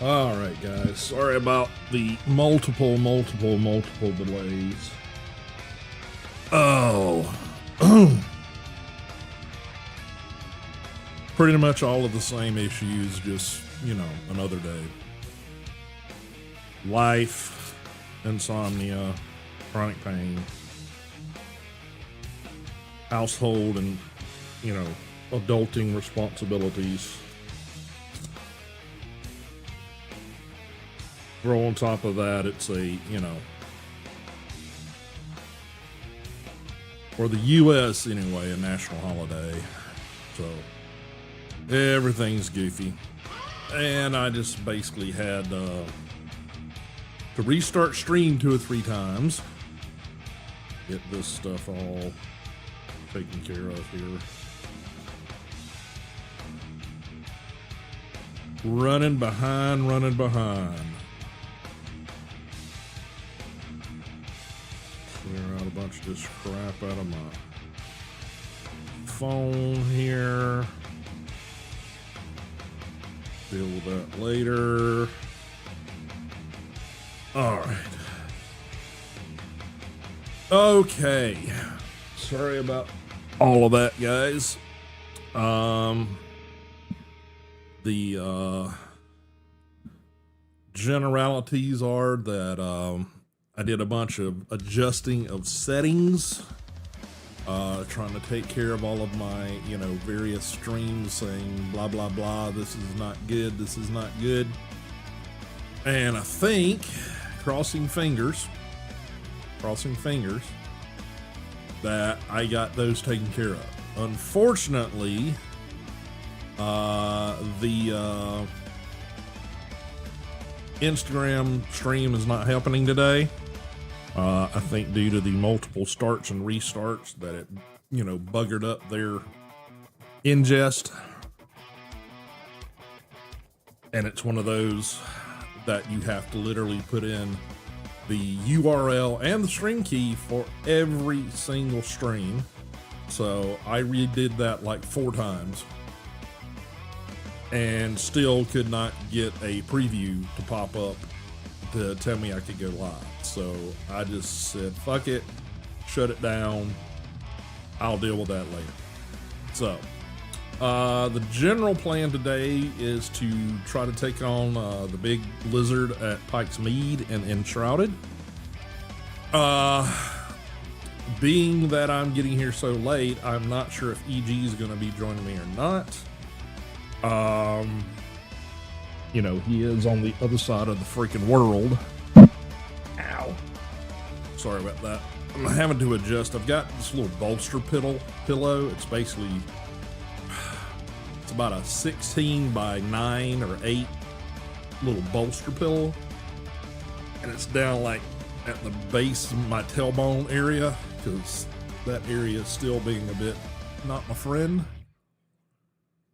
All right, guys. Sorry about the multiple delays. Oh, pretty much all of the same issues, just, another day. Life, insomnia, chronic pain, household, and, adulting responsibilities. Throw on top of that, it's for the U.S. anyway, a national holiday. So everything's goofy. And I just basically had to restart stream 2 or 3 times. Get this stuff all taken care of here. Running behind. Clear out a bunch of this crap out of my phone here. Deal with that later. All right. Okay. Sorry about all of that, guys. The generalities are that I did a bunch of adjusting of settings, trying to take care of all of my, various streams saying blah, blah, blah, this is not good, this is not good. And I think, crossing fingers, that I got those taken care of. Unfortunately, the Instagram stream is not happening today. I think due to the multiple starts and restarts that it, buggered up their ingest. And it's one of those that you have to literally put in the URL and the stream key for every single stream. So I redid that like 4 times and still could not get a preview to pop up to tell me I could go live. So I just said, fuck it, shut it down. I'll deal with that later. So the general plan today is to try to take on the big lizard at Pike's Mead and Enshrouded. Being that I'm getting here so late, I'm not sure if EG is going to be joining me or not. He is on the other side of the freaking world. Ow. Sorry about that. I'm having to adjust. I've got this little bolster pillow. It's basically, it's about a 16 by 9 or 8 little bolster pillow. And it's down like at the base of my tailbone area, because that area is still being a bit not my friend.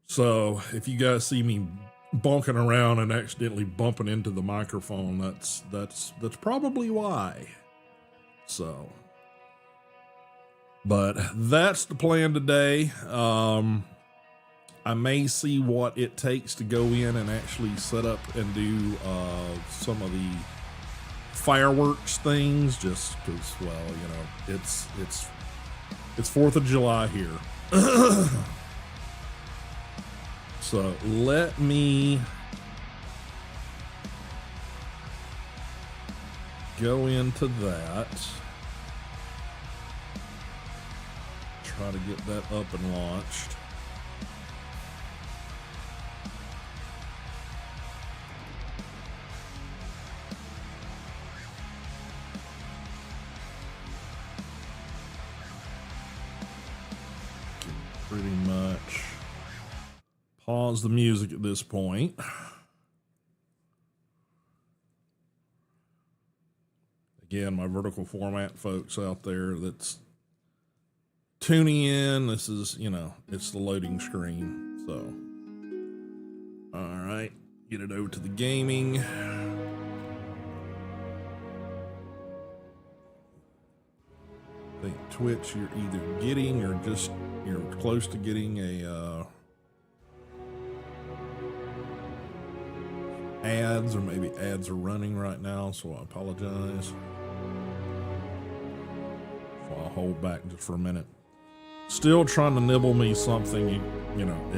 So if you guys see me bonking around and accidentally bumping into the microphone, that's probably why. So, but that's the plan today. I may see what it takes to go in and actually set up and do some of the fireworks things, just because, well, it's 4th of July here. So let me go into that. Try to get that up and launched. Pretty much pause the music at this point. Again, my vertical format folks out there that's tuning in, this is, it's the loading screen. So, all right, get it over to the gaming. I think Twitch, you're either getting or just, you're close to getting a ads, or maybe ads are running right now, so I apologize. So I'll hold back just for a minute. Still trying to nibble me something, you know,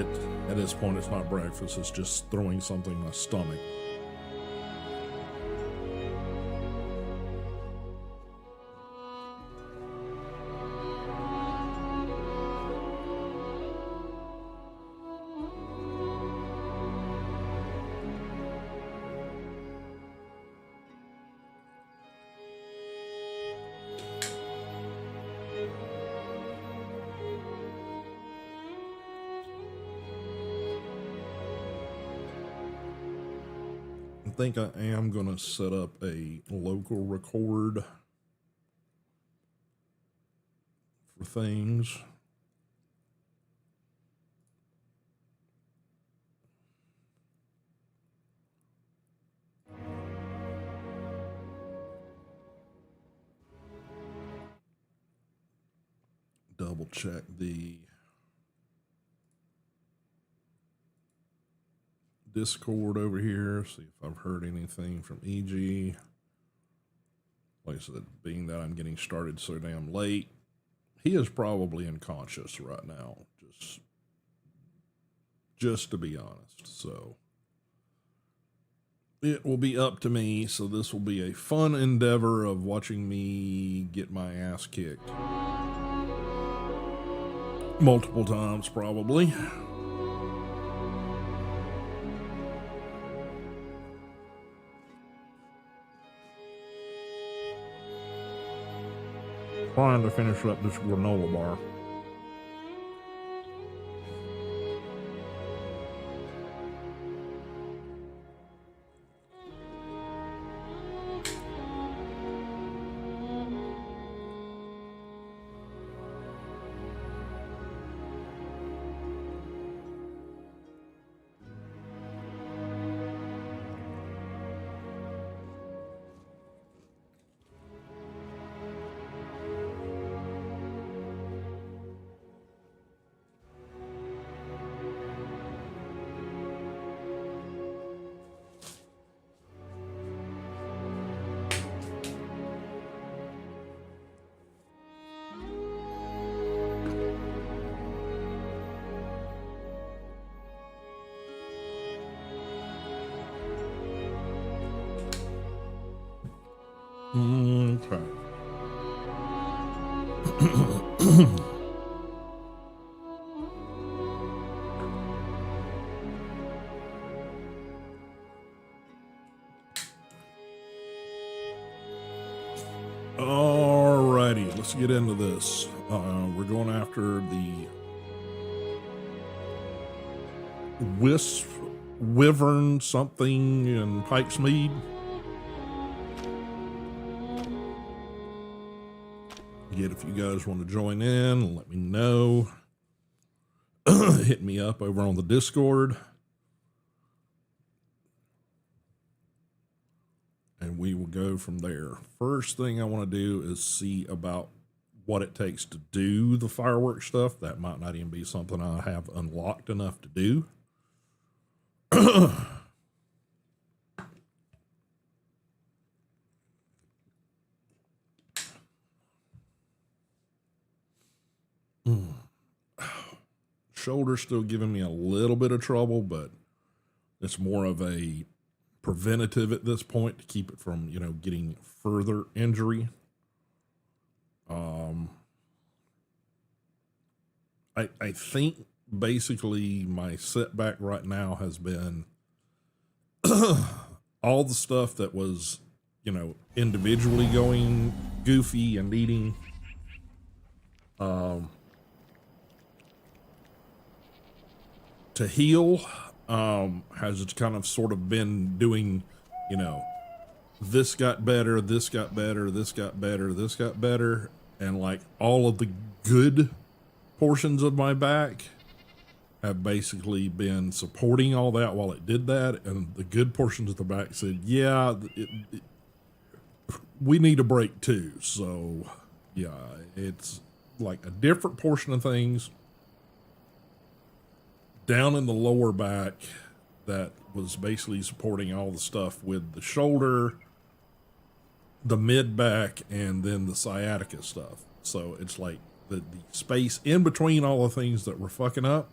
at this point it's not breakfast, it's just throwing something in my stomach. I think I am going to set up a local record for things. Double check the Discord over here, see if I've heard anything from EG. Like I said, being that I'm getting started so damn late, he is probably unconscious right now, just to be honest. So it will be up to me. So this will be a fun endeavor of watching me get my ass kicked multiple times, probably. Trying to finish up this granola bar. Okay. Alrighty, let's get into this. We're going after the Wisp, Wyvern something in Pike's Mead. Yet if you guys want to join in, let me know. Hit me up over on the Discord. And we will go from there. First thing I want to do is see about what it takes to do the fireworks stuff. That might not even be something I have unlocked enough to do. Shoulder's still giving me a little bit of trouble, but it's more of a preventative at this point to keep it from, you know, getting further injury. I think basically my setback right now has been all the stuff that was, you know, individually going goofy and needing to heal has kind of sort of been doing, you know, this got better, this got better, this got better, this got better, and like all of the good portions of my back have basically been supporting all that while it did that, and the good portions of the back said, yeah, we need a break too. So yeah, it's like a different portion of things down in the lower back that was basically supporting all the stuff with the shoulder, the mid back, and then the sciatica stuff. So it's like the space in between all the things that were fucking up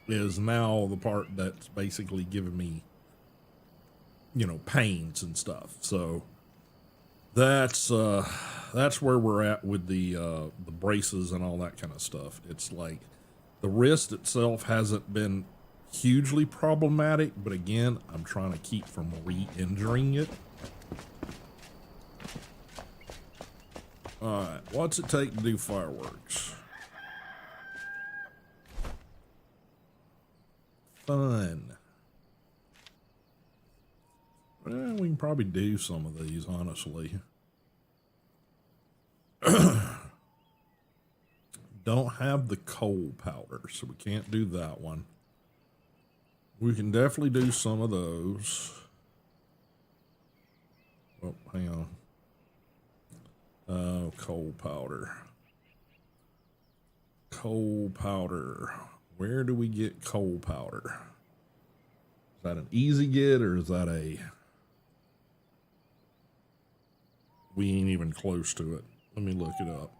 is now the part that's basically giving me, you know, pains and stuff. So that's where we're at with the braces and all that kind of stuff. It's like the wrist itself hasn't been hugely problematic, but again, I'm trying to keep from re-injuring it. All right, what's it take to do fireworks? Fun. Well, we can probably do some of these, honestly. Don't have the coal powder, so we can't do that one. We can definitely do some of those. Oh, hang on. Oh, coal powder. Coal powder. Where do we get coal powder? Is that an easy get, or is that a... We ain't even close to it. Let me look it up.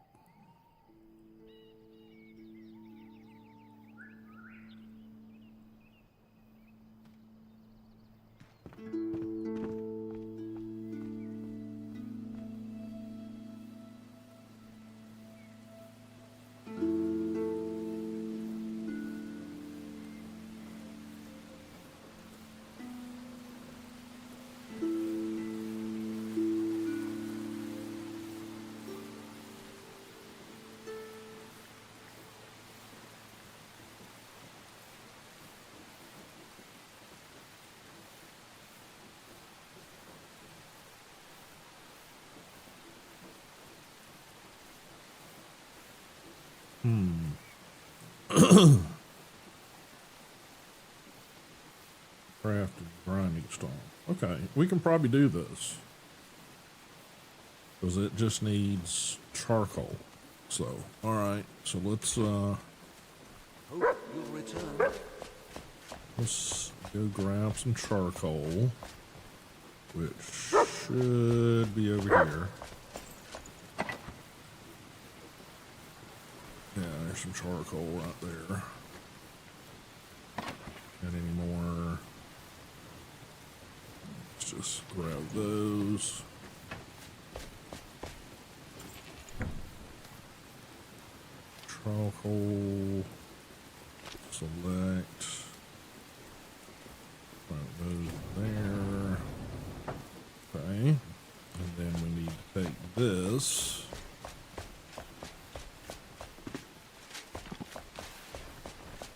Crafted grinding stone. Okay, we can probably do this. Because it just needs charcoal. So, alright, so let's Hope you'll return. let's go grab some charcoal. Which should be over here. Yeah, there's some charcoal right there. Got any more? Let's just grab those. Charcoal. Select. Put those there. Okay. And then we need to take this.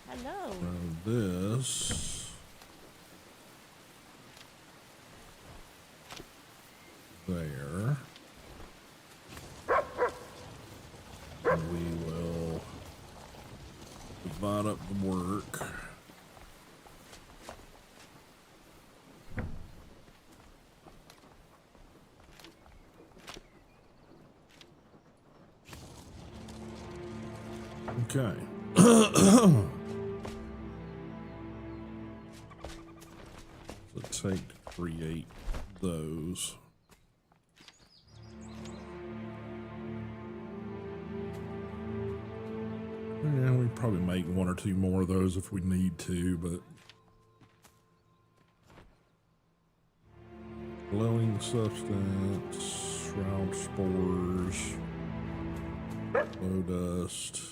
Hello. Grab this. There. And we will divide up the work. Okay. So take to create those. Yeah, we probably make one or two more of those if we need to, but glowing substance, shroud spores, glow dust,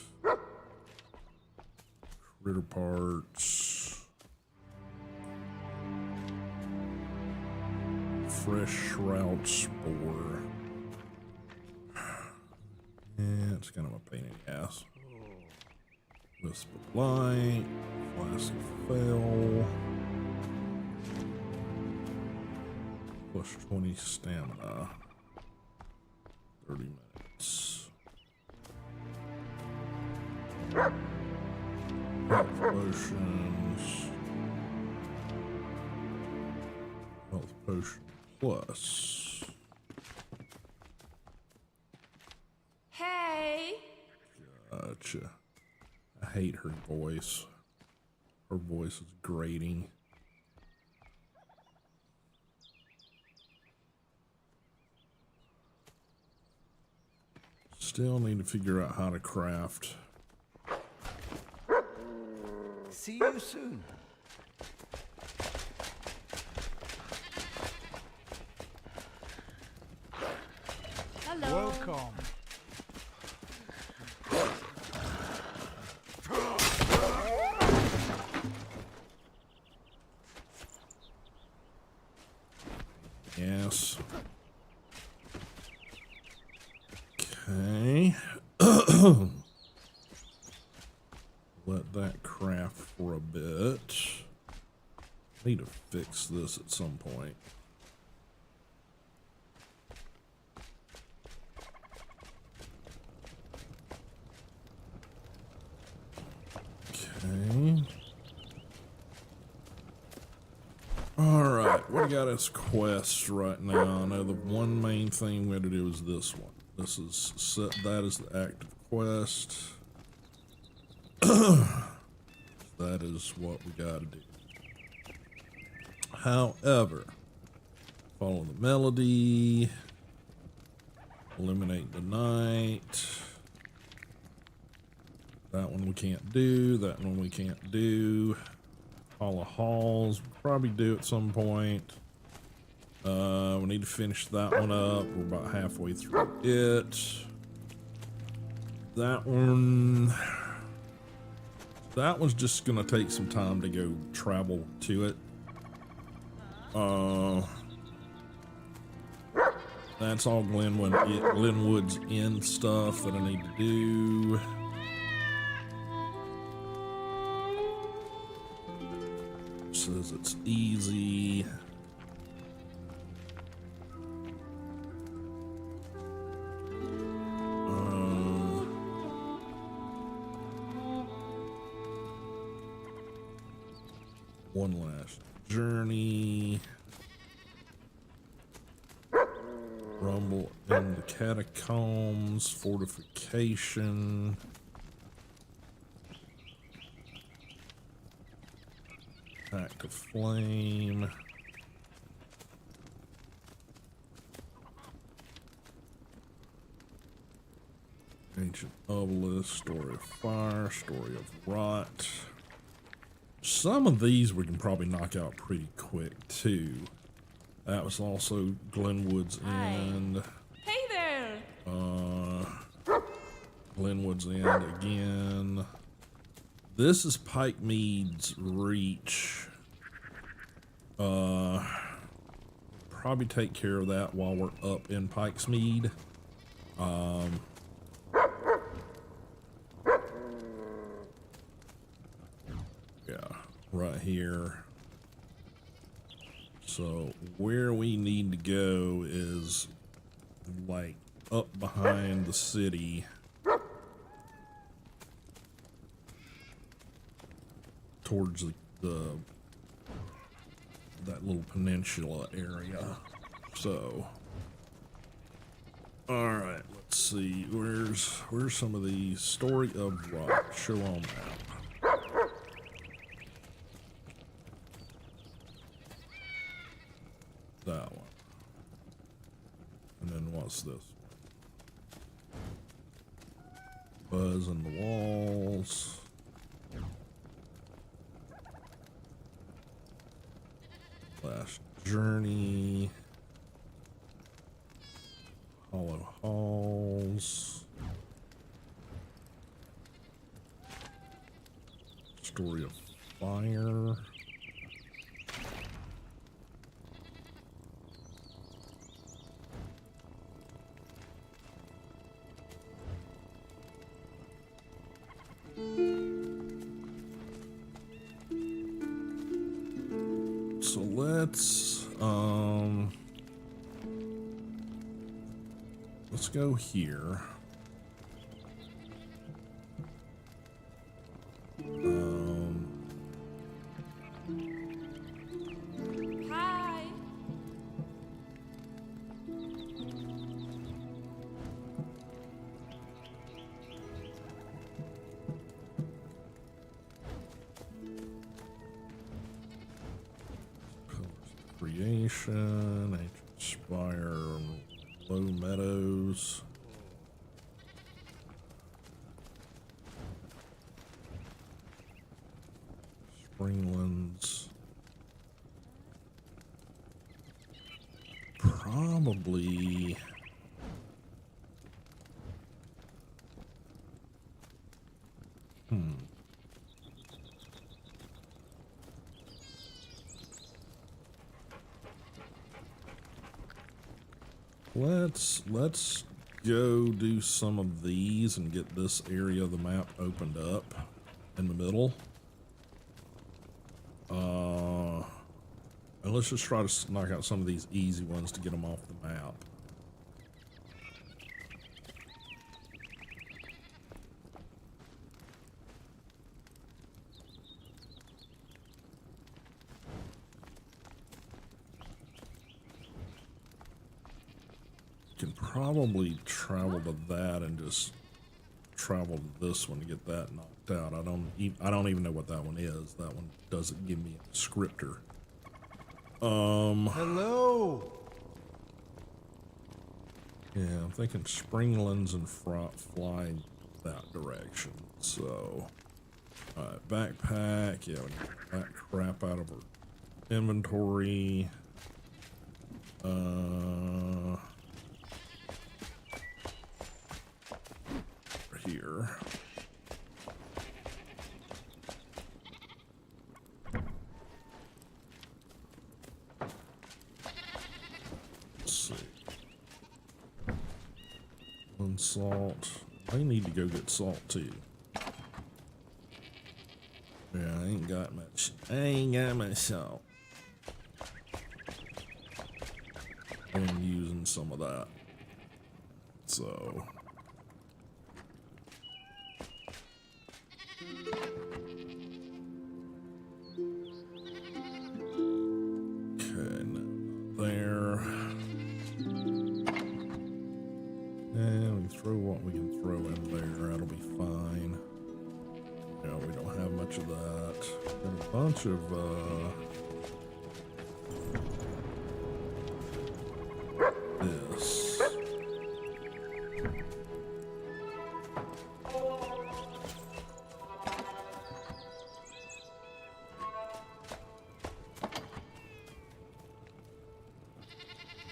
critter parts, fresh shroud spore. Yeah, it's kind of a pain in the ass. Wisp of light, flask of fail, plus 20 stamina, 30 minutes. Health potions, health potion plus. Hey. Gotcha. I hate her voice. Her voice is grating. Still need to figure out how to craft. See you soon. Hello. Welcome. Yes. Okay. Let that craft for a bit. Need to fix this at some point. Okay. Alright, what do we got as quests right now? I know the one main thing we had to do is this one. This is set that as the active quest. That is what we gotta do. However, follow the melody, eliminate the night. That one we can't do, that one we can't do. Hall of Halls, we'll probably do at some point. We need to finish that one up. We're about halfway through it. That one's just gonna take some time to go travel to it. That's all Glenwood's Inn stuff that I need to do. Says it's easy. One last journey. Rumble in the catacombs, fortification. Act of flame. Ancient obelisk, story of fire, story of rot. Some of these we can probably knock out pretty quick too. That was also Glenwood's End. Hey there. Glenwood's End again. This is Pike Mead's Reach. Probably take care of that while we're up in Pike's Mead. Yeah, right here. So where we need to go is like up behind the city. Towards that little peninsula area. So, all right, let's see. Where's some of the story of rock? Show on map. That one. And then what's this? Buzz in the walls. Last journey. Hollow Halls. Story of fire. So let's go here. Hi. Creation, Ancient Spire, Low Meadows. Springlands. Probably. Let's go do some of these and get this area of the map opened up in the middle. And let's just try to knock out some of these easy ones to get them off the map. Can probably travel to that and just travel to this one to get that knocked out. I don't even know what that one is. That one doesn't give me a descriptor. Hello. Yeah, I'm thinking Springlands and fly that direction. So, alright, backpack. Yeah, we get that crap out of our inventory. Here. Let's see. One salt. I need to go get salt too. Yeah, I ain't got much. I ain't got much salt. I'm using some of that. So. Throw what we can throw in there, that'll be fine. Yeah, we don't have much of that. Got a bunch of this.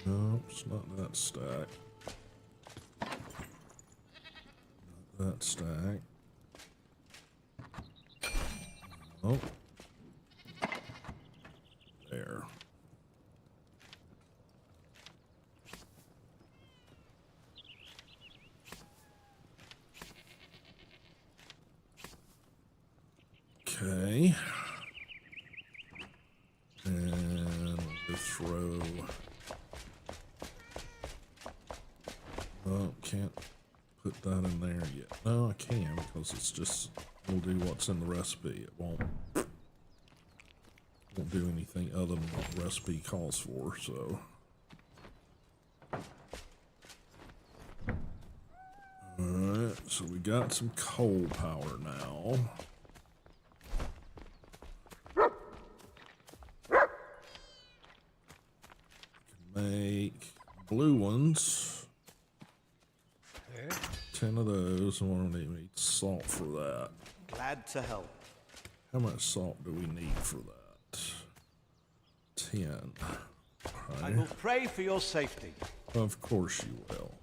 Nope, it's not that stack. That stack. Oh. There. Okay. And we'll throw. Oh, can't put that in there yet. No, I can because it's just, we'll do what's in the recipe. It won't do anything other than what the recipe calls for, so. Alright, so we got some coal power now. Can make blue ones. 10 of those, and we don't need salt for that. Glad to help. How much salt do we need for that? 10. I will pray for your safety. Of course you will.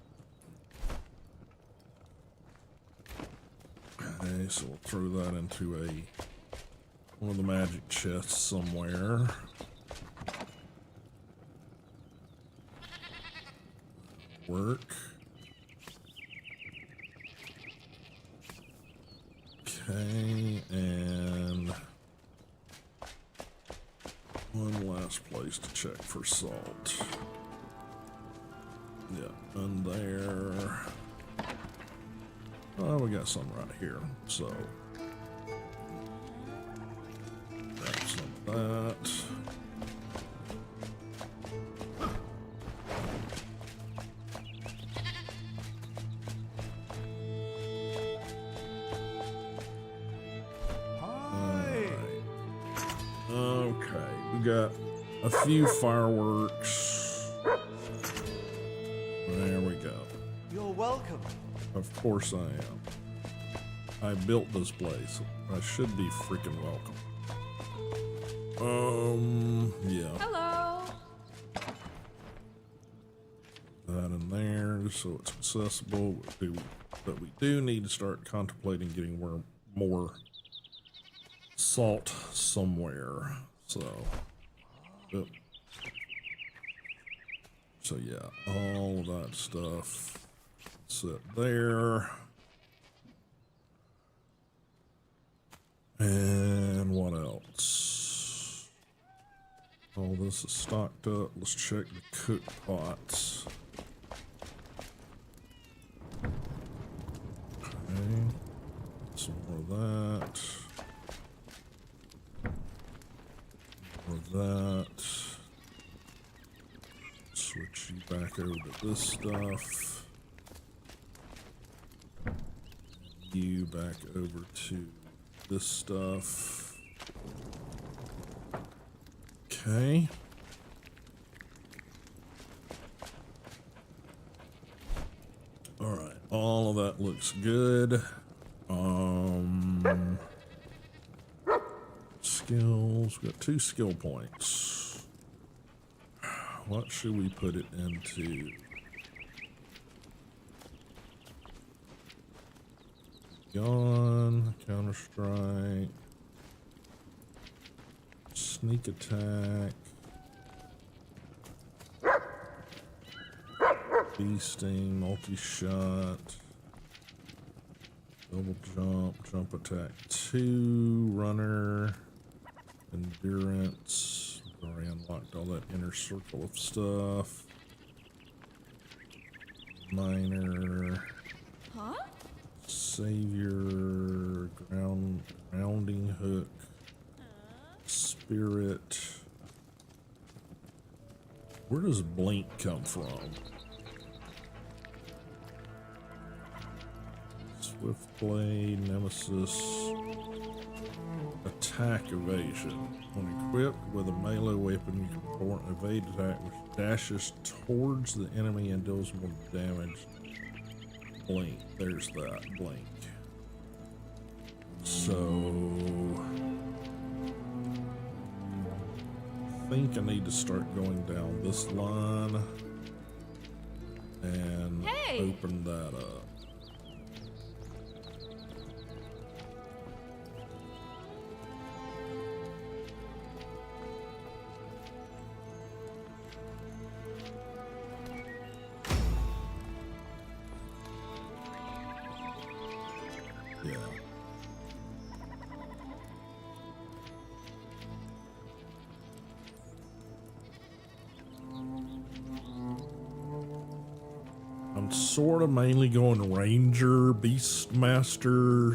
Okay, so we'll throw that into one of the magic chests somewhere. Work. Okay, and one last place to check for salt. Yeah, and there. Oh, we got some right here, so grab some of that. Got a few fireworks. There we go. You're welcome. Of course I am. I built this place. I should be freaking welcome. Yeah. Hello. That in there, so it's accessible. But we do need to start contemplating getting more salt somewhere. So, yep. So yeah, all of that stuff set there. And what else? All this is stocked up. Let's check the cook pots. Okay. Some more of that. More of that. Switch you back over to this stuff. You back over to this stuff. Okay. All right. All of that looks good. Skills. We got 2 skill points. What should we put it into? Gun, Counter-Strike, sneak attack, beasting, multi-shot, double jump, jump attack 2, runner, endurance. Already unlocked all that inner circle of stuff. Minor. Huh? Savior, grounding hook, spirit. Where does blink come from? Swift blade, nemesis, attack evasion. When equipped with a melee weapon, you can perform an evade attack which dashes towards the enemy and deals more damage. Blink, there's that, blink. So I think I need to start going down this line and open that up. Yeah. I'm sort of mainly going ranger, beastmaster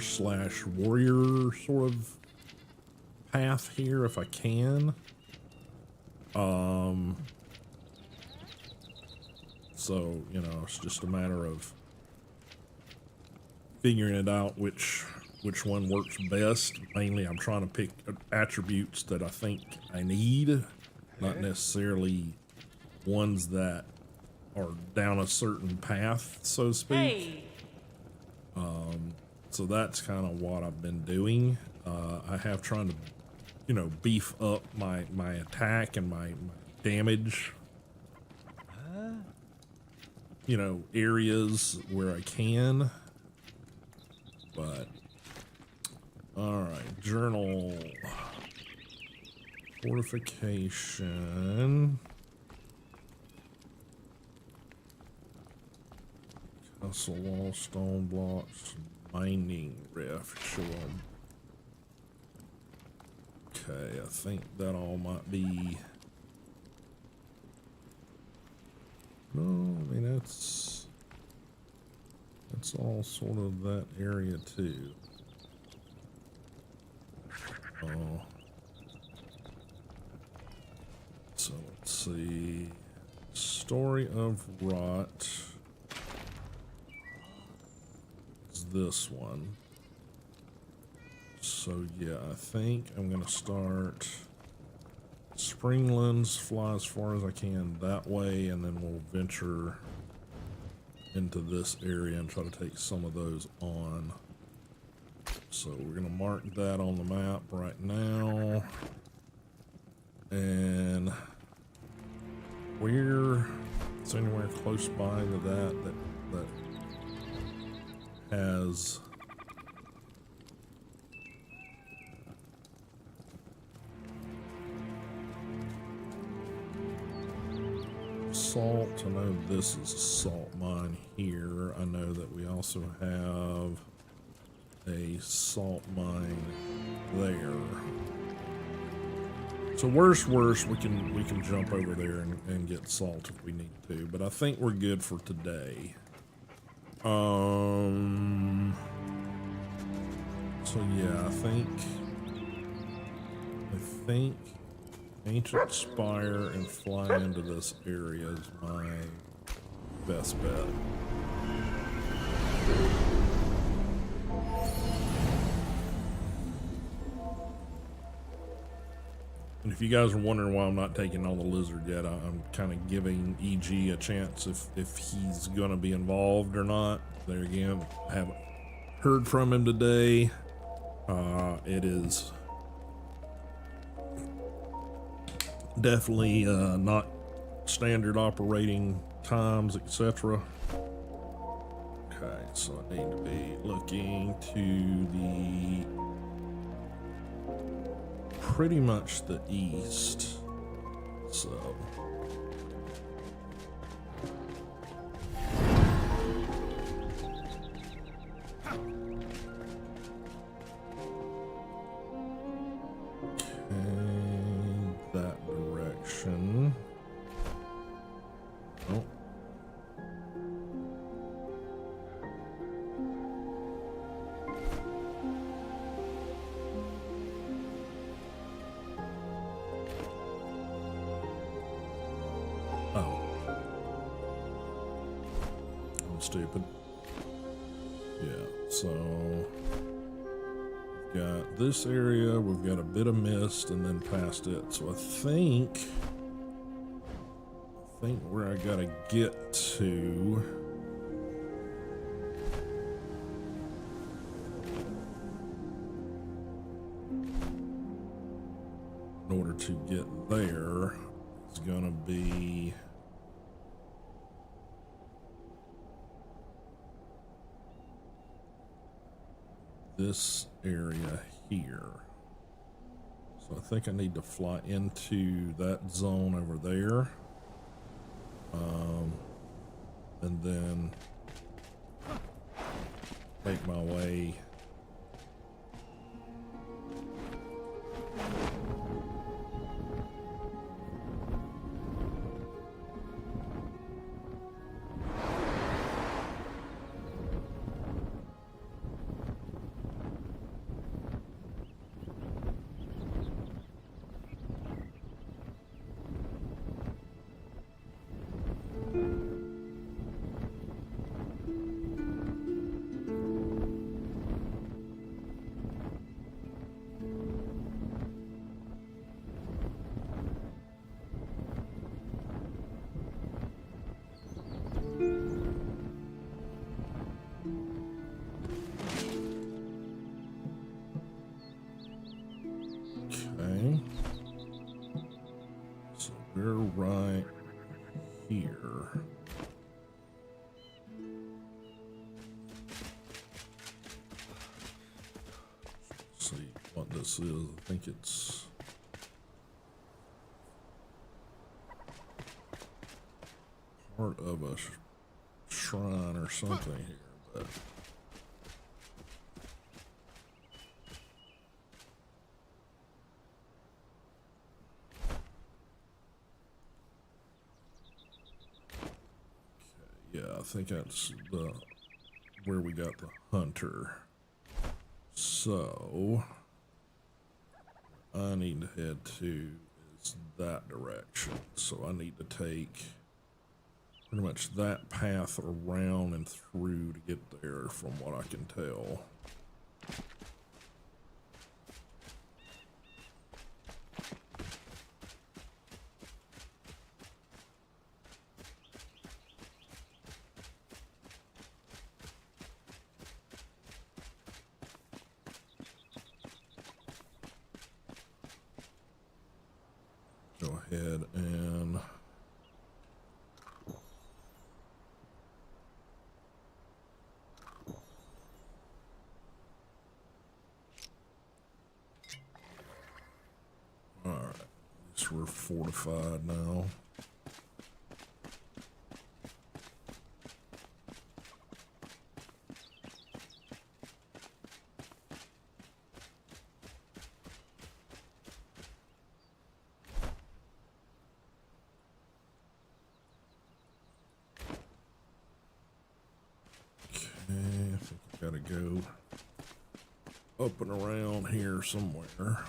/ warrior sort of path here if I can. So, you know, it's just a matter of figuring it out which one works best. Mainly I'm trying to pick attributes that I think I need, not necessarily ones that are down a certain path, so to speak. Hey. So that's kind of what I've been doing. I have trying to, you know, beef up my attack and my damage, you know, areas where I can. But all right, journal, fortification, castle wall, stone blocks, mining rift. Show 'em. Okay, I think that all might be. No, I mean that's all sort of that area too. Oh. So let's see. Story of Rot is this one. So yeah, I think I'm gonna start Springlands, fly as far as I can that way, and then we'll venture into this area and try to take some of those on. So we're gonna mark that on the map right now. And where it's anywhere close by to that has salt. I know this is a salt mine here. I know that we also have a salt mine there. So worst, we can jump over there and get salt if we need to. But I think we're good for today. So yeah, I think Ancient Spire and fly into this area is my best bet. And if you guys are wondering why I'm not taking on the lizard yet, I'm kind of giving EG a chance if he's going to be involved or not. There again, I haven't heard from him today. It is definitely not standard operating times, etc. Okay, so I need to be looking to the pretty much the east. So that direction. Oh. Oh. I'm stupid. Yeah, so we've got this area, we've got a bit of mist and then past it. So I think where I gotta get to in order to get there is gonna be this area here. So I think I need to fly into that zone over there. And then make my way so we're right here. Let's see what this is. I think it's part of a shrine or something here, but yeah, I think that's the where we got the hunter. So I need to head to is that direction. So I need to take pretty much that path around and through to get there from what I can tell. go ahead and all right, at least we're fortified now. I think I gotta go up and around here somewhere.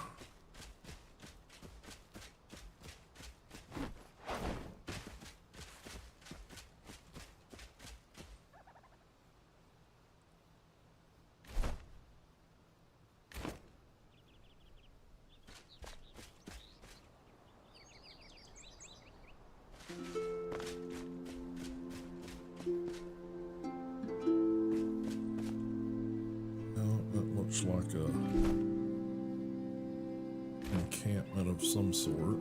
Looks like a encampment of some sort.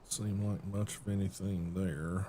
Seem like much of anything there.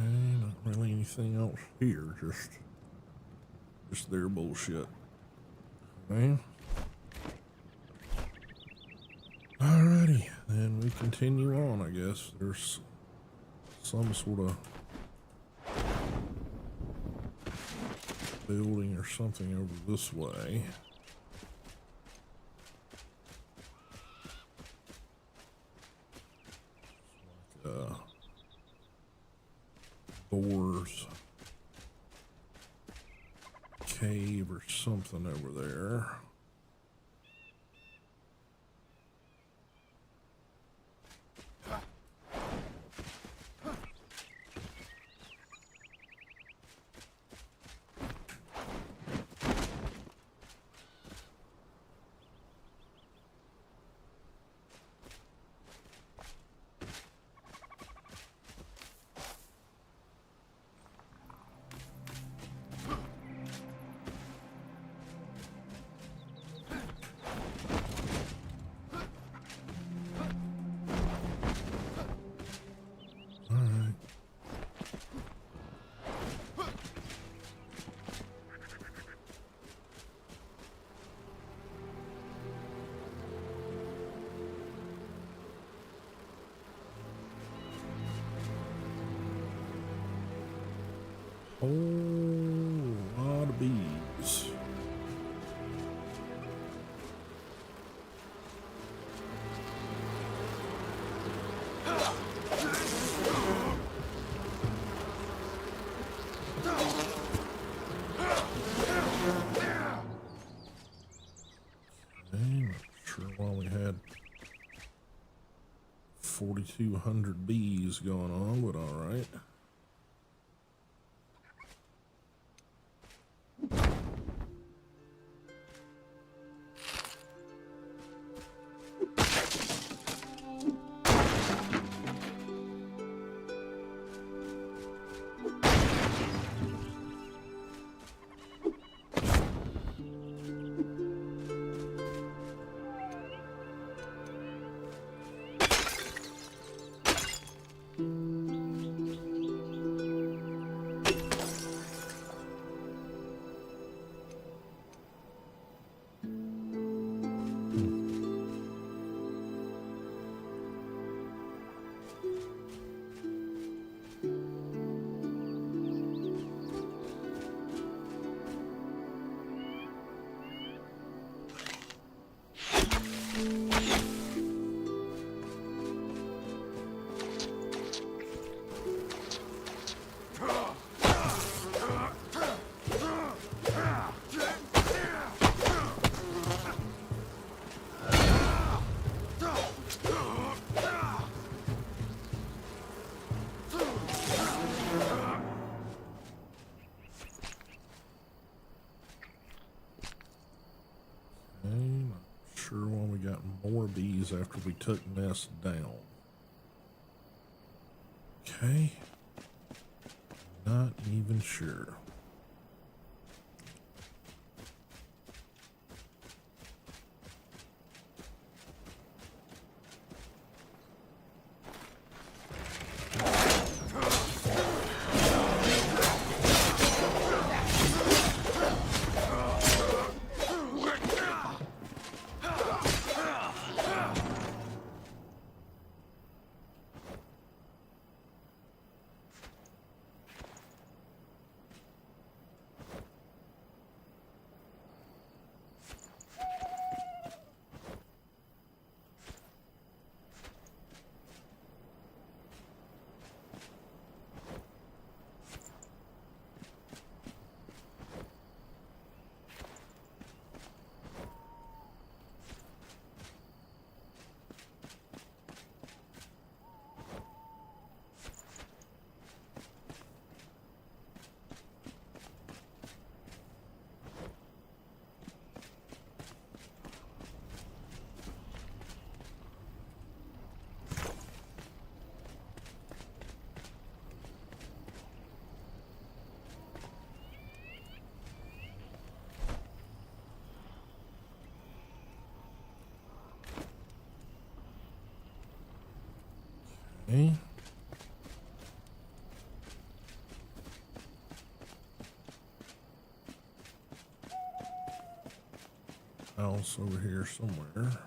Not really anything else here, just their bullshit. Okay. Alrighty, then we continue on, I guess. There's some sort of building or something over this way. Boar's cave or something over there. whole lot of bees. I'm not sure why we had 4,200 bees going on, but all right. I'm not sure why we got more bees after we took nests down. Okay. Not even sure. Okay. House over here somewhere.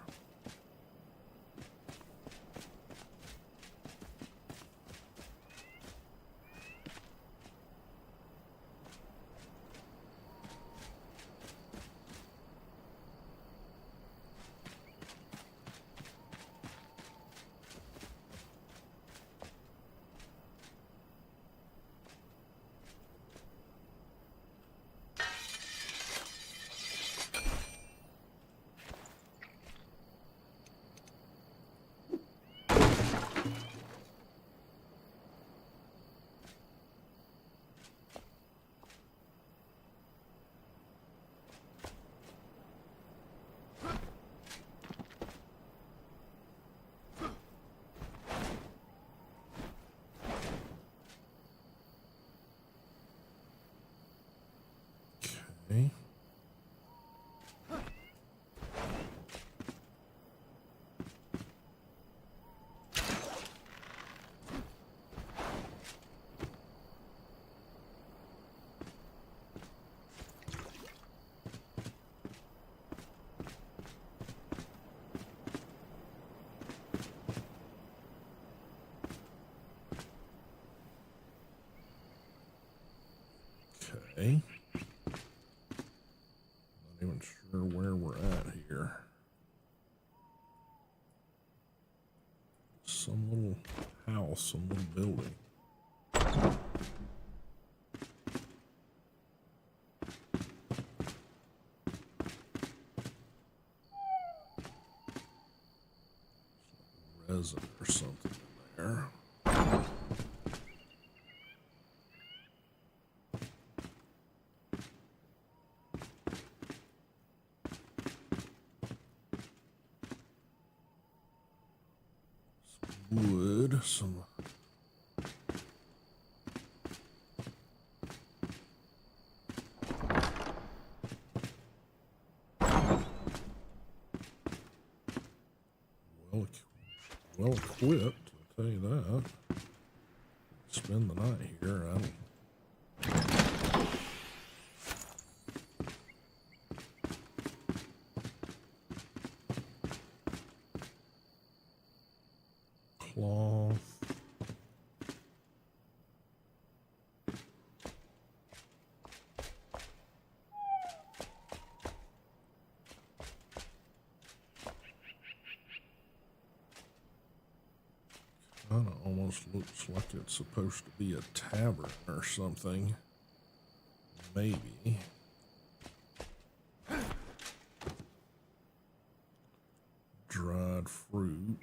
Okay. Not even sure where we're at here. Some little house, some little building. Resin or something in there. Wood, some well equipped, I'll tell you that. Spend the night here, I don't. Cloth. Kinda almost looks like it's supposed to be a tavern or something. Maybe. Dried fruit.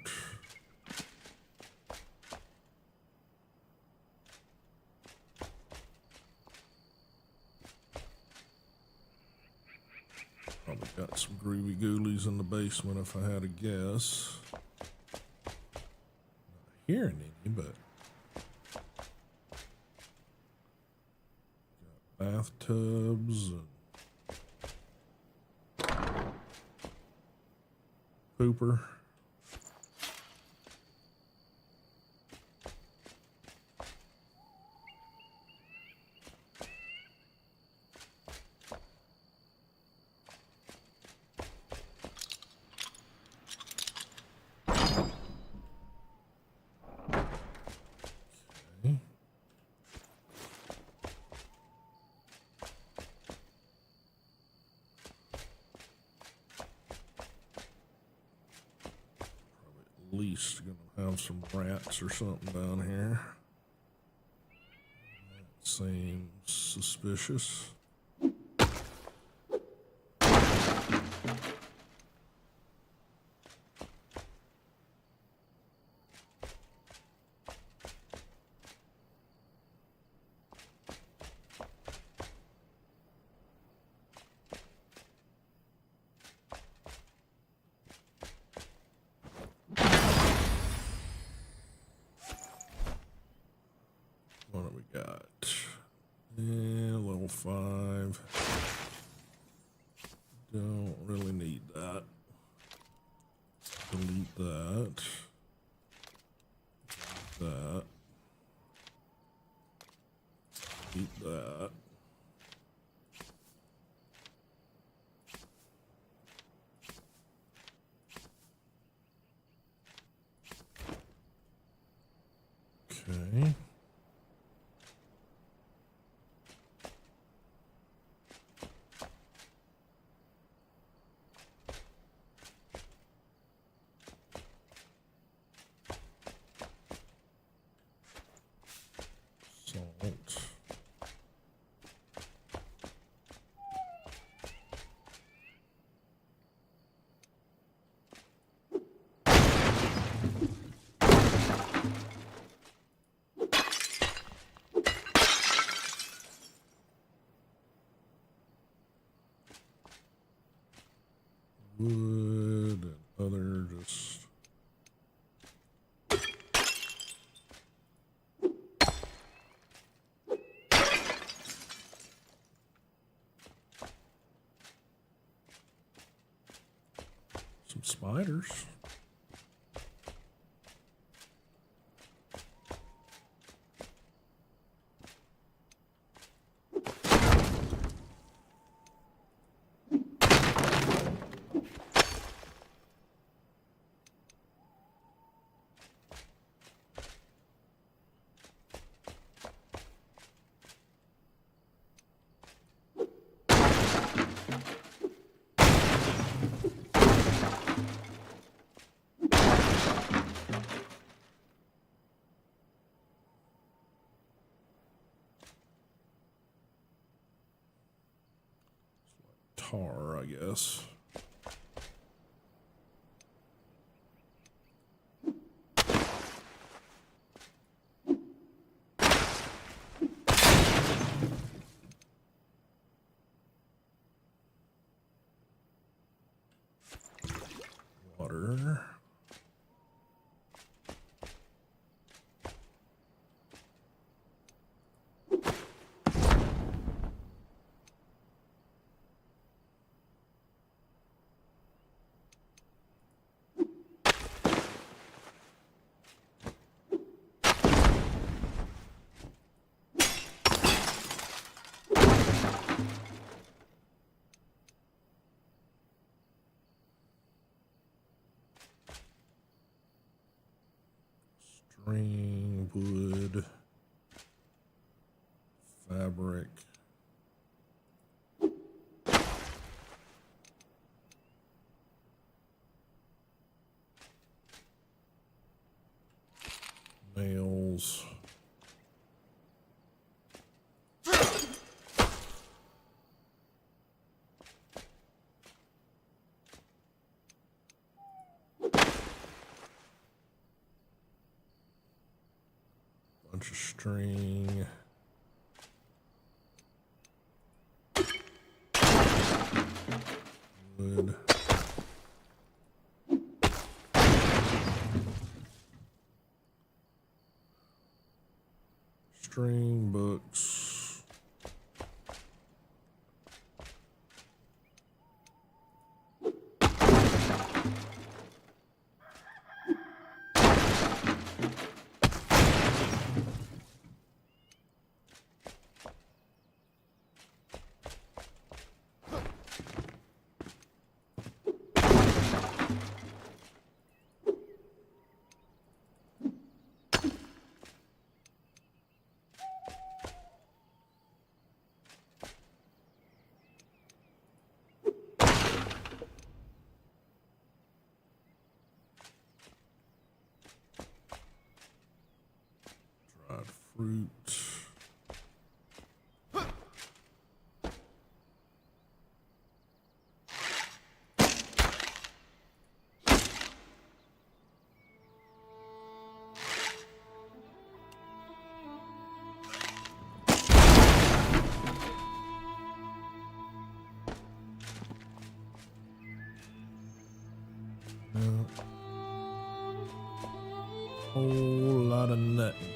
Probably got some groovy ghoulies in the basement if I had a guess. Not hearing any, but got bathtubs and pooper. Okay. At least gonna have some rats or something down here. That seems suspicious. What do we got? Yeah, level 5. Don't really need that. Delete that. That. Delete that. Okay. Salt. Wood and other just some spiders. car, I guess. Water. String, wood, fabric. Nails. Bunch of string. Wood. String, books. Dried fruit. Whole lot of nutting.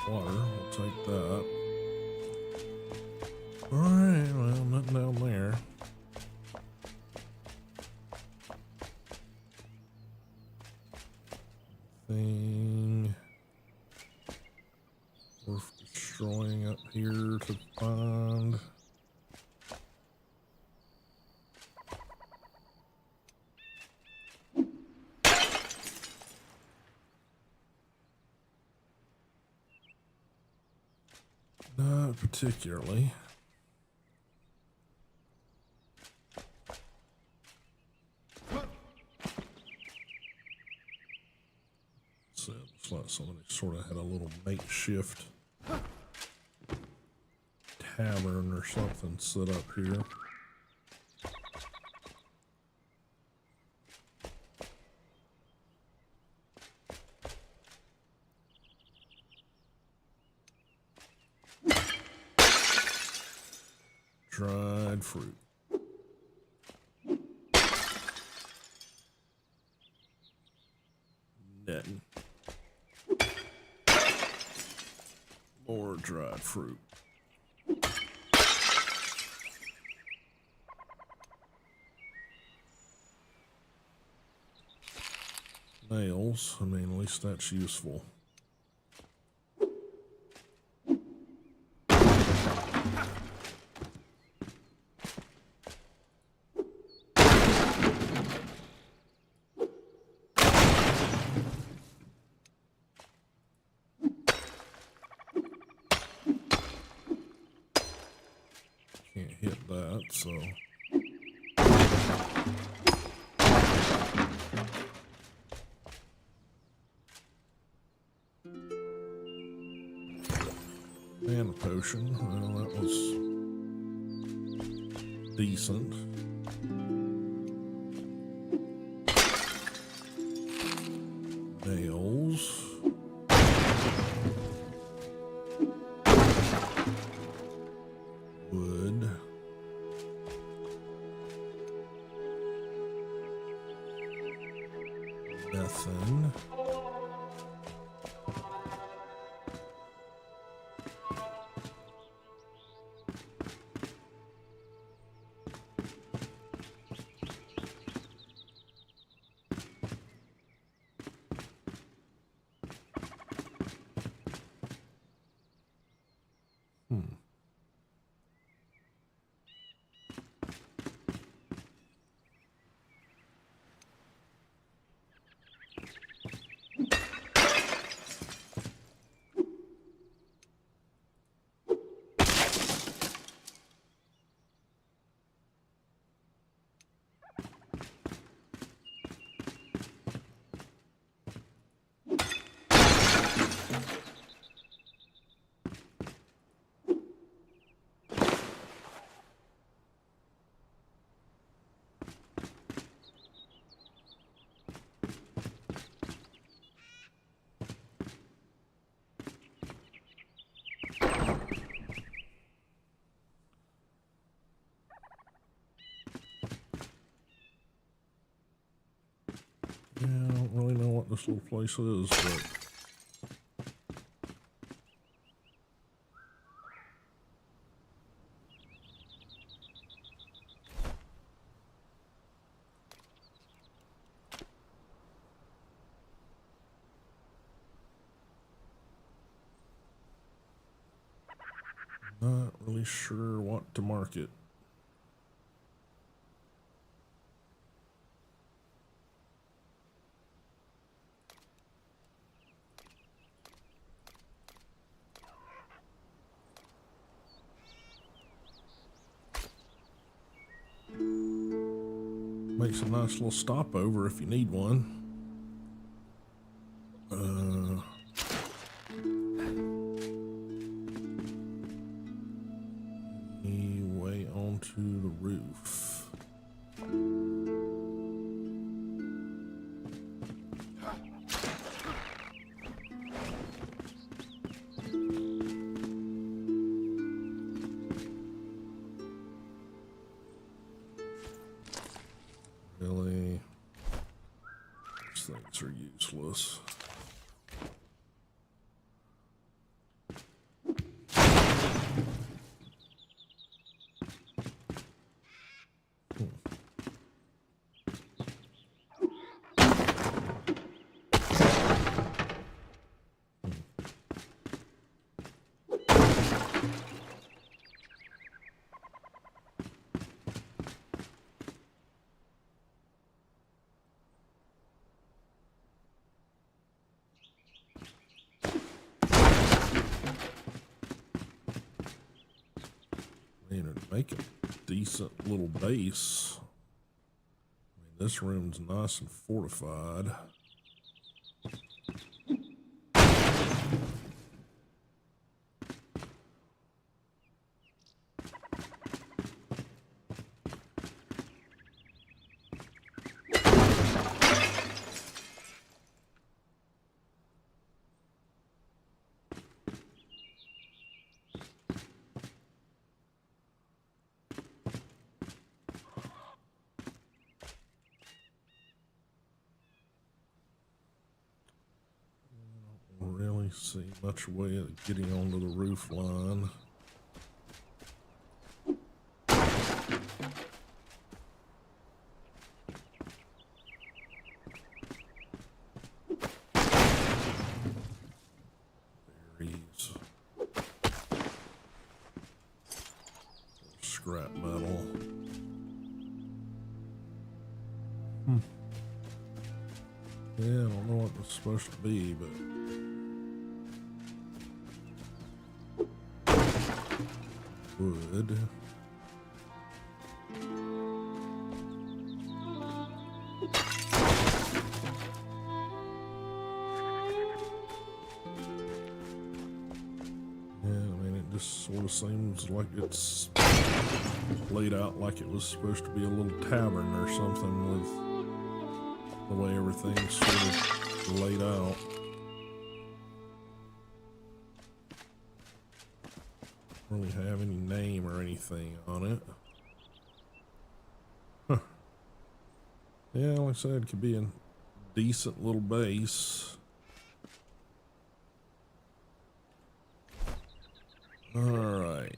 Water, we'll take that. Alright, well, nothing down there. Thing worth destroying up here to find. Not particularly. So it's like somebody sort of had a little makeshift tavern or something set up here. Dried fruit. Netting. More dried fruit. Nails. I mean, at least that's useful. Can't hit that, so And a potion. Well, that was decent. Nails. Wood. Nothing. Yeah, I don't really know what this little place is, but not really sure what to market. Makes a nice little stopover if you need one. Way onto the roof. Really? These things are useless. Make a decent little base. I mean, this room's nice and fortified. See much way of getting onto the roof line. Berries. Scrap metal. Yeah, I don't know what it's supposed to be, but wood. Yeah, I mean, it just sort of seems like it's laid out like it was supposed to be a little tavern or something with the way everything's sort of laid out. Don't really have any name or anything on it. Huh. Yeah, like I said, it could be a decent little base. Alright.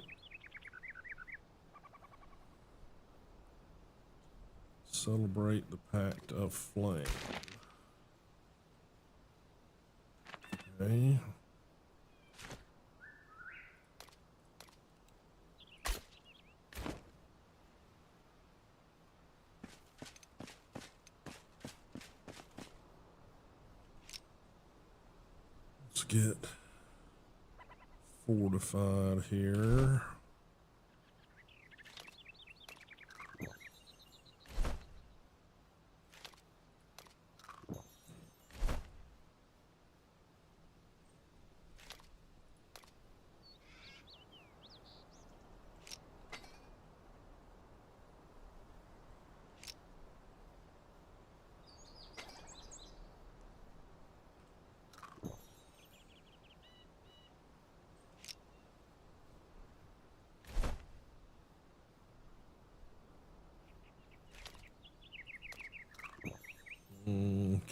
Celebrate the Pact of Flame. Okay. Let's get fortified here.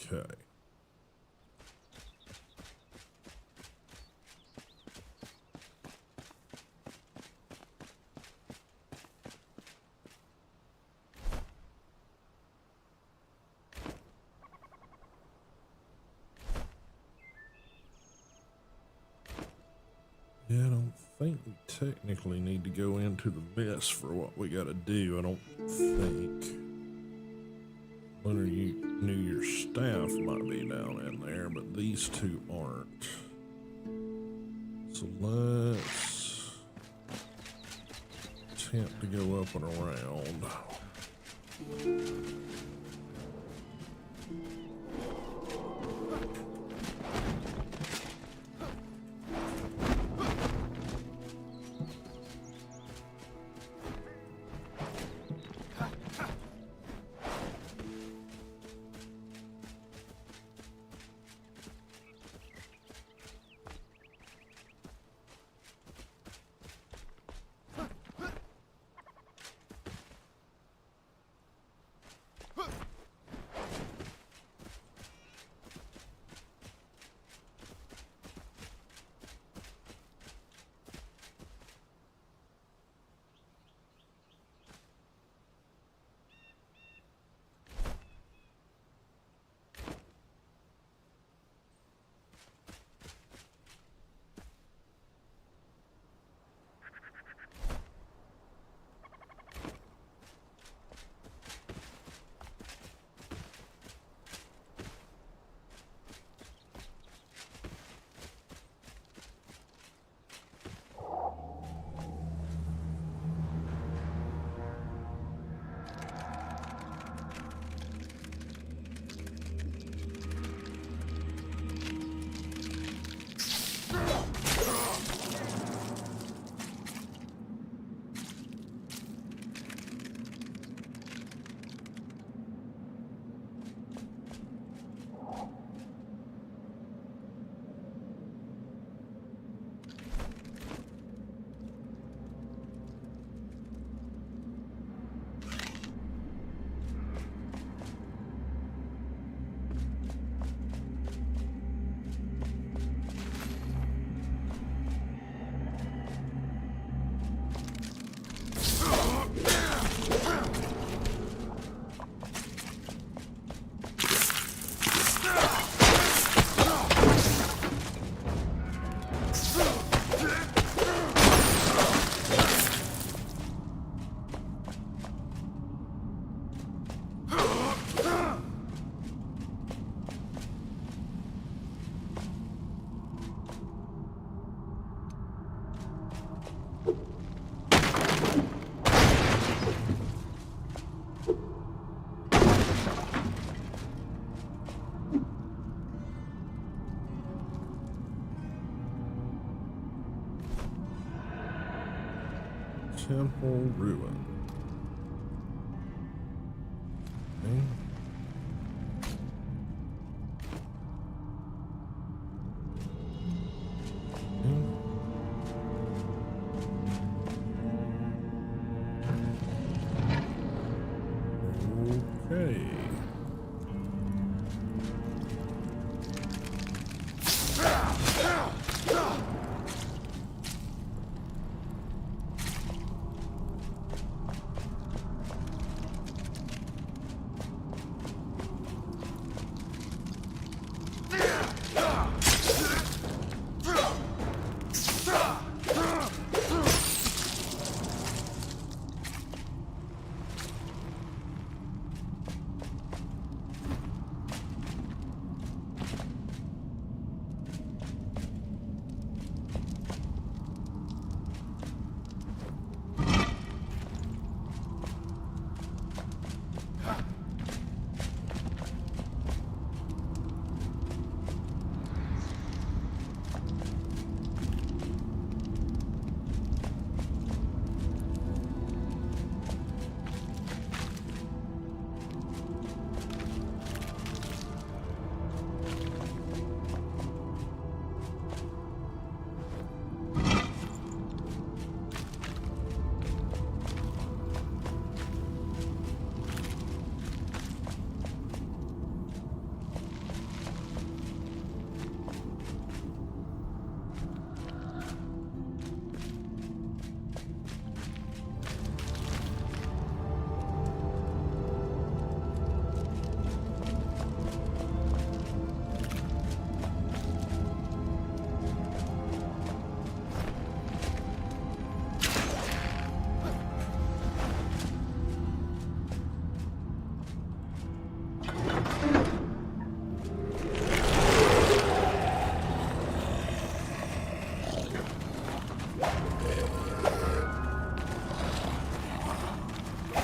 Okay. Yeah, I don't think we technically need to go into the mess for what we gotta do, I don't think. Knew your staff might be down in there, but these two aren't. So let's attempt to go up and around. Temple ruin. Okay.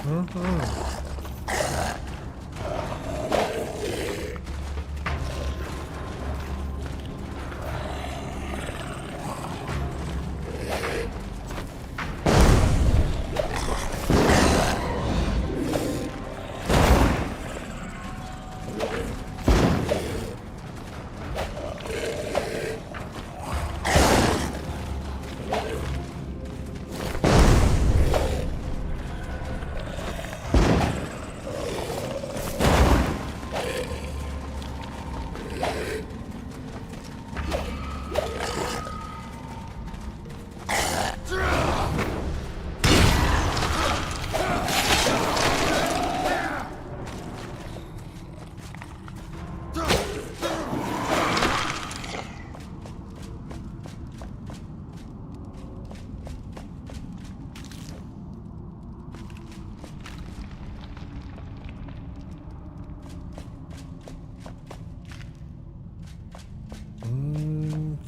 Okay.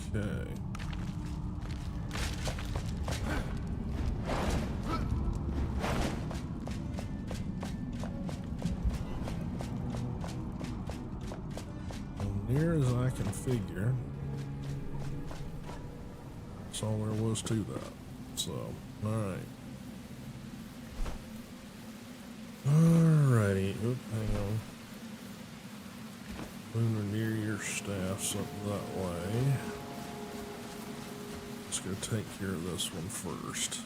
Okay. Near as I can figure, that's all there was to that. So, alright. Alrighty. Oop, hang on. Lunar near your staff, something that way. Let's go take care of this one first.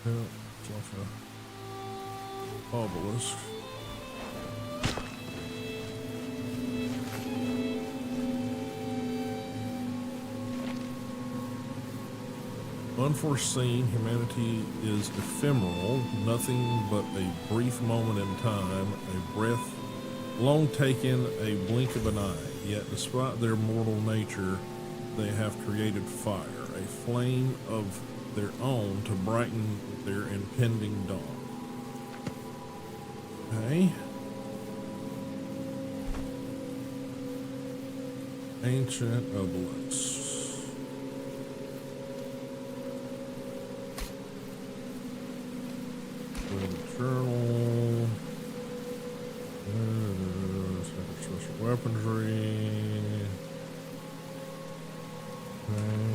Yeah, it's like a obelisk. Unforeseen, humanity is ephemeral, nothing but a brief moment in time, a breath long taken, a blink of an eye. Yet despite their mortal nature, they have created fire, a flame of their own to brighten their impending dawn. Okay. Ancient obelisk. Journal. Special weaponry. Okay.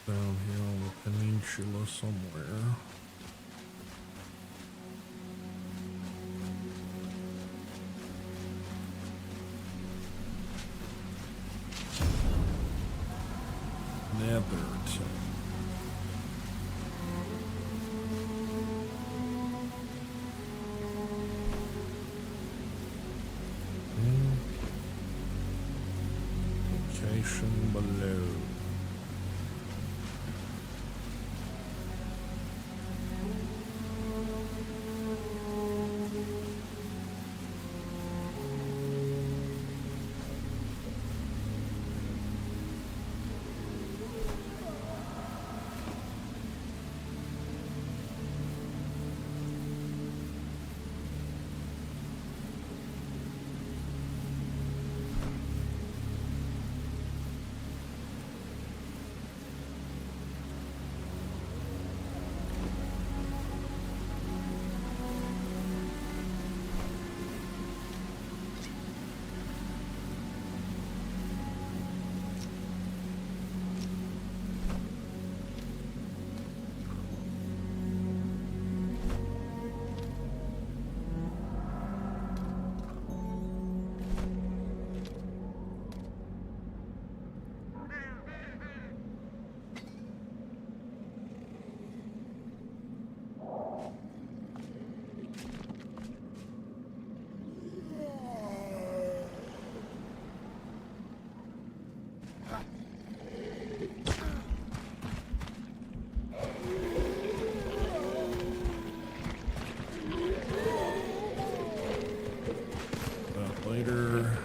Down here on the peninsula somewhere. Nethered. Location below. Later.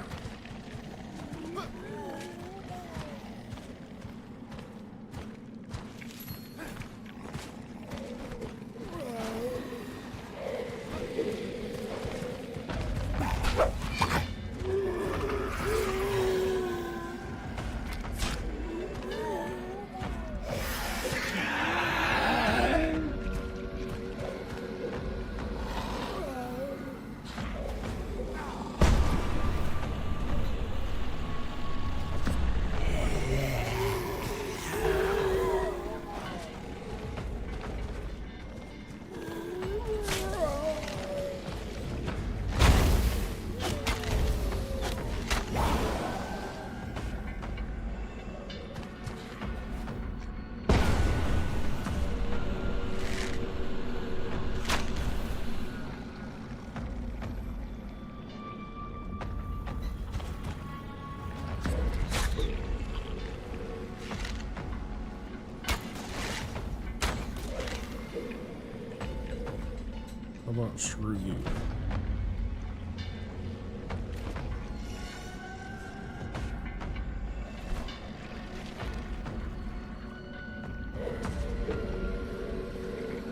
How about screw you?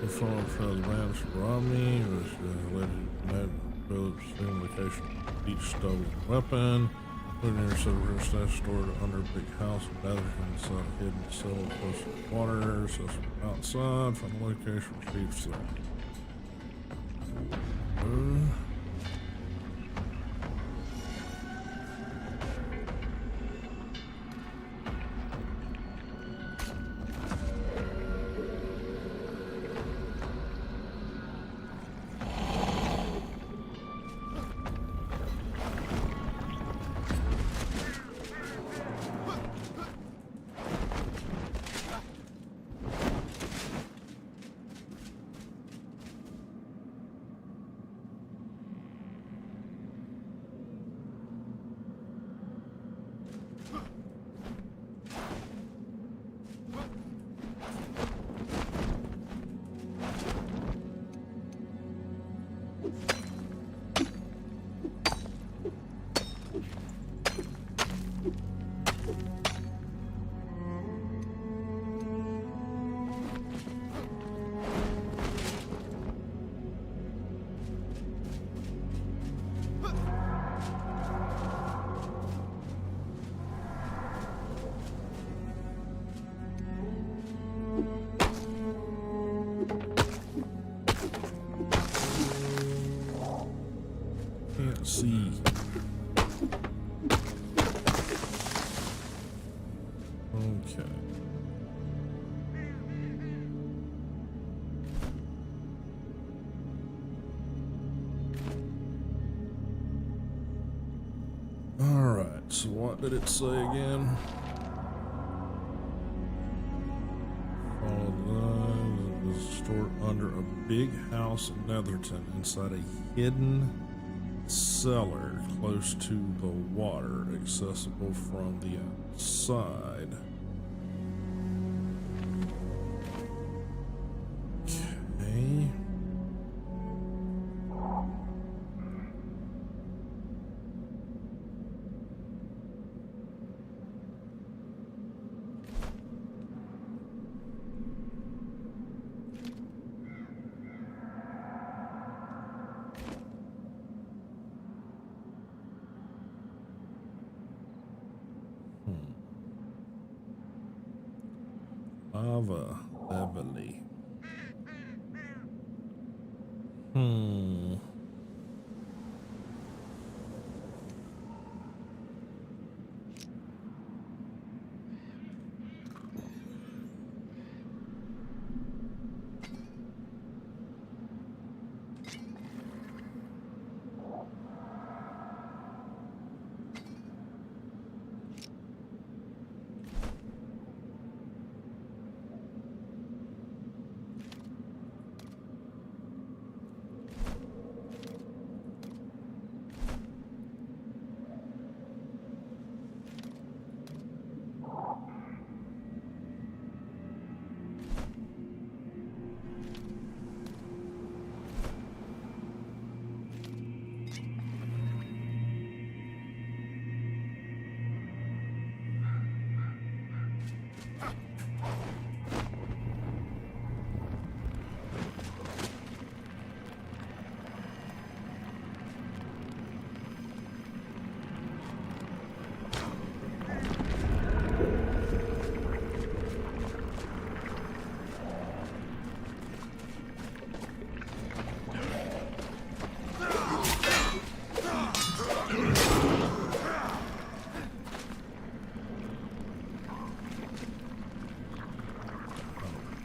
The phone for the man robbed me was alleged Mad Phillips location each stolen weapon. Putting in silver stash stored under a big house with batteries inside hidden cellar close to water. So from outside from the location received threat. see. Okay. Alright, so what did it say again? Follow the store under a big house in Netherton inside a hidden cellar close to the water, accessible from the outside. Okay. Lava heavily.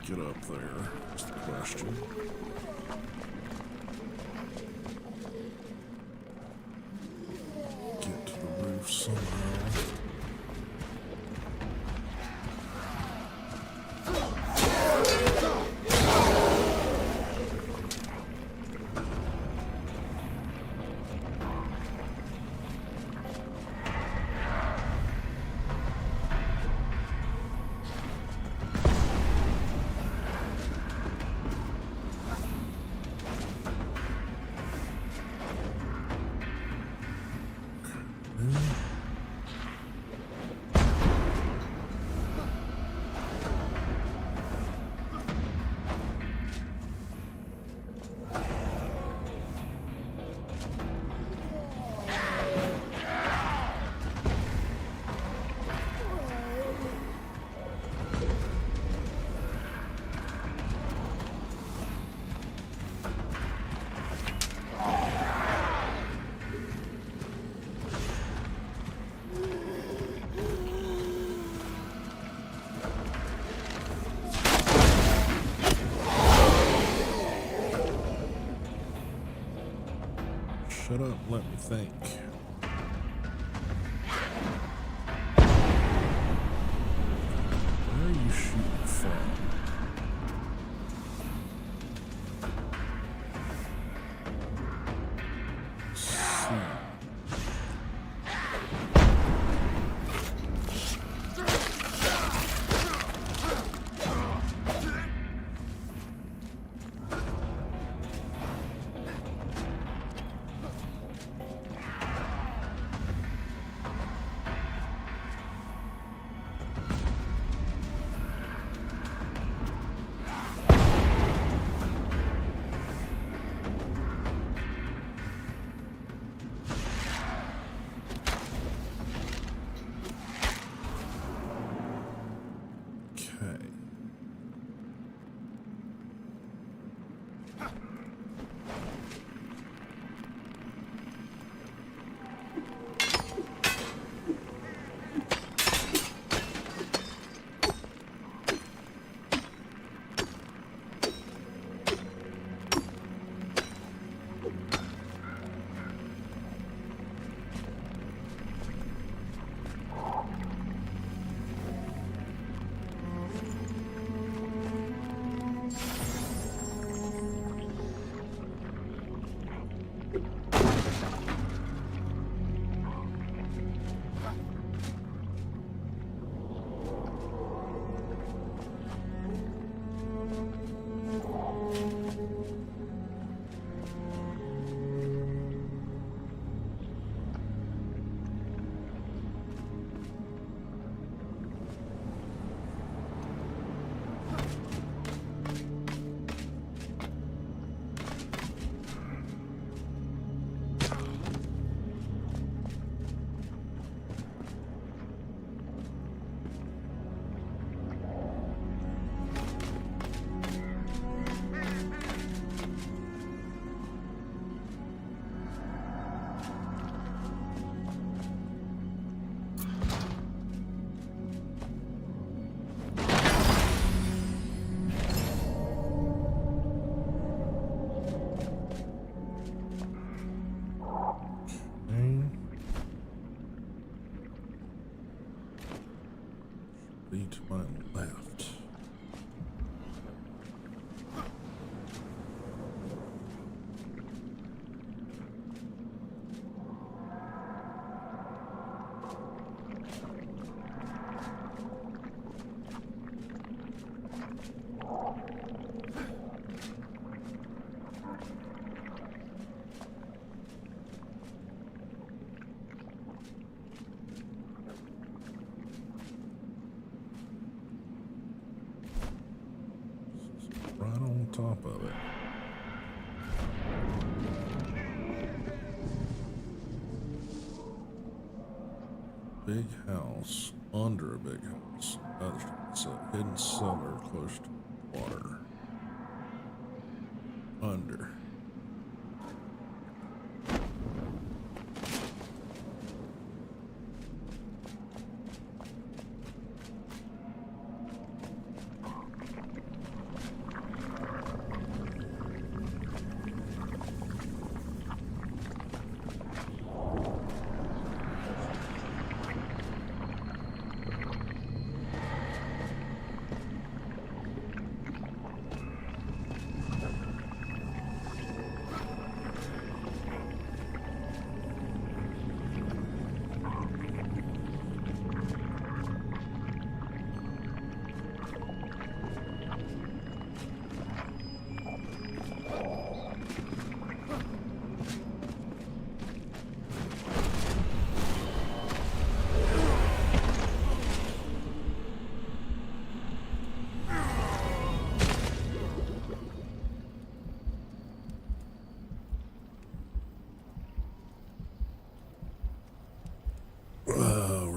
Get up there, is the question. Get to the roof somehow. Shut up, let me think. Where are you shooting from? to my left. Right on top of it. Big house under a big house. It's a hidden cellar close to water. Under.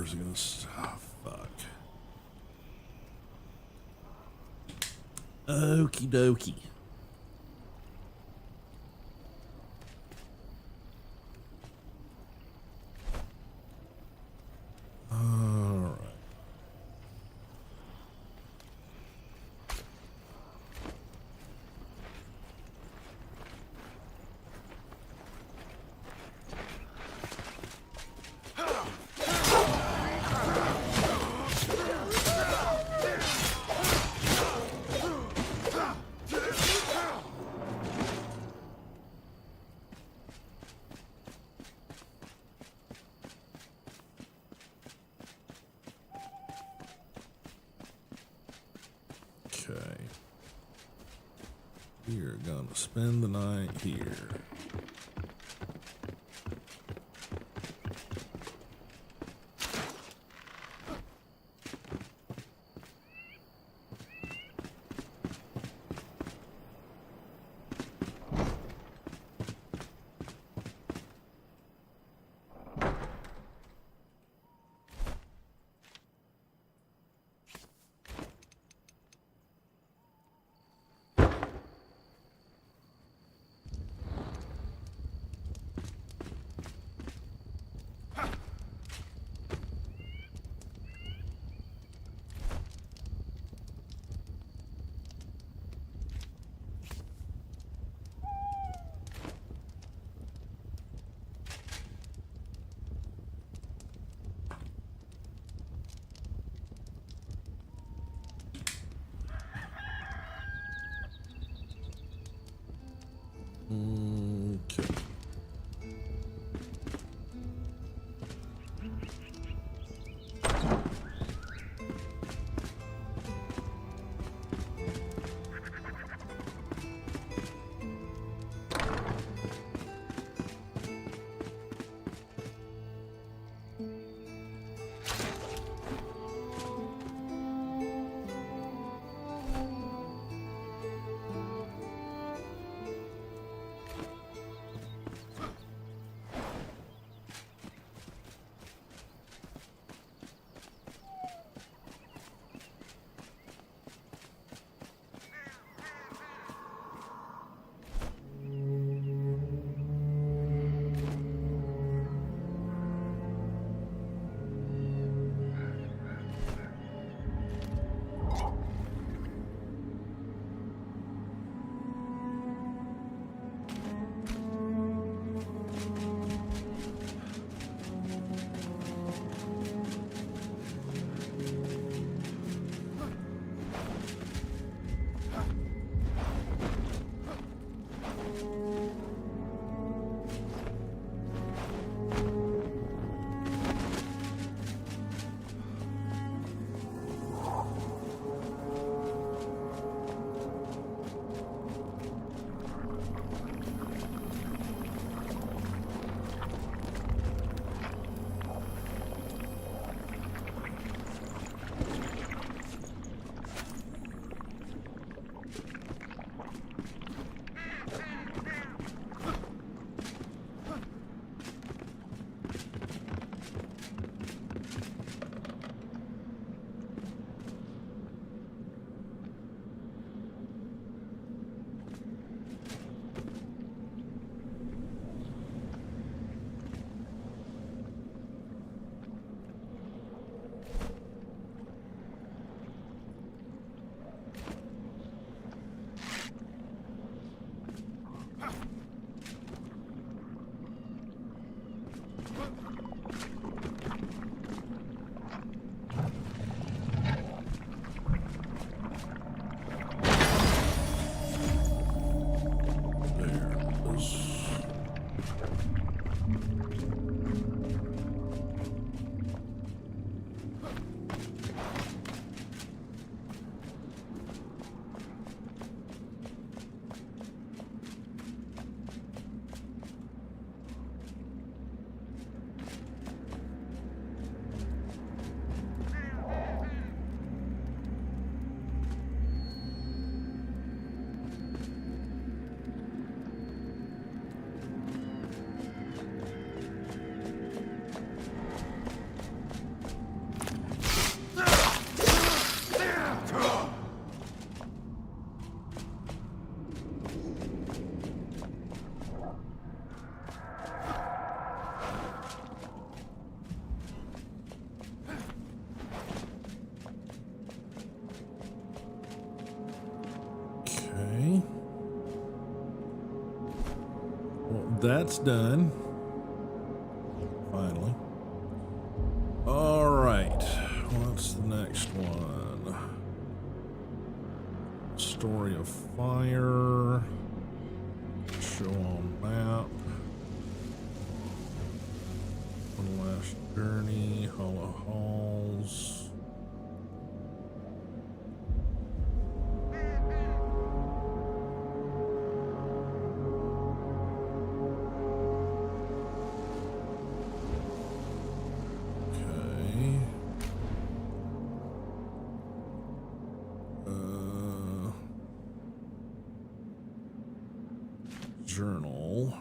Where's he gonna stop? Fuck. Okie dokie. Alright. Okay. We're gonna spend the night here. Okay. that's done. Finally. All right. What's the next one? Story of Fire. Show on map. One Last Journey. Hollow Halls. Journal.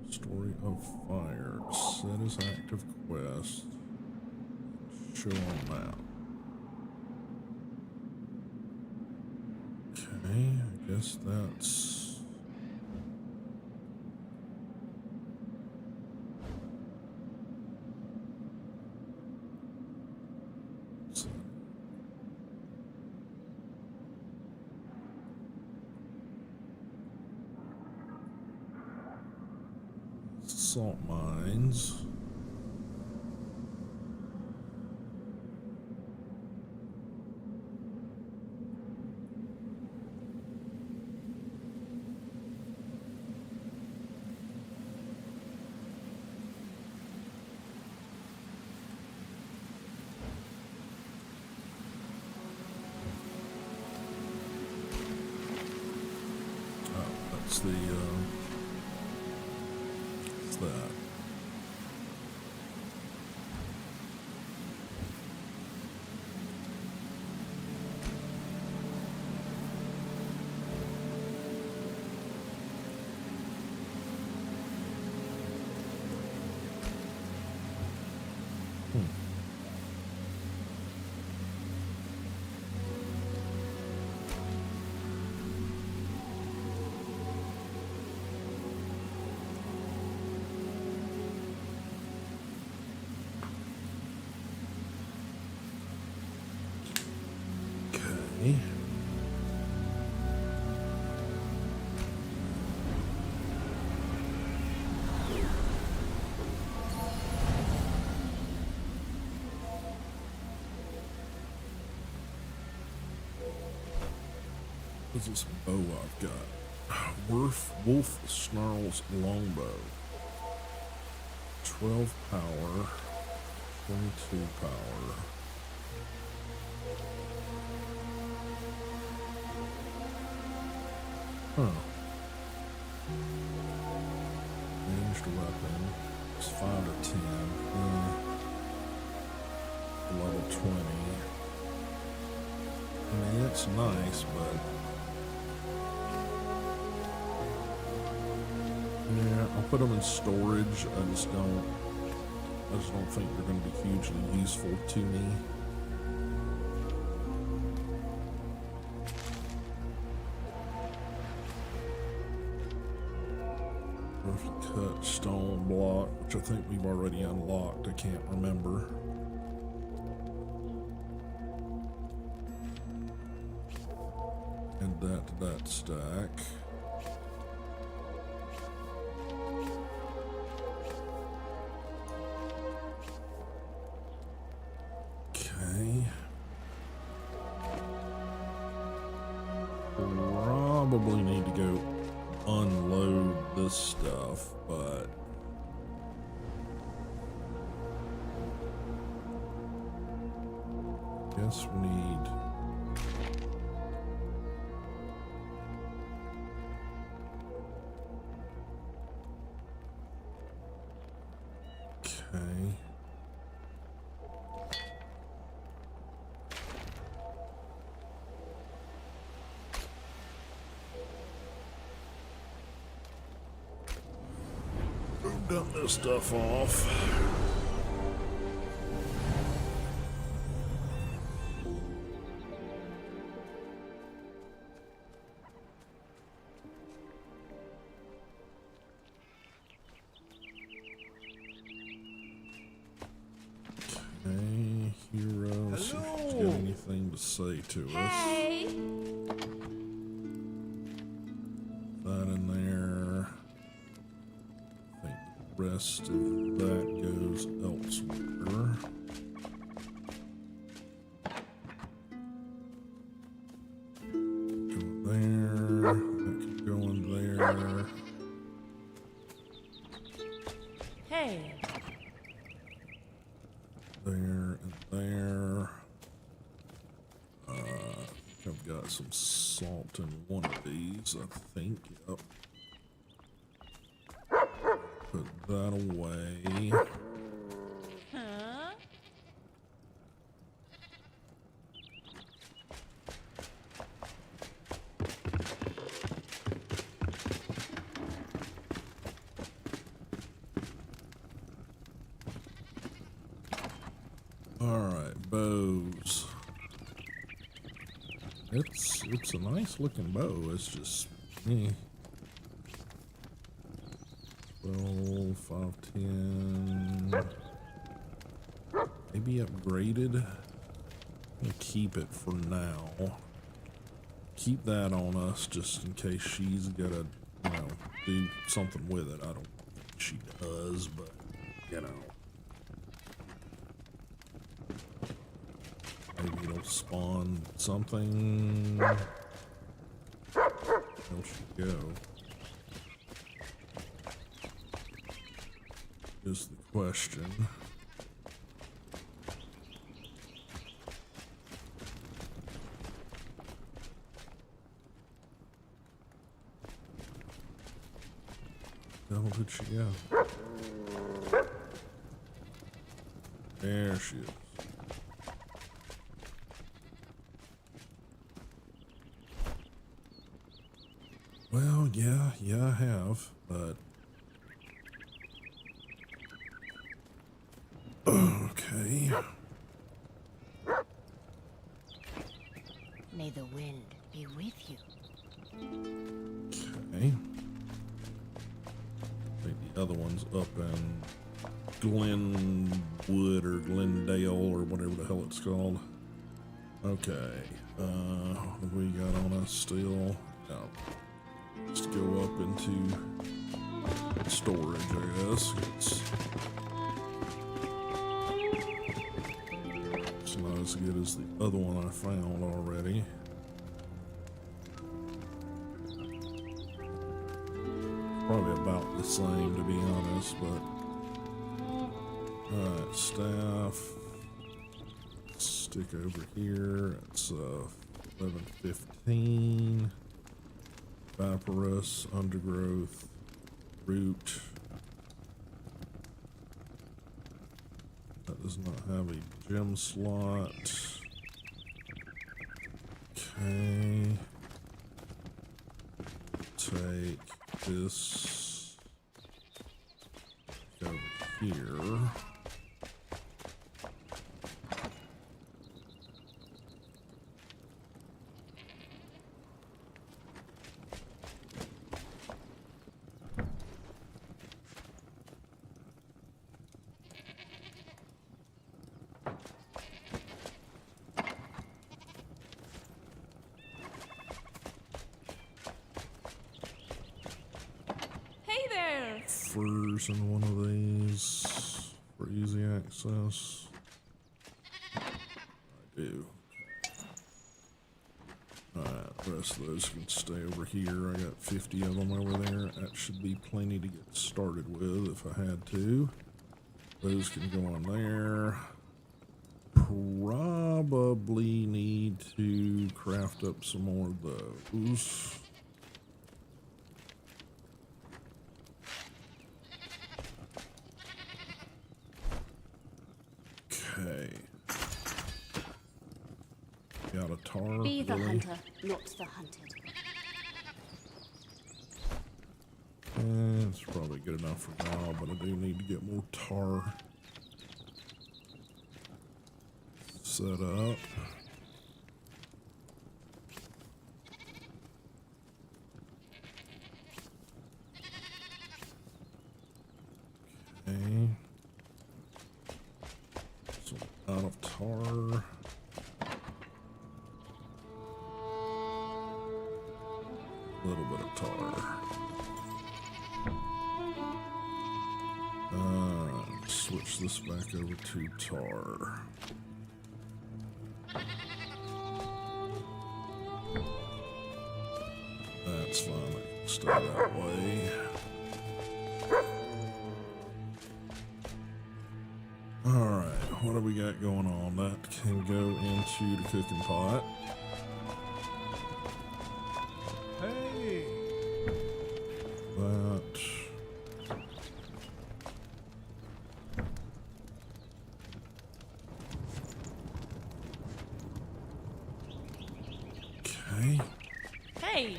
Story of Fire. Set as active quest. Show on map. Okay, I guess that's... Salt mines. Oh, that's the that. Okay. What's this bow I've got? Wolf Snarls Longbow. 12 power, 22 power. Huh. Ranged weapon. It's 5 to 10. Level 20. I mean, it's nice, but... yeah, I'll put them in storage. I just don't think they're going to be hugely useful to me. Cut stone block, which I think we've already unlocked. I can't remember. Add that to that stack. Okay. Probably need to go unload this stuff, but guess we need okay. Dump this stuff off. Okay, hero. See if she's got anything to say to us. Hey! That in there. rest of that goes elsewhere. Go there. That could go in there. Hey. There and there. I've got some salt in one of these, I think. Yep. Put that away. Huh? Alright, bows. It's a nice looking bow, it's just me. 12, 5, 10. Maybe upgraded. I'm gonna keep it for now. Keep that on us just in case she's gotta, you know, do something with it. I don't think she does, but you know. Maybe it'll spawn something. Where she go? Is the question. Where did she go? There she is. Well, yeah, I have, but okay. May the wind be with you. Okay. I think the other one's up in Glenwood or Glendale or whatever the hell it's called. Okay. What have we got on us still? No. Let's go up into storage, I guess. It's not as good as the other one I found already. Probably about the same, to be honest, but alright, staff. Stick over here. It's 11:15. Papyrus, undergrowth, root. That does not have a gem slot. Okay. Take this over here. Furs in one of these for easy access. I do. Alright, the rest of those can stay over here. I got 50 of them over there. That should be plenty to get started with if I had to. Those can go on there. Probably need to craft up some more of those. Okay. Got a tar. Be the really? hunter, not the hunted. It's probably good enough for now, but I do need to get more tar set up. Okay. So out of tar. A little bit of tar. switch this back over to tar. That's fine. I can stay that way. Alright, what do we got going on? That can go into the cooking pot. Hey! That. Okay. Hey!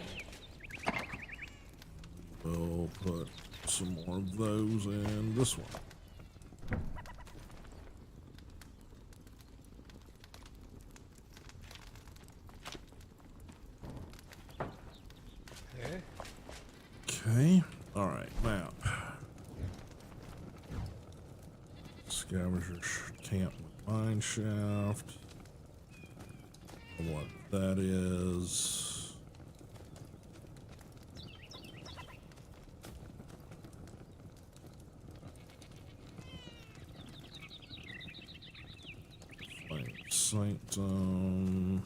We'll put some more of those in this one. Okay, alright, map. Scavenger camp mine shaft. What that is. Flame sanctum.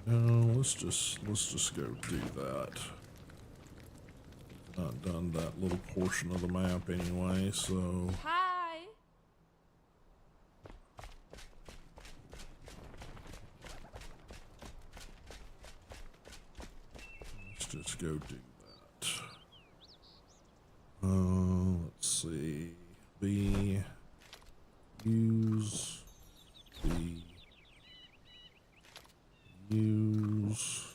No, let's just go do that. Not done that little portion of the map anyway, so Hi! let's just go do that. Let's see. B use B use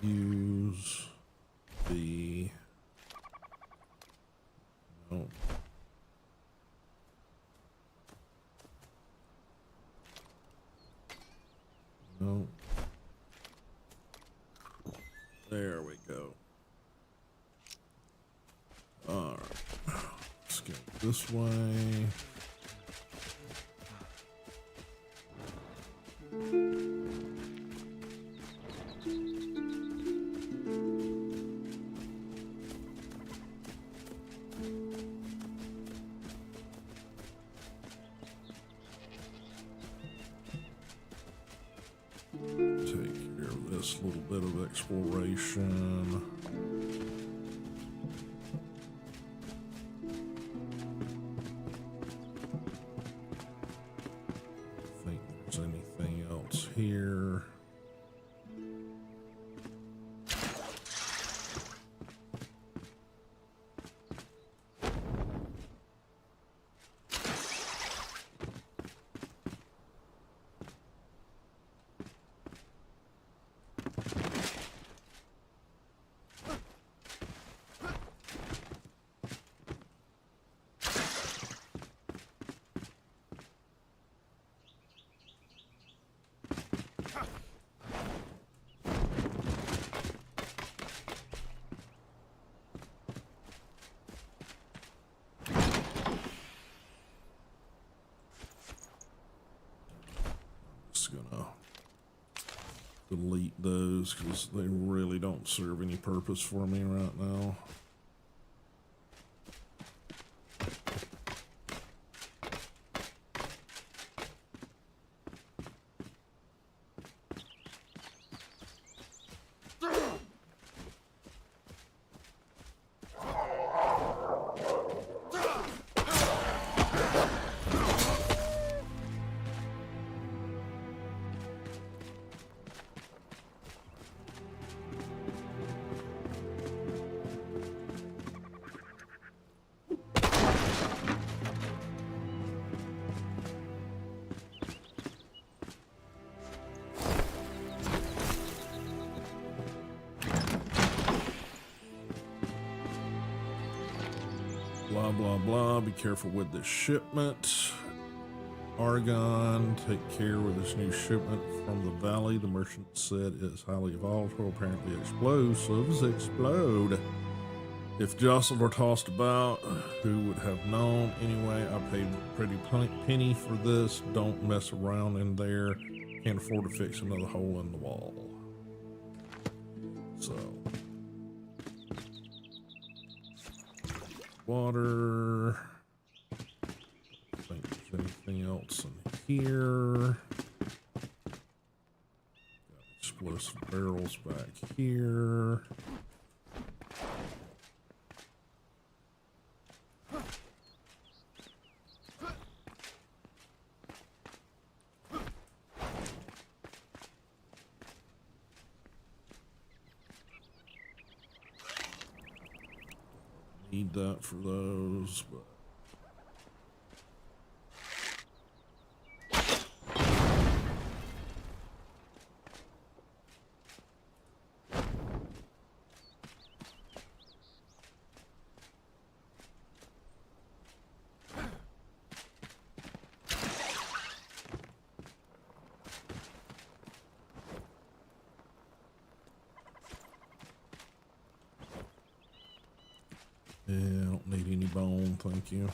use the no. No. There we go. All right. Let's go this way. Take care of this little bit of exploration. I think there's anything else here. Just gonna delete those because they really don't serve any purpose for me right now. Blah, blah, blah. Be careful with this shipment. Argon, take care with this new shipment from the valley. The merchant said it's highly volatile, apparently explosives explode. If jostled or tossed about, who would have known? Anyway, I paid a pretty penny for this. Don't mess around in there. Can't afford to fix another hole in the wall. So, water. I think there's anything else in here. Got explosive barrels back here. Need that for those, but yeah, I don't need any bone, thank you.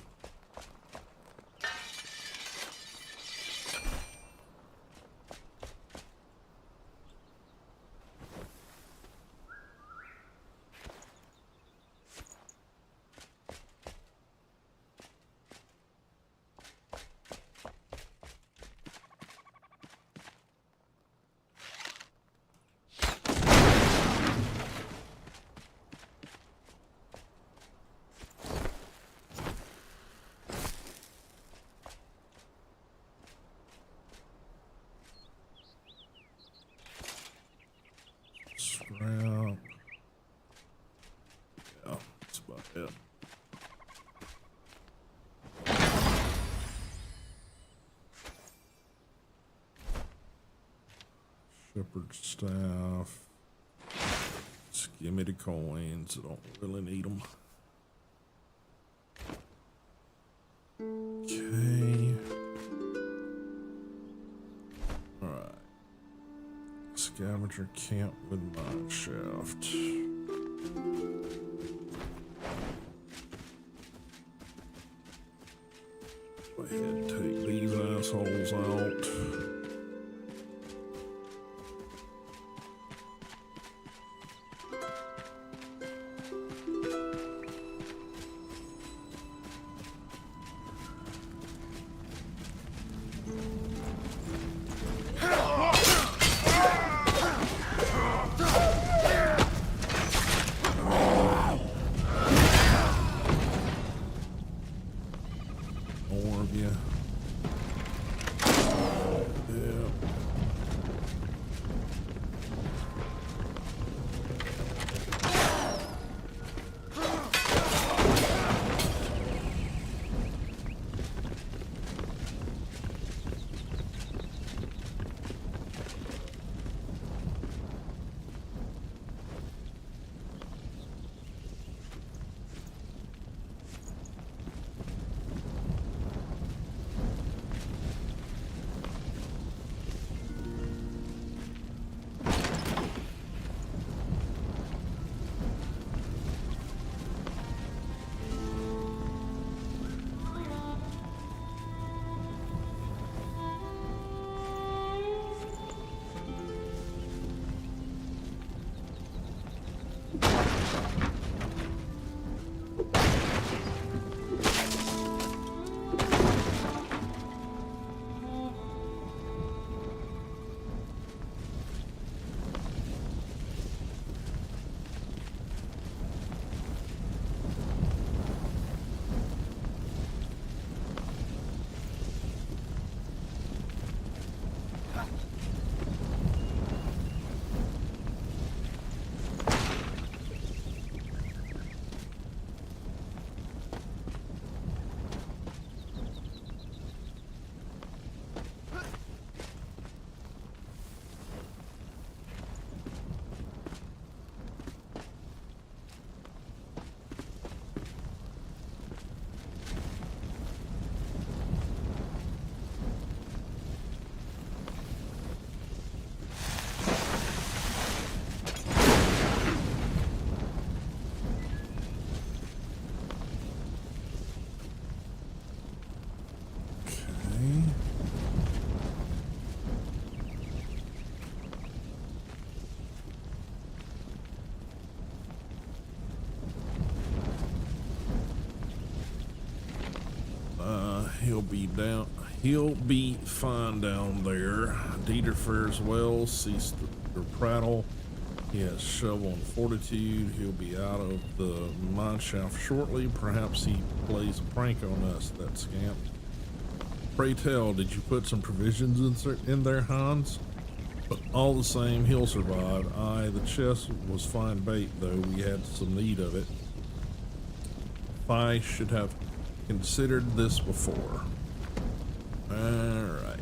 Scrap. Yeah, that's about it. Shepherd's staff. Just give me the coins. I don't really need them. Okay. Alright. Scavenger camp with mine shaft. Go ahead and take these assholes out. More of you. Yeah. He'll be fine down there. Dieter fares well, cease the prattle. He has shovel and fortitude. He'll be out of the mine shaft shortly. Perhaps he plays a prank on us, that scamp. Pray tell, did you put some provisions in there, Hans? But all the same, he'll survive. Aye, the chest was fine bait, though. We had some need of it. I should have considered this before. Alright.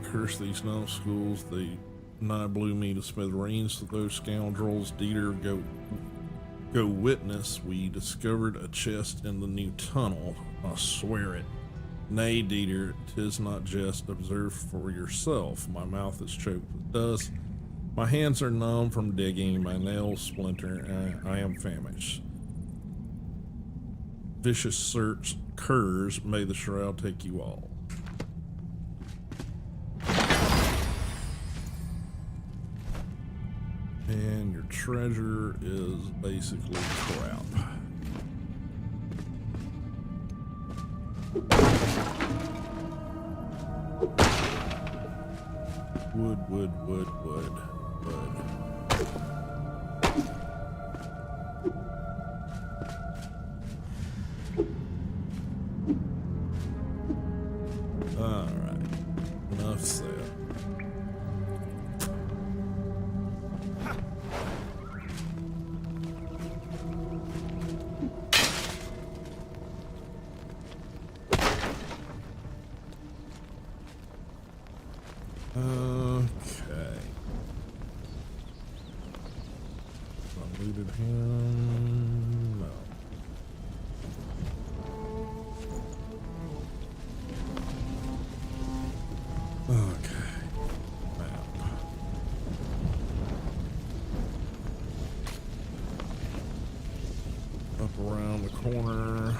Curse these numbskulls. They nigh blew me to smithereens. To those scoundrels, Dieter, go witness. We discovered a chest in the new tunnel. I swear it. Nay, Dieter, 'tis not jest. Observe for yourself. My mouth is choked with dust. My hands are numb from digging. My nails splinter. I am famished. Vicious curs, may the shroud take you all. And your treasure is basically crap. Wood. Alright, enough said. Okay. I looted him. No. Okay. Map. Up around the corner.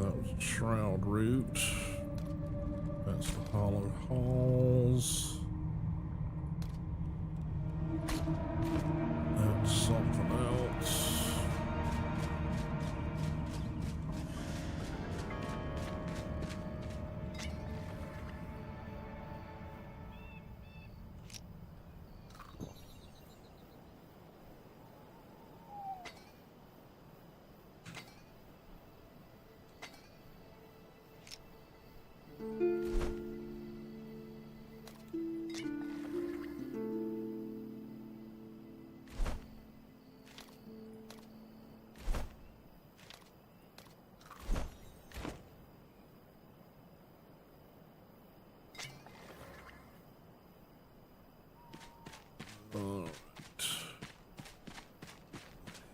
That was a shroud root. That's the hollowed halls. That's something else.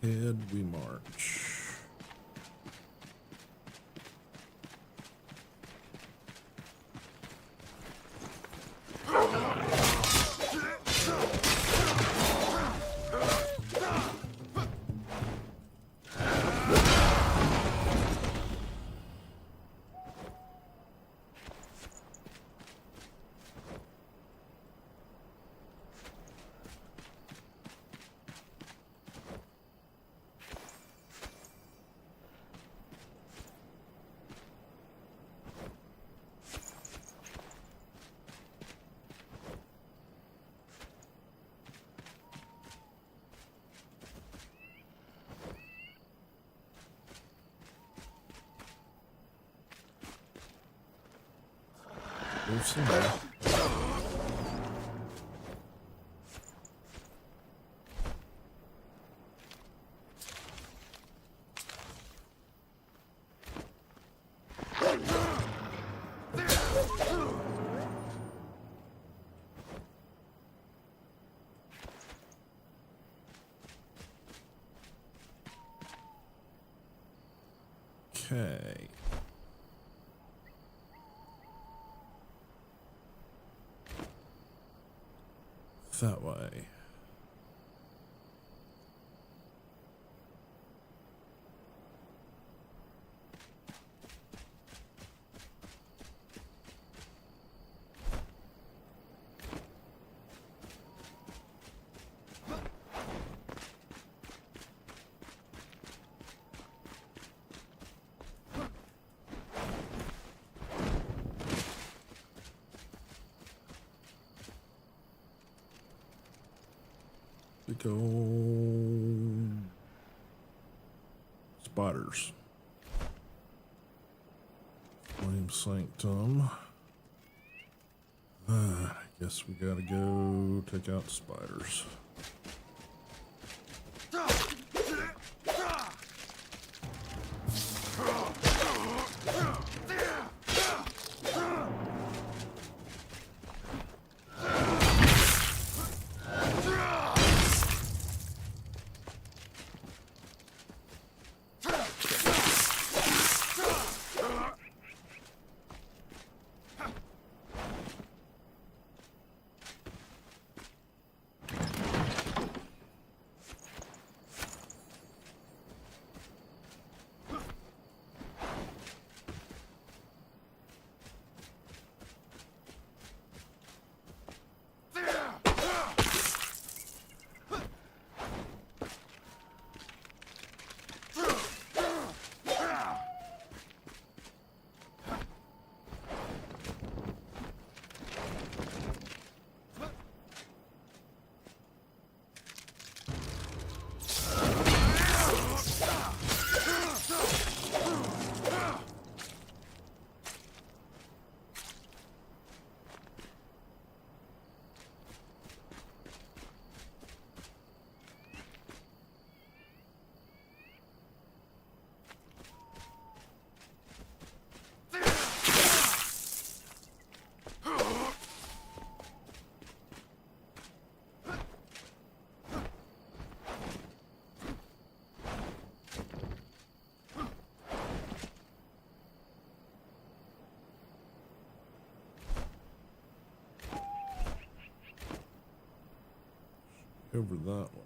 Head we march. We've seen that. Okay. That way. We go spiders. Flame Sanctum. I guess we gotta go take out spiders. Over that way.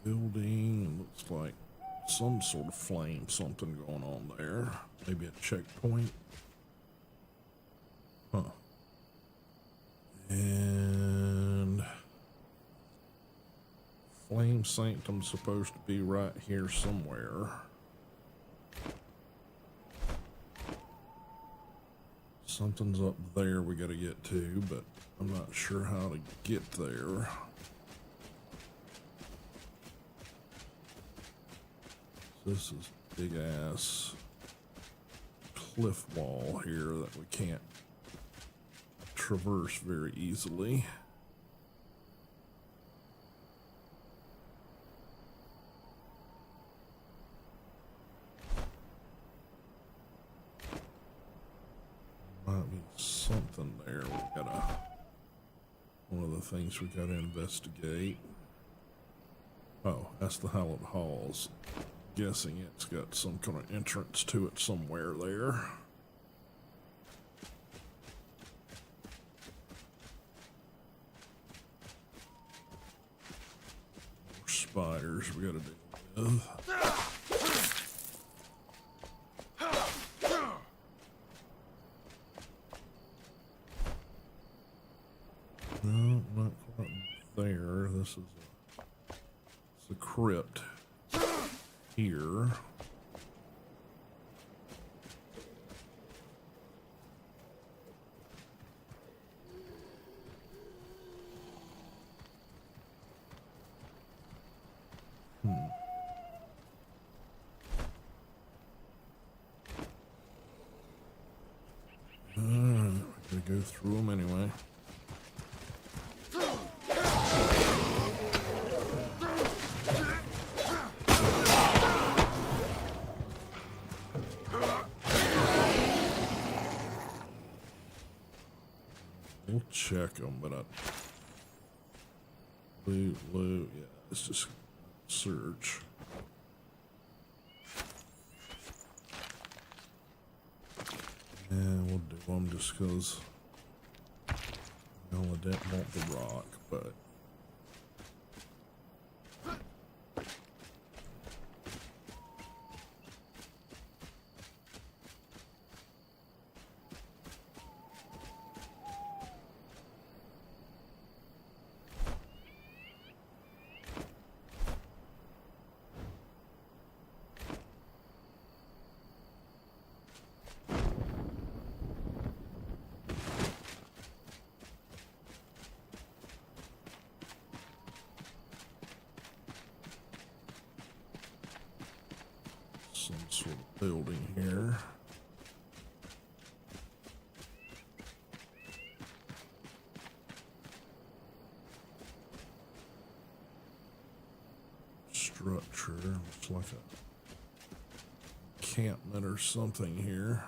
Building, looks like some sort of flame, something going on there. Maybe a checkpoint. Huh. And Flame Sanctum's supposed to be right here somewhere. Something's up there we gotta get to, but I'm not sure how to get there. This is a big ass cliff wall here that we can't traverse very easily. Might be something there. We gotta, one of the things we gotta investigate. Oh, that's the Hallowed Halls. Guessing it's got some kind of entrance to it somewhere there. More spiders we gotta deal with. No, not quite there. This is it's a crypt here. We're gonna go through them anyway. We'll check them, but loot, yeah, let's just search. And we'll do them just because I didn't want the rock, but some sort of building here. Structure, looks like a encampment or something here.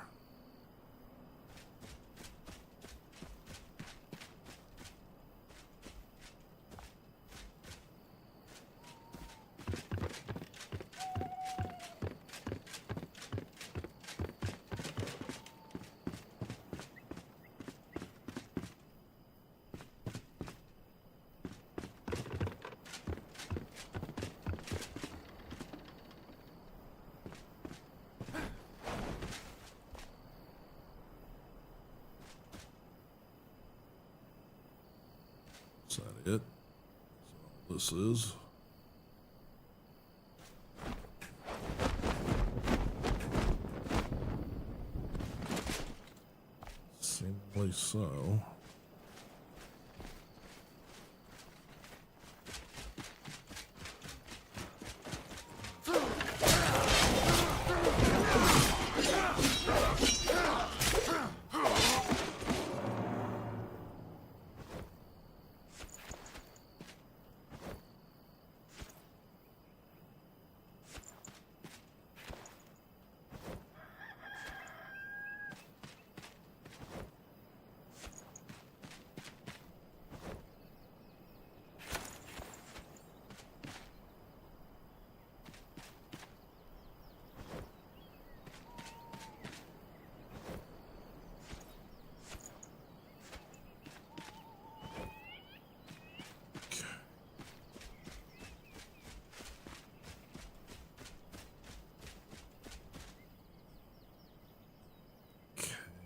Is that it? That's all this is. Seemingly so.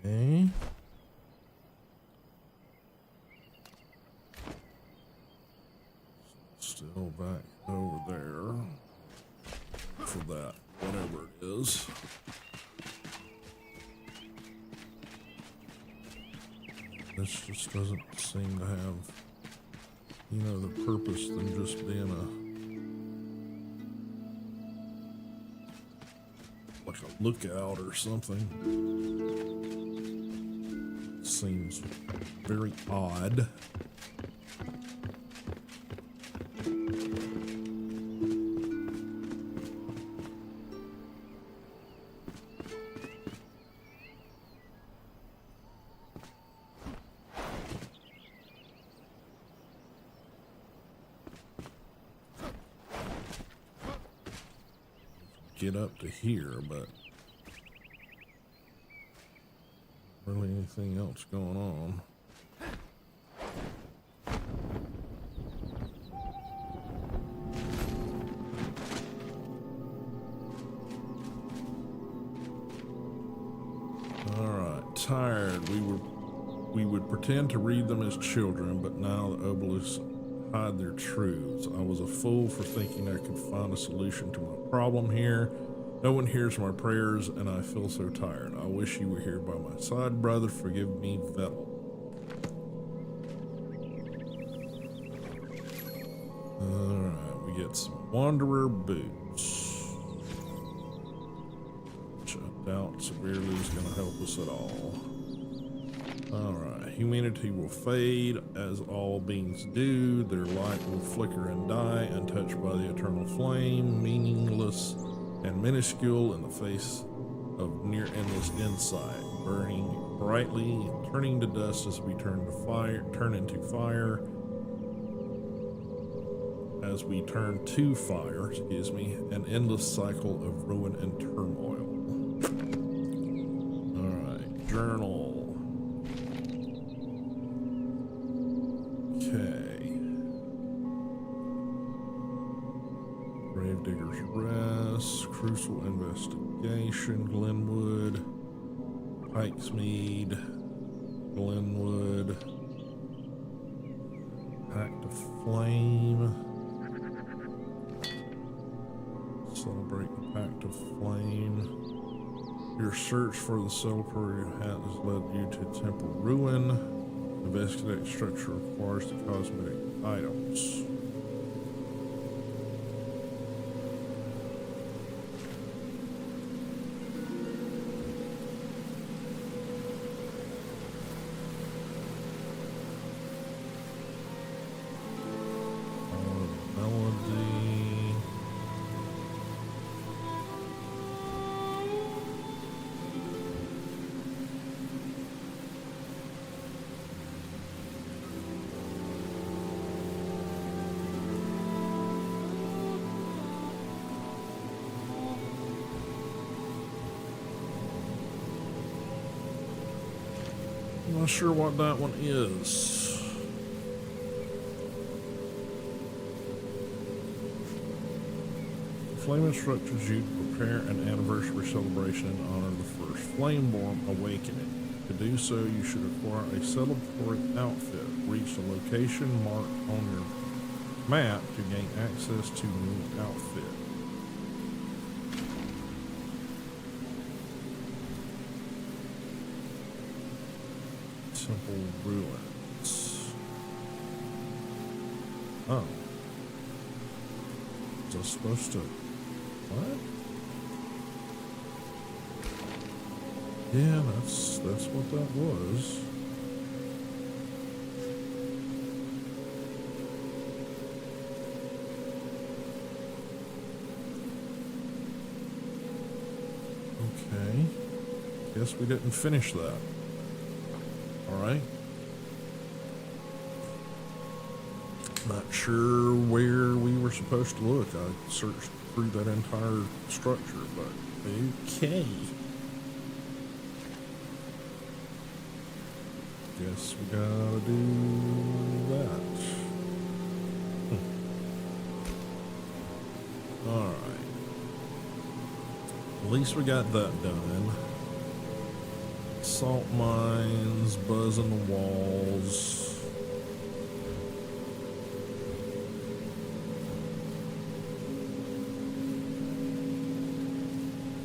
Okay. Still back over there for that, whatever it is. This just doesn't seem to have, you know, the purpose than just being like a lookout or something. Seems very odd. Get up to here, but really anything else going on. All right, tired. We would pretend to read them as children, but now the obelisks hide their truths. I was a fool for thinking I could find a solution to my problem here. No one hears my prayers, and I feel so tired. I wish you were here by my side, brother. Forgive me, Vettel. Alright, we get some Wanderer boots, which I doubt severely is going to help us at all. Alright, humanity will fade as all beings do. Their light will flicker and die, untouched by the eternal flame, meaningless and minuscule in the face of near endless insight, burning brightly, turning to dust as we turn into fire, an endless cycle of ruin and turmoil. Alright, journal. Okay. Gravedigger's Rest, Crucial Investigation, Glenwood, Pikesmead, Glenwood, Pact of Flame, celebrate the Pact of Flame. Your search for the celebratory hat has led you to Temple Ruin. Investigate structure requires the cosmetic items. I'm not sure what that one is. The flame instructs you to prepare an anniversary celebration in honor of the first Flameborn awakening. To do so, you should acquire a celebratory outfit. Reach the location marked on your map to gain access to new outfit. Temple Ruins. Oh. Was I supposed to... What? Yeah, that's what that was. Okay. Guess we didn't finish that. Alright. Not sure where we were supposed to look. I searched through that entire structure, but okay. Guess we gotta do that. Alright. At least we got that done. Salt mines, buzzing the walls.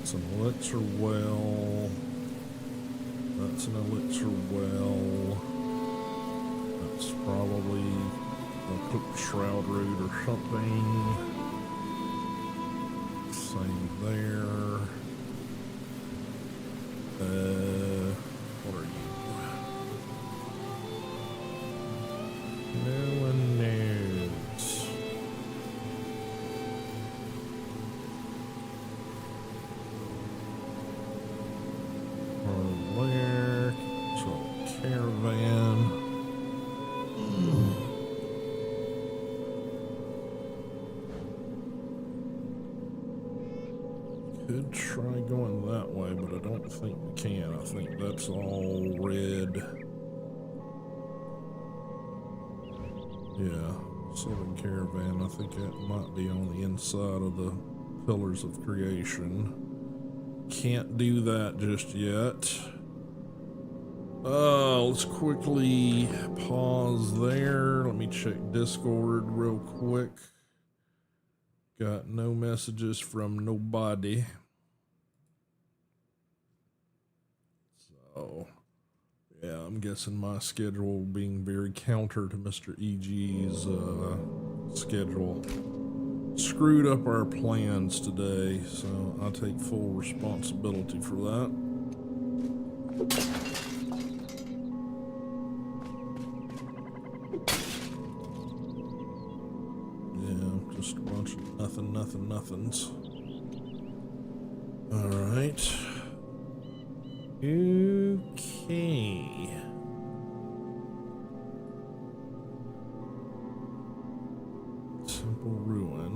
It's an elixir well. That's an elixir well. That's probably a cooked shroud root or something. Same there. What are you? No one knows. There. So caravan. Could try going that way, but I don't think we can. I think that's all red. Yeah, Southern Caravan. I think that might be on the inside of the Pillars of Creation. Can't do that just yet. Let's quickly pause there. Let me check Discord real quick. Got no messages from nobody. So, yeah, I'm guessing my schedule being very counter to Mr. EG's schedule screwed up our plans today, so I take full responsibility for that. Yeah, just a bunch of nothings. All right. Okay. Simple Ruin.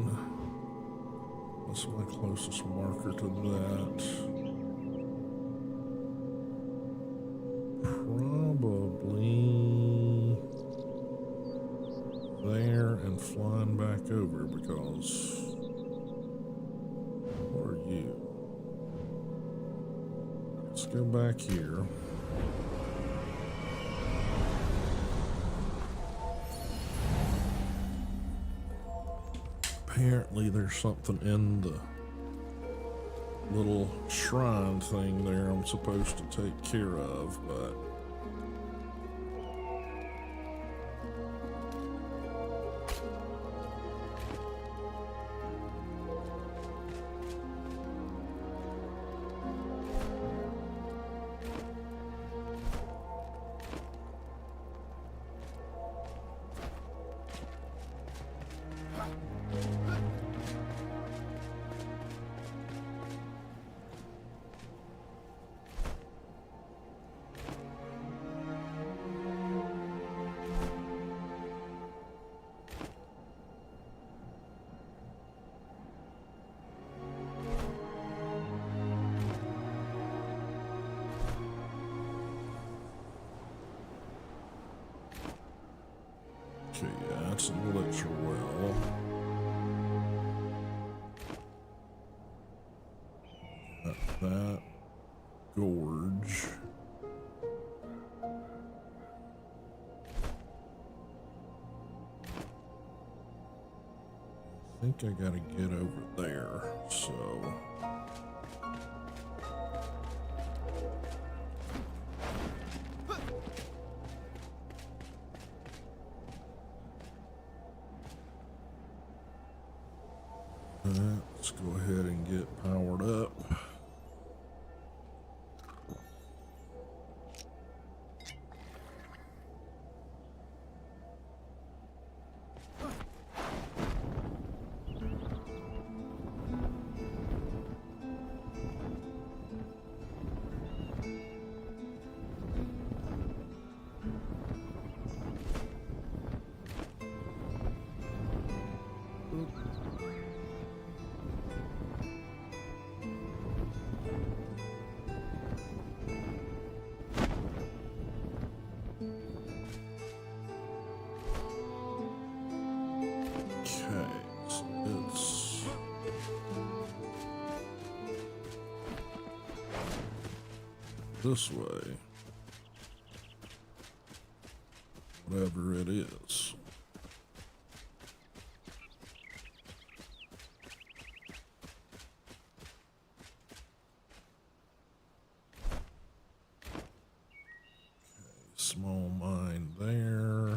What's my closest marker to that? Probably there and flying back over because what are you? Let's go back here. Apparently there's something in the little shrine thing there I'm supposed to take care of, but okay, yeah, that's an elixir well. That gorge. I think I gotta get over there, so. Let's go ahead and get powered up. this way. Whatever it is. Small mine there.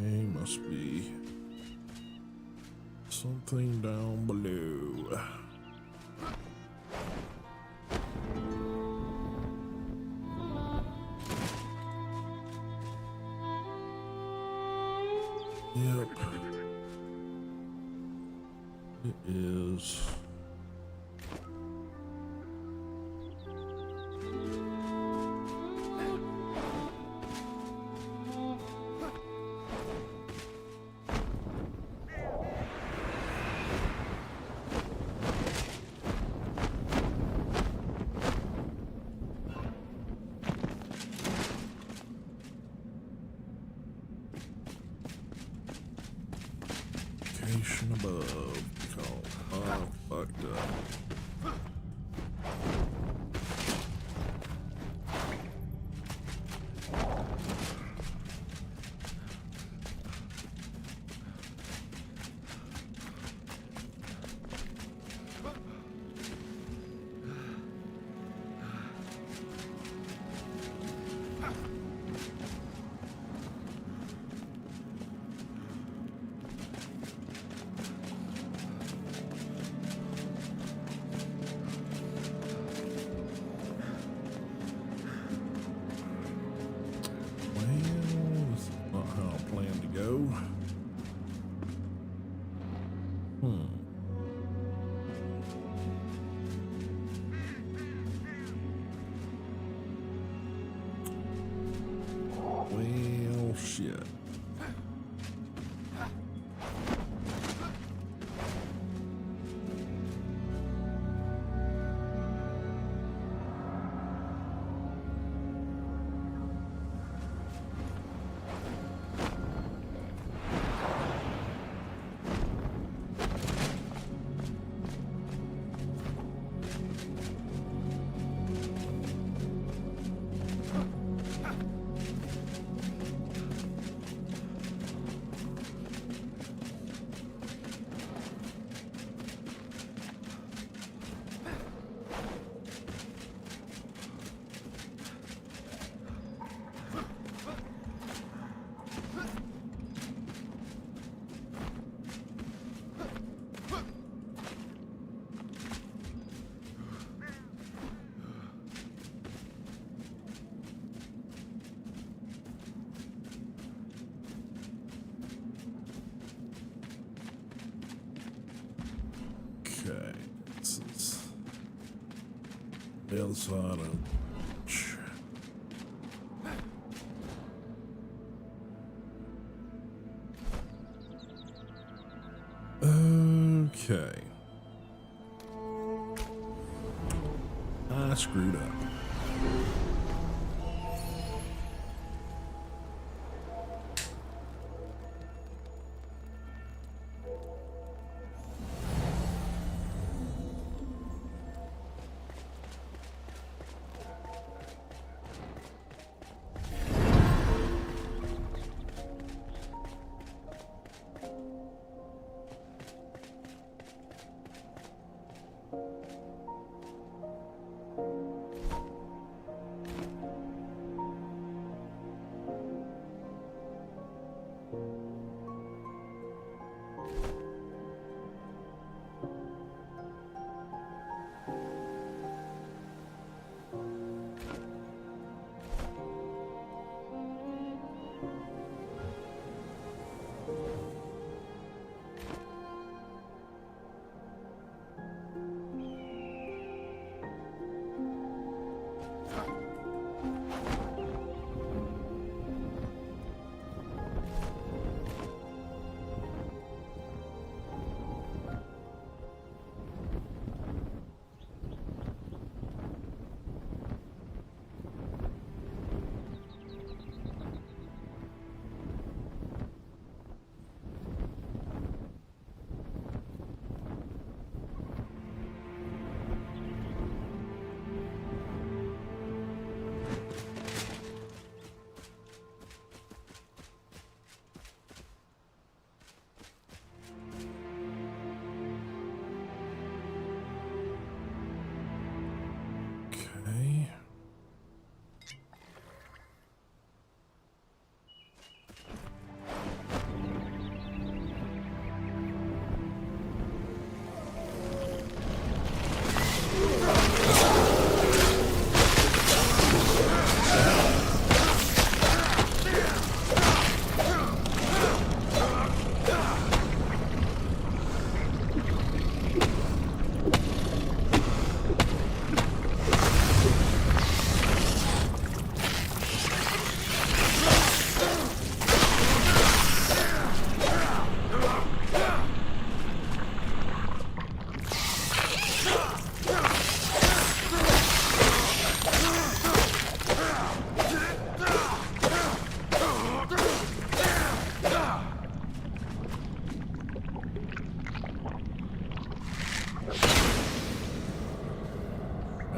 Okay, must be something down below. Yep. It is. Location above. Oh, fucked up. Well, shit. Okay, this is the other side of. Okay. I screwed up.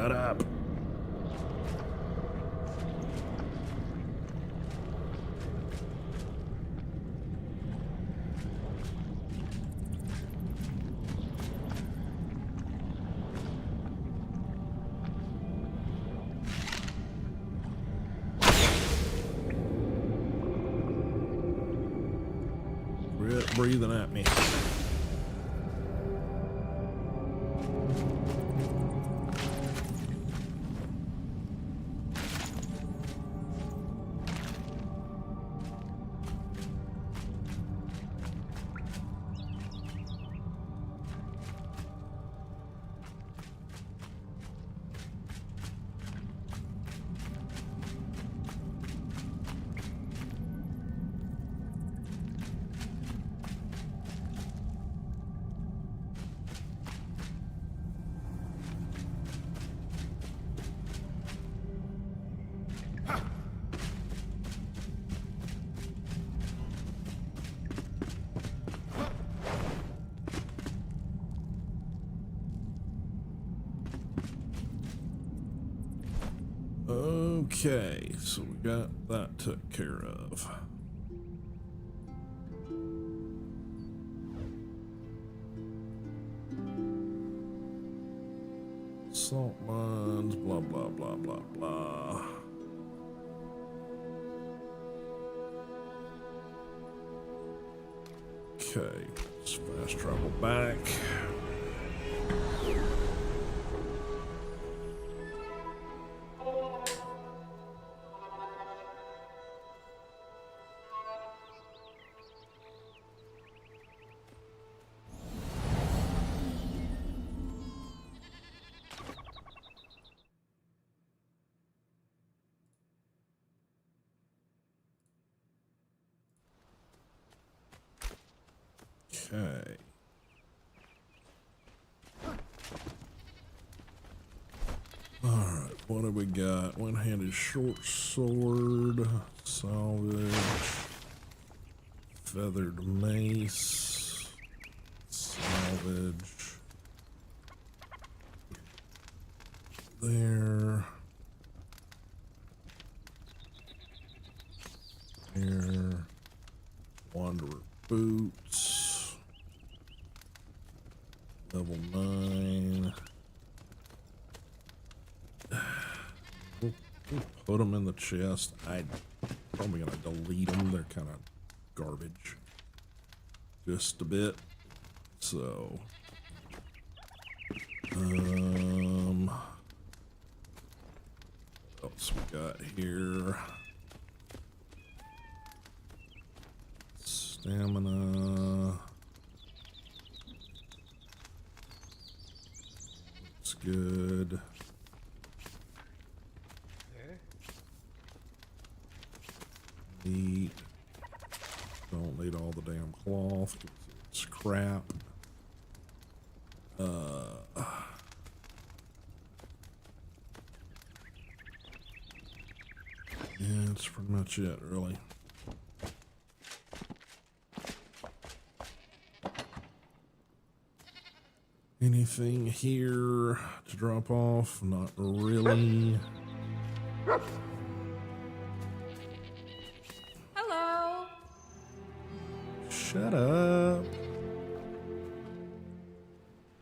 Shut up. Quit breathing at me. Okay, so we got that took care of. Salt mines, blah, blah, blah, blah, blah. Okay, let's fast travel back. Okay. Alright, what do we got? One-handed short sword, salvage, feathered mace, salvage. There. There. Wanderer boots. Level 9. We'll put them in the chest. I'm probably gonna delete them. They're kind of garbage. Just a bit. So, what else we got here? Stamina. Looks good. Neat. Don't need all the damn cloth. It's crap. Yeah, that's pretty much it, really. Anything here to drop off? Not really. Hello. Shut up.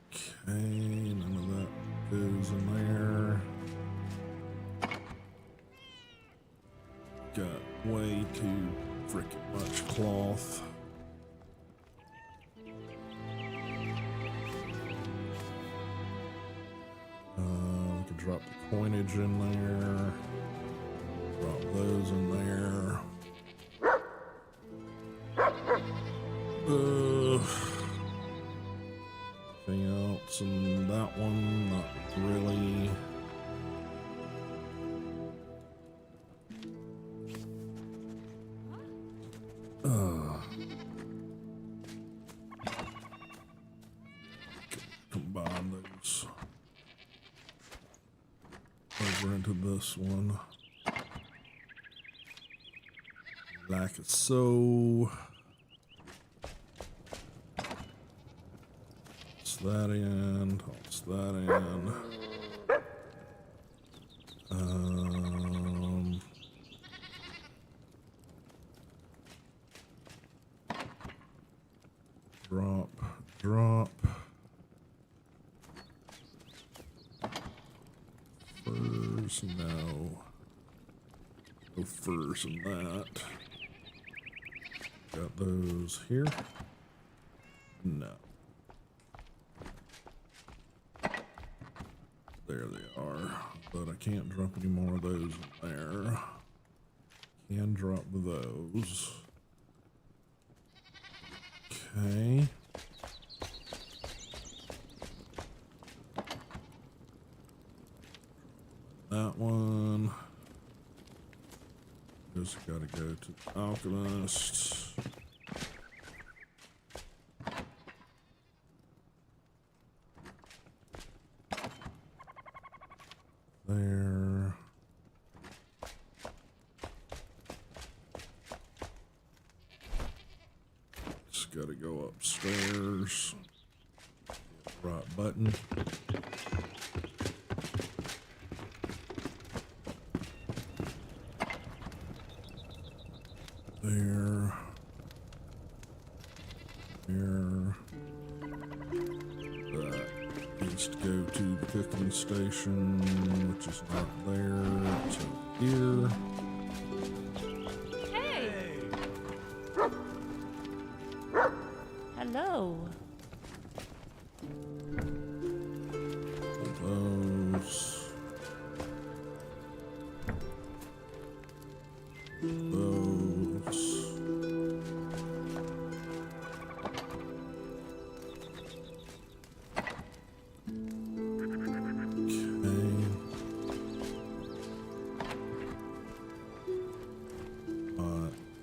Okay, none of that goes in there. Got way too freaking much cloth. We can drop the coinage in there. Drop those in there. Anything else in that one? Not really. Combine those over into this one. Like so. Toss that in, toss that in. Drop. Furs, no. No furs in that. Got those here. No. There they are. But I can't drop any more of those in there. Can drop those. Okay. That one. Just gotta go to the alchemist. There. Just gotta go upstairs. Right button. There. There. That needs to go to the cooking station, which is not there. It's over here. Hey! Hello. Those. Those.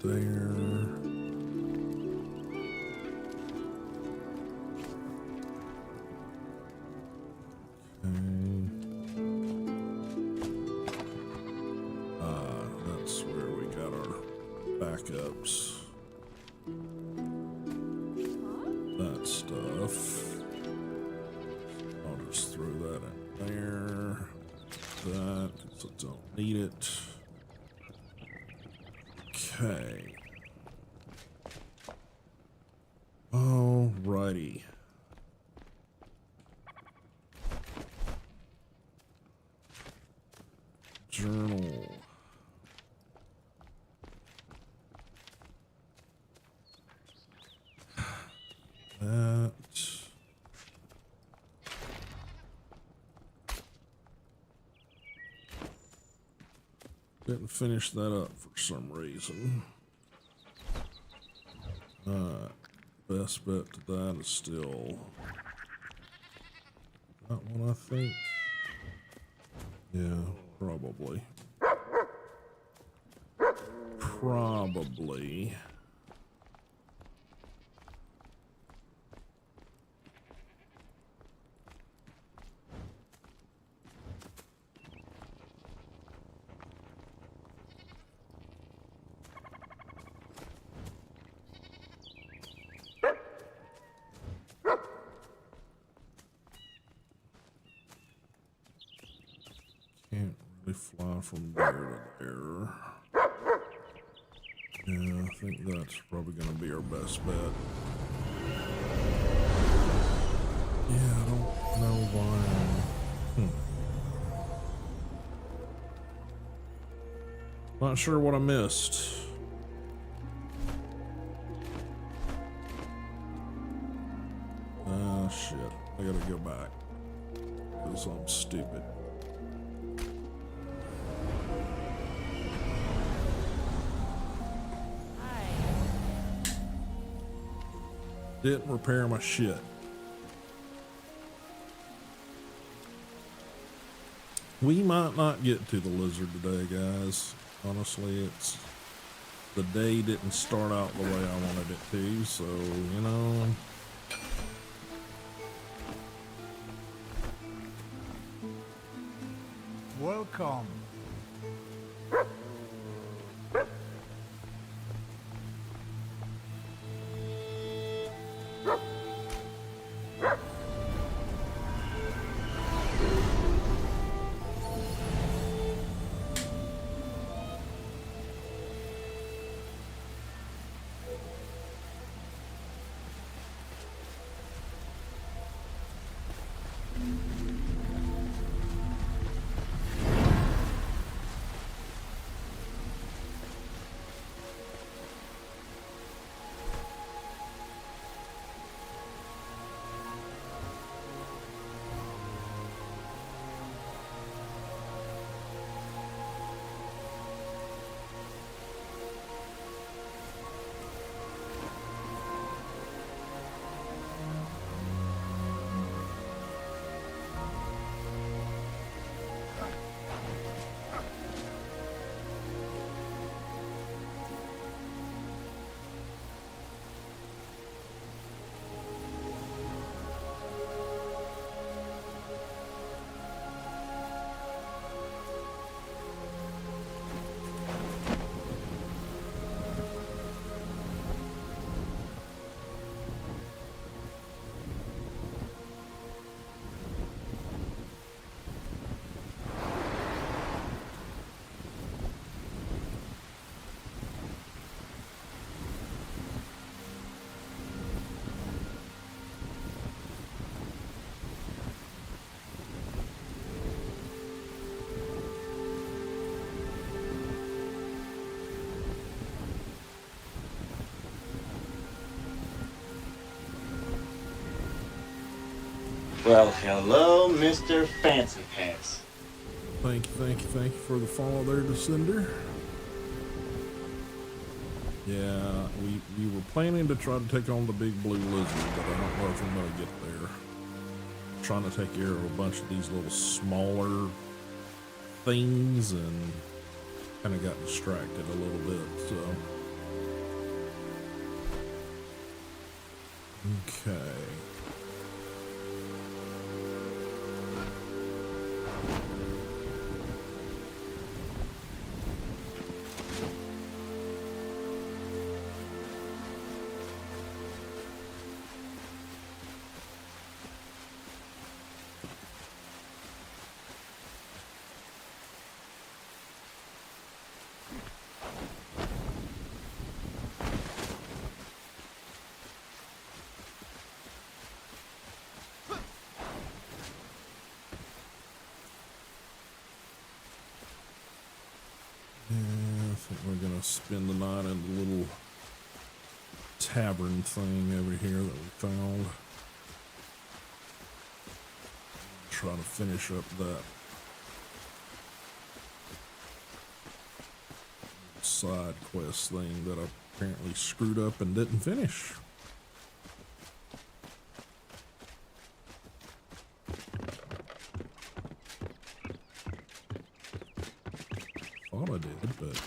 There. Okay. That's where we got our backups. That stuff. I'll just throw that in there. That, because I don't need it. Okay. Alrighty. Journal. That. Didn't finish that up for some reason. Best bet to that is still that one, I think. Yeah, probably. Probably. Can't really fly from there to there. Yeah, I think that's probably going to be our best bet. Yeah, I don't know why. Not sure what I missed. Ah, shit. I gotta go back. Because I'm stupid. Didn't repair my shit. We might not get to the lizard today, guys. Honestly, it's the day didn't start out the way I wanted it to, so you know. Welcome. Well, hello, Mr. Fancy Pants. Thank you for the follow there, Descender. Yeah, we were planning to try to take on the big blue lizard, but I don't know if we're gonna get there. I'm trying to take care of a bunch of these little smaller things and kind of got distracted a little bit, so. Okay. I think we're gonna spend the night in the little tavern thing over here that we found. Try to finish up that side quest thing that I apparently screwed up and didn't finish. Thought I did, but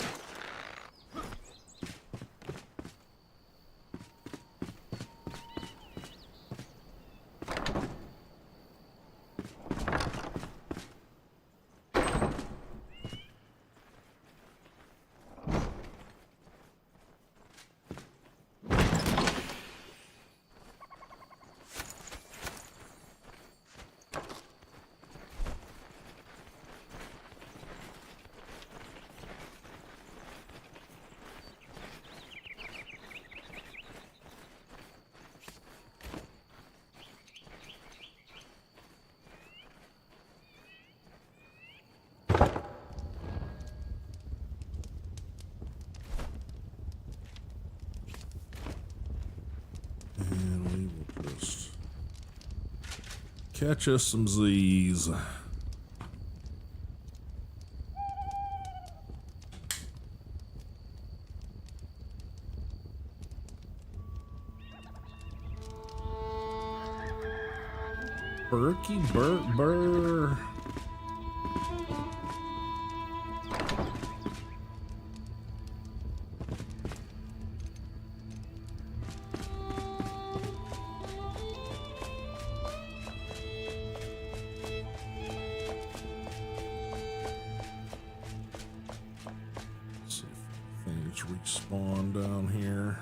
and we will just catch us some Z's. Berkey Burr. See if things respawn down here.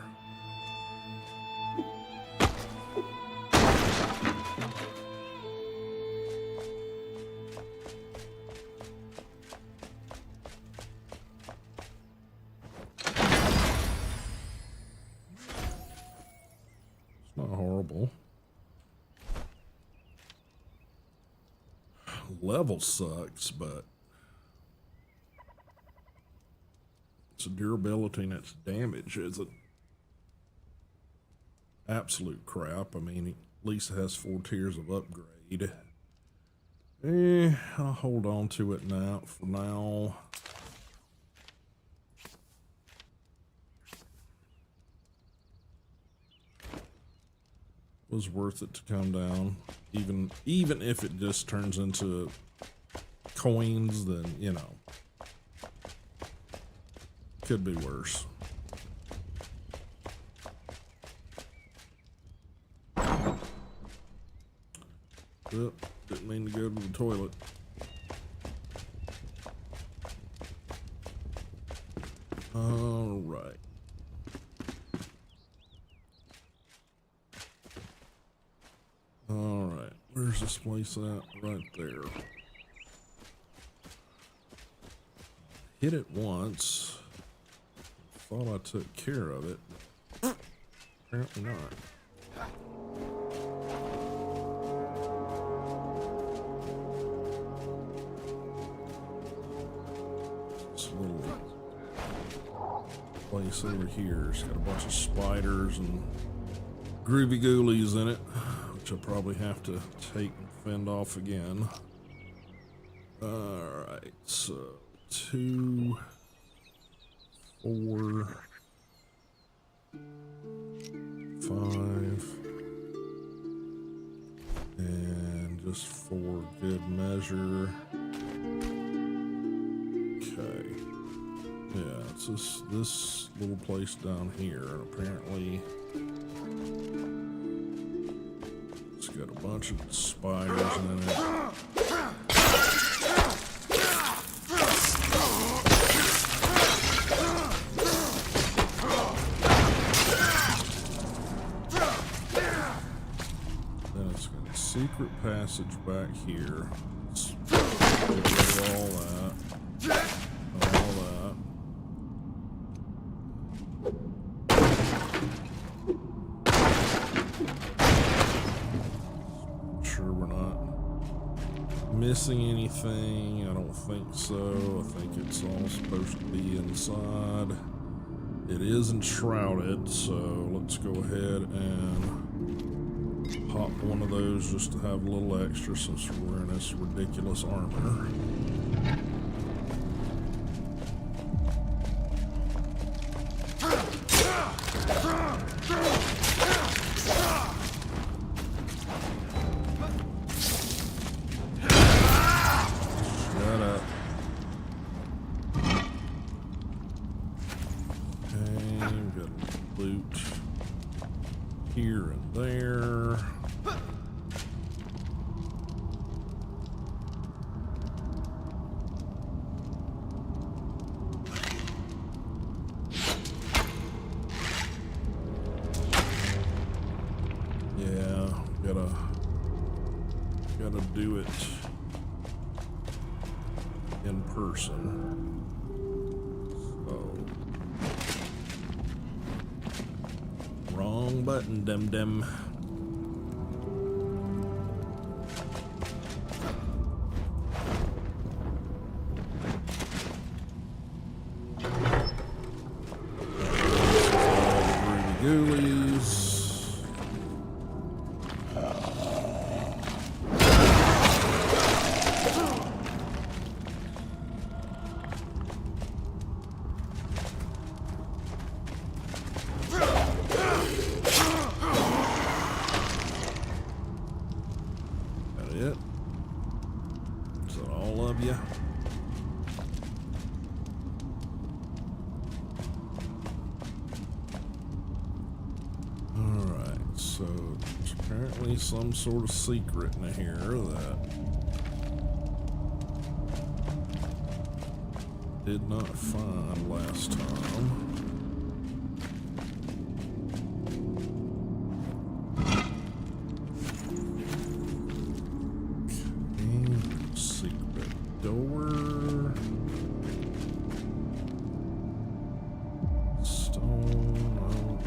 Not horrible. Level sucks, but its durability and its damage isn't absolute crap. I mean, at least it has 4 tiers of upgrade. I'll hold on to it now for now. Was worth it to come down, even if it just turns into coins, then you know, could be worse. Oh, didn't mean to go to the toilet. All right. All right, where's this place at? Right there. Hit it once. Thought I took care of it. Apparently not. This little place over here. It's got a bunch of spiders and groovy ghoulies in it, which I'll probably have to take and fend off again. Alright, so 2, 4, 5, and just for good measure. Okay. Yeah, it's this little place down here, and apparently it's got a bunch of spiders in it. Then it's got a secret passage back here. Let's get rid of all that. All that. Sure we're not missing anything. I don't think so. I think it's all supposed to be inside. It is enshrouded, so let's go ahead and pop one of those just to have a little extra since we're wearing this ridiculous armor. Loot here and there. Yeah, gotta do it in person. Wrong button, dum-dum. Ghoulies. It. Is that all of you? Alright, so there's apparently some sort of secret in here that did not find last time. Door. Stone. Not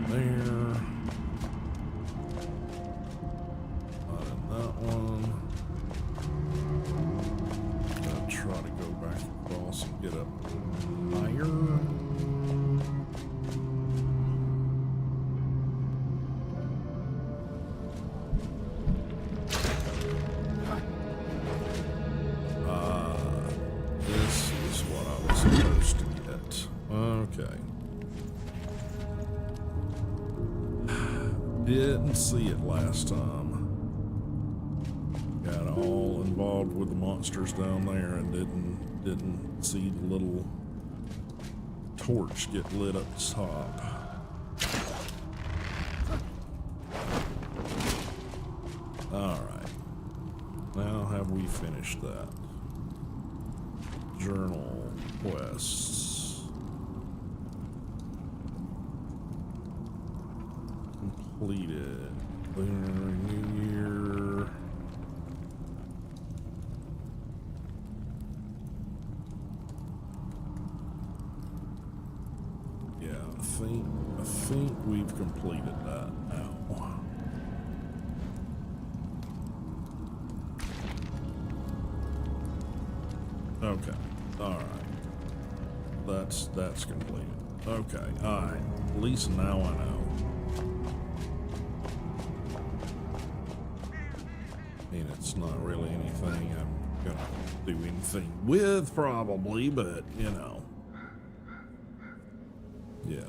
there. Not in that one. Gotta try to go back across and get up higher. Okay. Didn't see it last time. Got all involved with the monsters down there and didn't see the little torch get lit up the top. Alright. Now have we finished that? Journal quests. Completed. Lunar New Year. Yeah, I think we've completed that now. Okay. All right. That's completed. Okay, alright. At least now I know. I mean, it's not really anything I'm gonna do anything with, probably, but, you know. Yeah.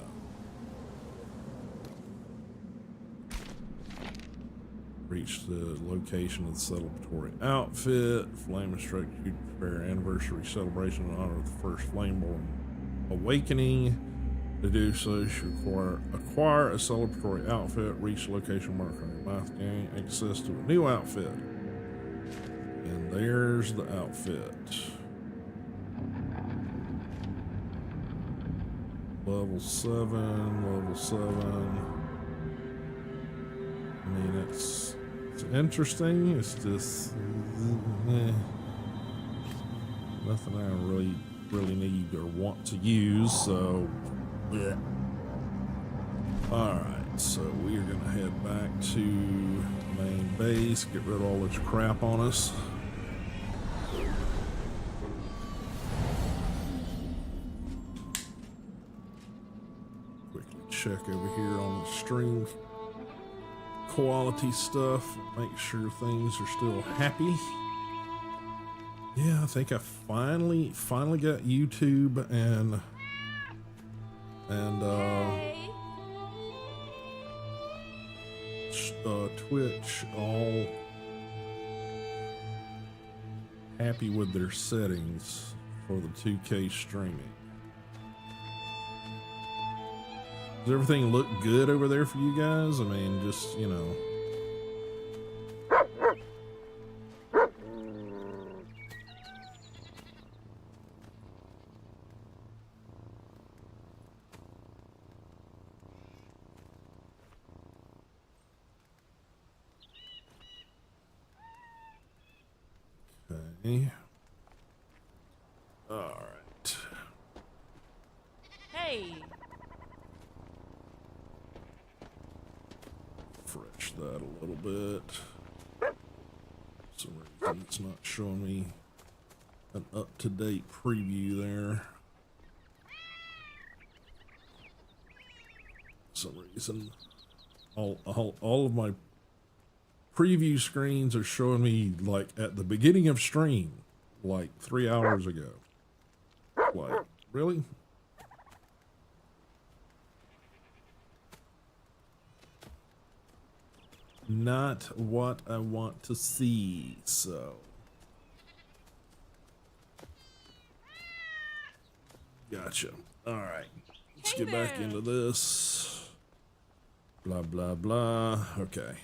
Reach the location of the celebratory outfit. Flame instructed you to prepare anniversary celebration in honor of the first Flameborn awakening. To do so, you should acquire a celebratory outfit. Reach the location marker on your mouth. Gain access to a new outfit. And there's the outfit. Level 7, level 7. I mean, it's interesting. It's just nothing I really need or want to use. So, yeah. All right. So we are gonna head back to main base. Get rid of all this crap on us. Quickly check over here on the stream quality stuff, make sure things are still happy. Yeah, I think I finally got YouTube and Twitch all happy with their settings for the 2K streaming. Does everything look good over there for you guys? I mean, just, you know. Okay. All right. Hey. Refresh that a little bit. For some reason it's not showing me an up-to-date preview there. For some reason all of my preview screens are showing me like at the beginning of stream, like 3 hours ago. Like, really? Not what I want to see, so. Gotcha. All right. Let's get back into this. Blah, blah, blah. Okay.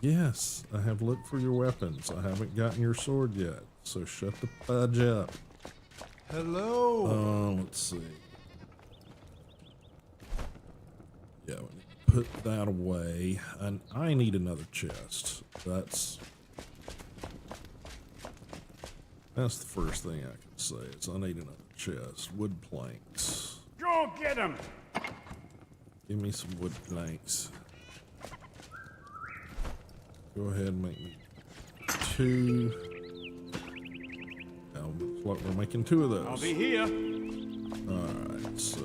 Yes, I have looked for your weapons. I haven't gotten your sword yet, so shut the fudge up. Hello. Let's see. Yeah, put that away, and I need another chest. That's the first thing I can say. Is I need another chest. Wood planks. Go get him. Give me some wood planks. Go ahead and make me 2. Now, looks like we're making 2 of those. I'll be here. Alright, so.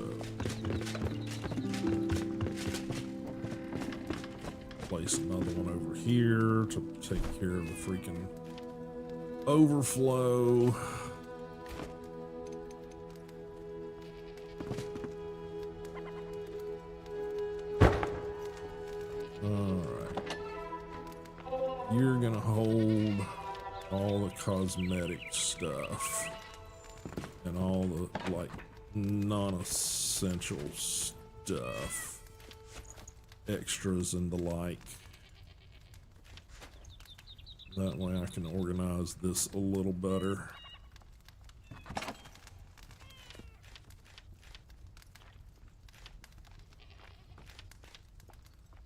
Place another one over here to take care of the freaking overflow. Alright. You're gonna hold all the cosmetic stuff and all the like non-essential stuff, extras and the like. That way I can organize this a little better.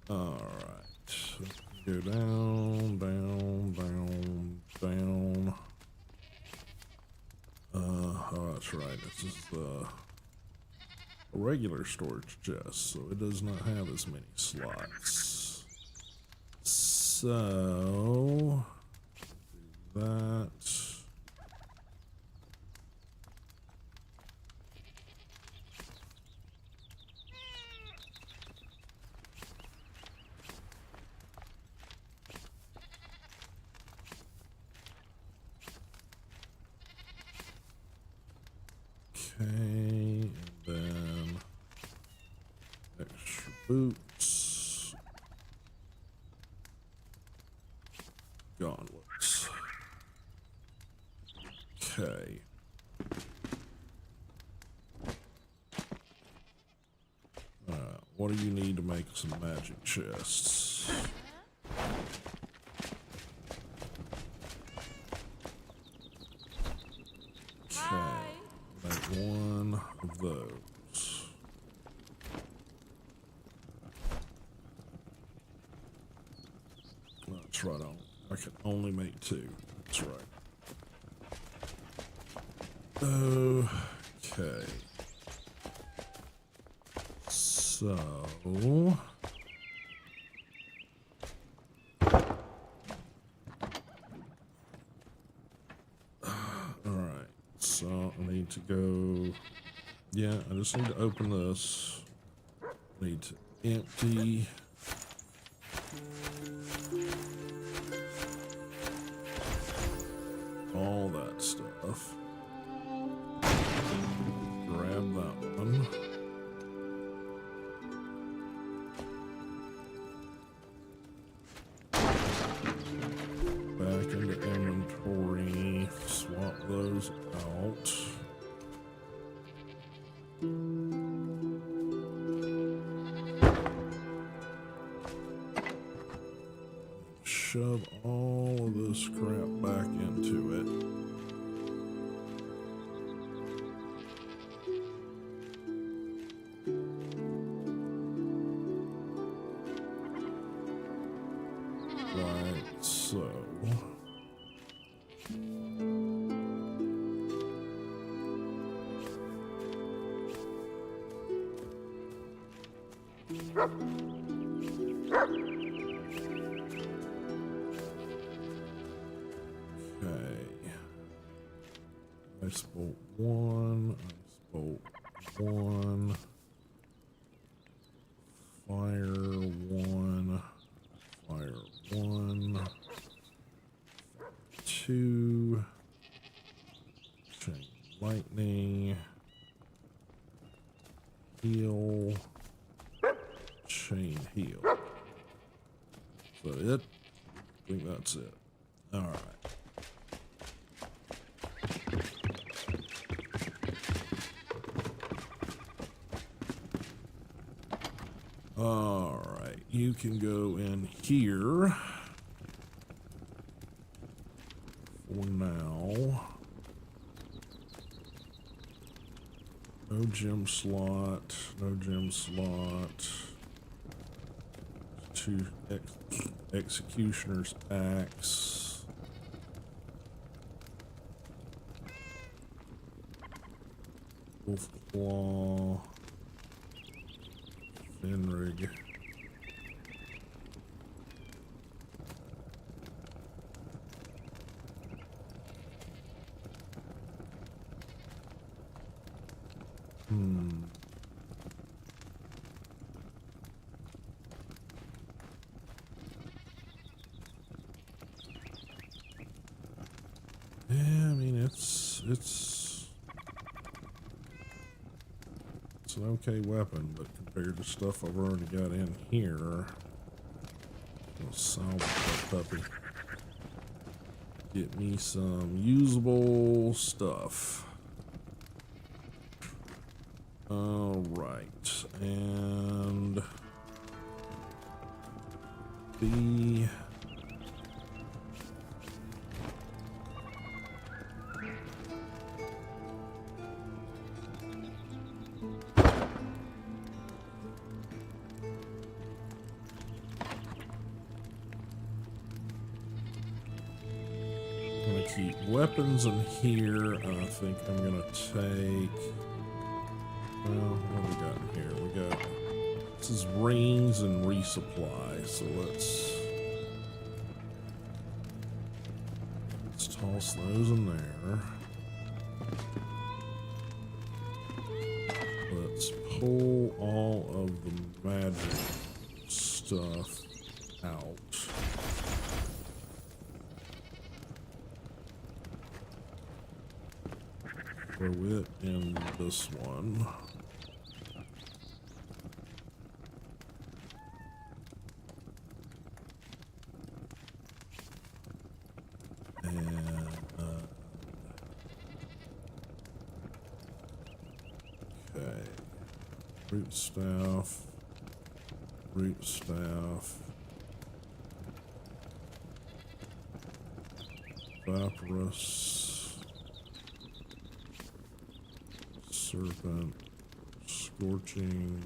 All right, go down, down, down, down. Oh, that's right. This is a regular storage chest, so it does not have as many slots. So, do that. boots. Gauntlets. Okay. What do you need to make some magic chests? Okay. Make one of those. That's right on. I can only make two. That's right. Okay. So. Alright. So I need to go. Yeah, I just need to open this. Need to empty. All that stuff. Grab that one. Back into inventory. Swap those out. Shove all of this crap back into it. Like so. Ice bolt one, ice bolt one, fire one, fire one, two, chain lightning, heal, chain heal. So I think that's it. All right. All right, you can go in here for now. No gem slot, no gem slot. Two executioner's axe. Wolf claw. Finrig. Yeah, I mean it's an okay weapon, but compared to stuff I've already got in here, I'll salvage that puppy. Get me some usable stuff. All right, and the keep weapons in here. I think I'm gonna take. Well, what do we got in here? We got this is rings and resupply. So let's toss those in there. Let's pull all of the magic stuff out. Throw it in this one. Root staff. Root staff. Papyrus. Serpent. Scorching.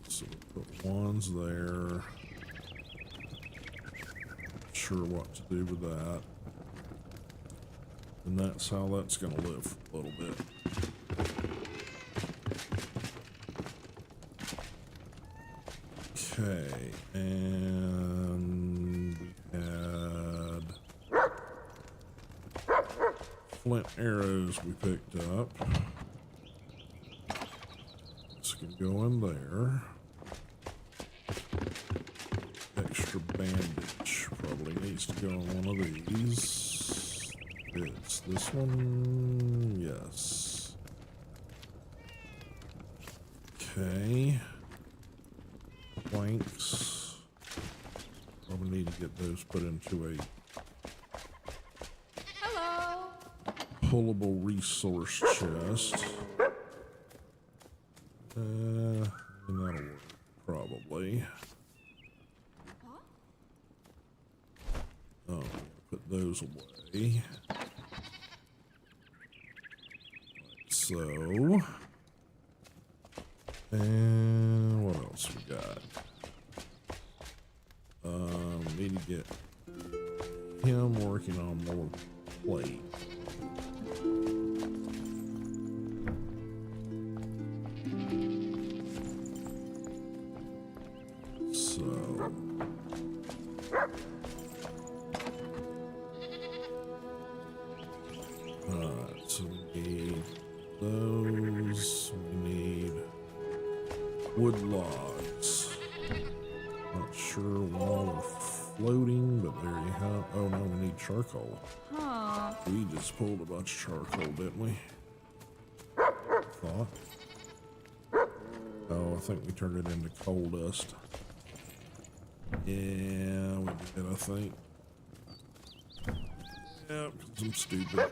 So put wands there. Not sure what to do with that. And that's how that's going to live for a little bit. Okay, and we had flint arrows we picked up. This can go in there. Extra bandage probably needs to go on one of these. It's this one, yes. Okay. Planks. Probably need to get those put into a pullable resource chest. And that'll work, probably. Oh, put those away. Like so. And what else we got? Need to get him working on more plate. So so we need those. We need wood logs. Not sure why we're floating, but there you have. Oh no, we need charcoal. Huh. We just pulled a bunch of charcoal, didn't we? Thought. Oh, I think we turned it into coal dust. Yeah, we did, I think. Yeah, because I'm stupid.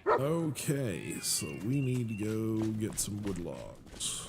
Okay, so we need to go get some wood logs.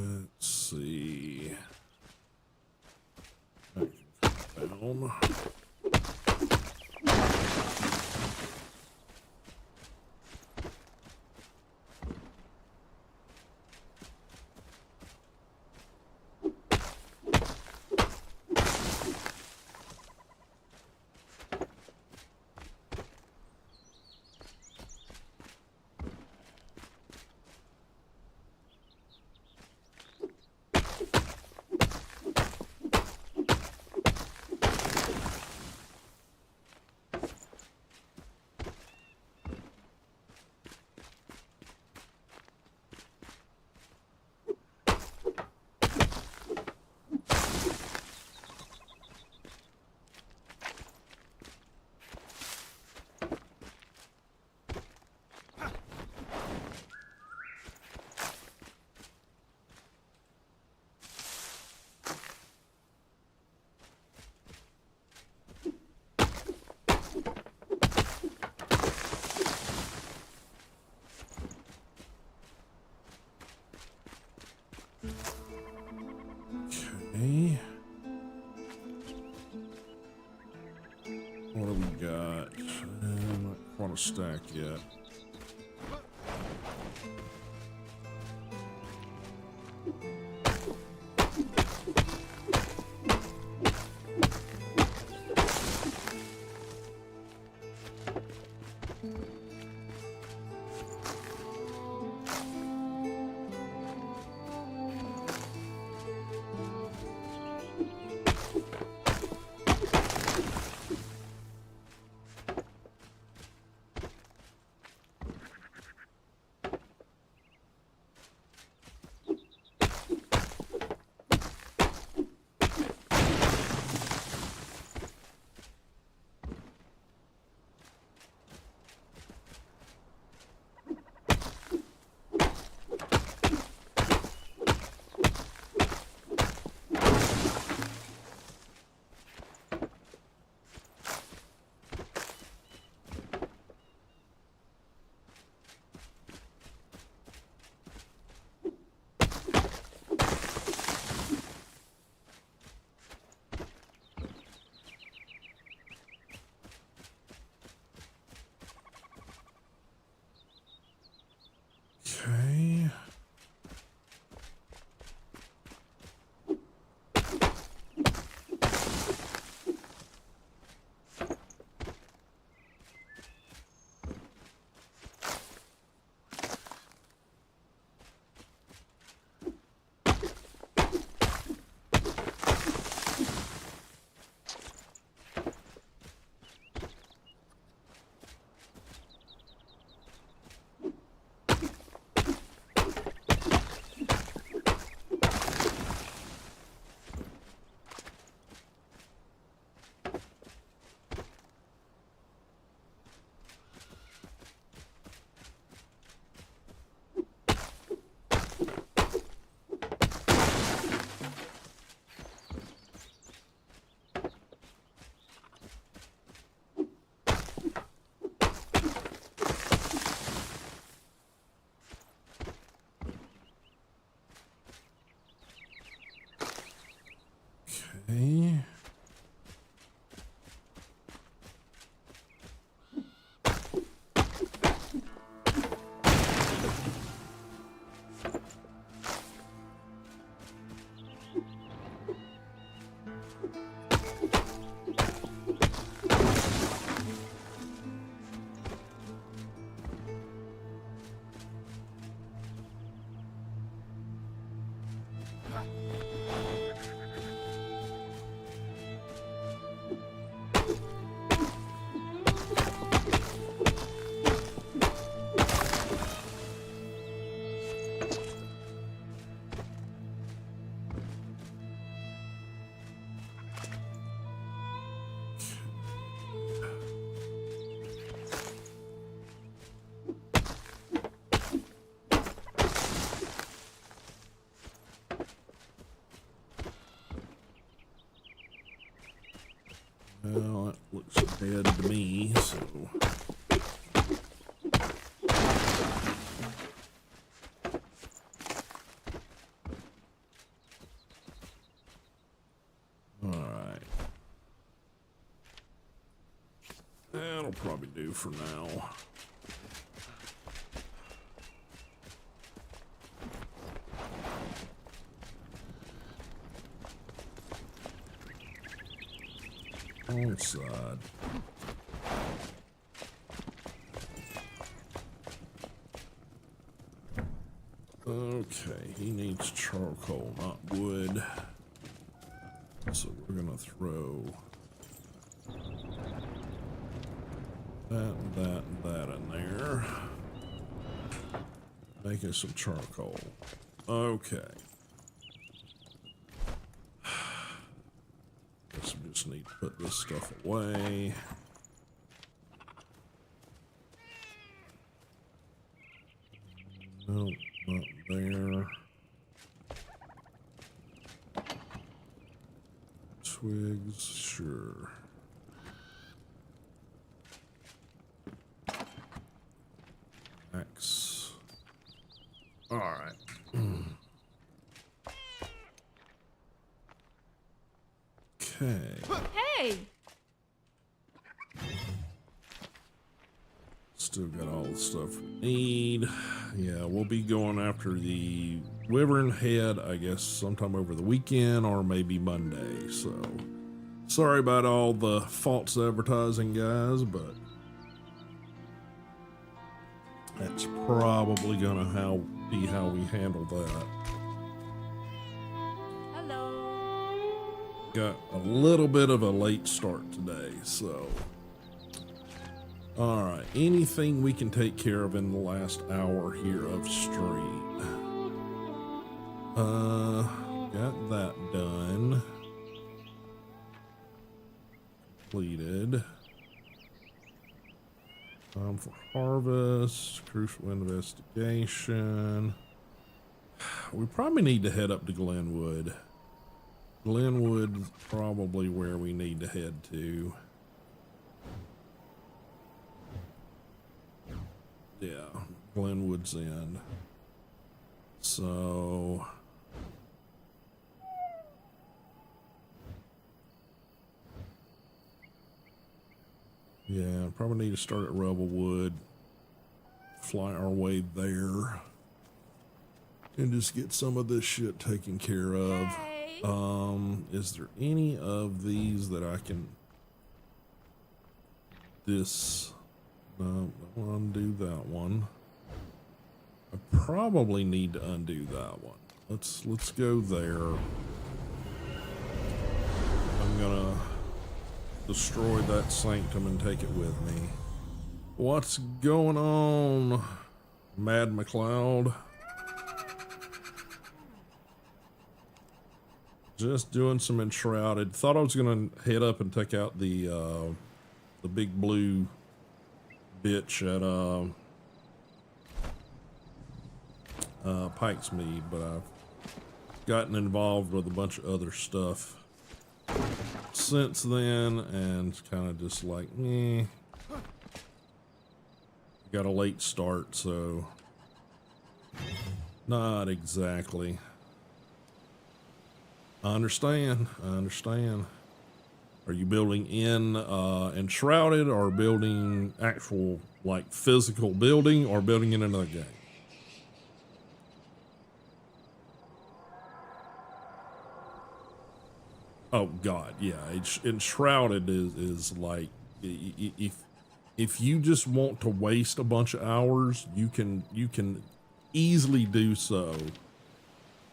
Let's see. Down. Okay. What do we got? Not quite a stack yet. Okay. Okay. Well, that looks dead to me, so... that'll probably do for now. On side. Okay, he needs charcoal, not wood. So we're gonna throw that in there. Making some charcoal. Okay. Guess we just need to put this stuff away. Nope, not there. Twigs, sure. Axe. All right. Okay. Hey! Still got all the stuff we need. Yeah, we'll be going after the Wyvern Head, I guess, sometime over the weekend or maybe Monday. So, sorry about all the false advertising, guys, but that's probably gonna be how we handle that. Hello. Got a little bit of a late start today, so. All right, anything we can take care of in the last hour here of stream. Got that done. Completed. Time for harvest, crucial investigation. We probably need to head up to Glenwood. Glenwood's probably where we need to head to. Yeah, Glenwood's End. So yeah, probably need to start at Rebelwood, fly our way there, and just get some of this shit taken care of. Hey. Is there any of these that I can no, I'll undo that one. I probably need to undo that one. Let's go there. I'm gonna destroy that sanctum and take it with me. What's going on, Mad McLeod? Just doing some Enshrouded. Thought I was gonna head up and take out the big blue bitch at Pike's Mead, but I've gotten involved with a bunch of other stuff since then, and kind of just like, got a late start, so not exactly. I understand. Are you building in Enshrouded, or building actual, like, physical building, or building in another game? Oh God, yeah. Enshrouded is like, if you just want to waste a bunch of hours, you can easily do so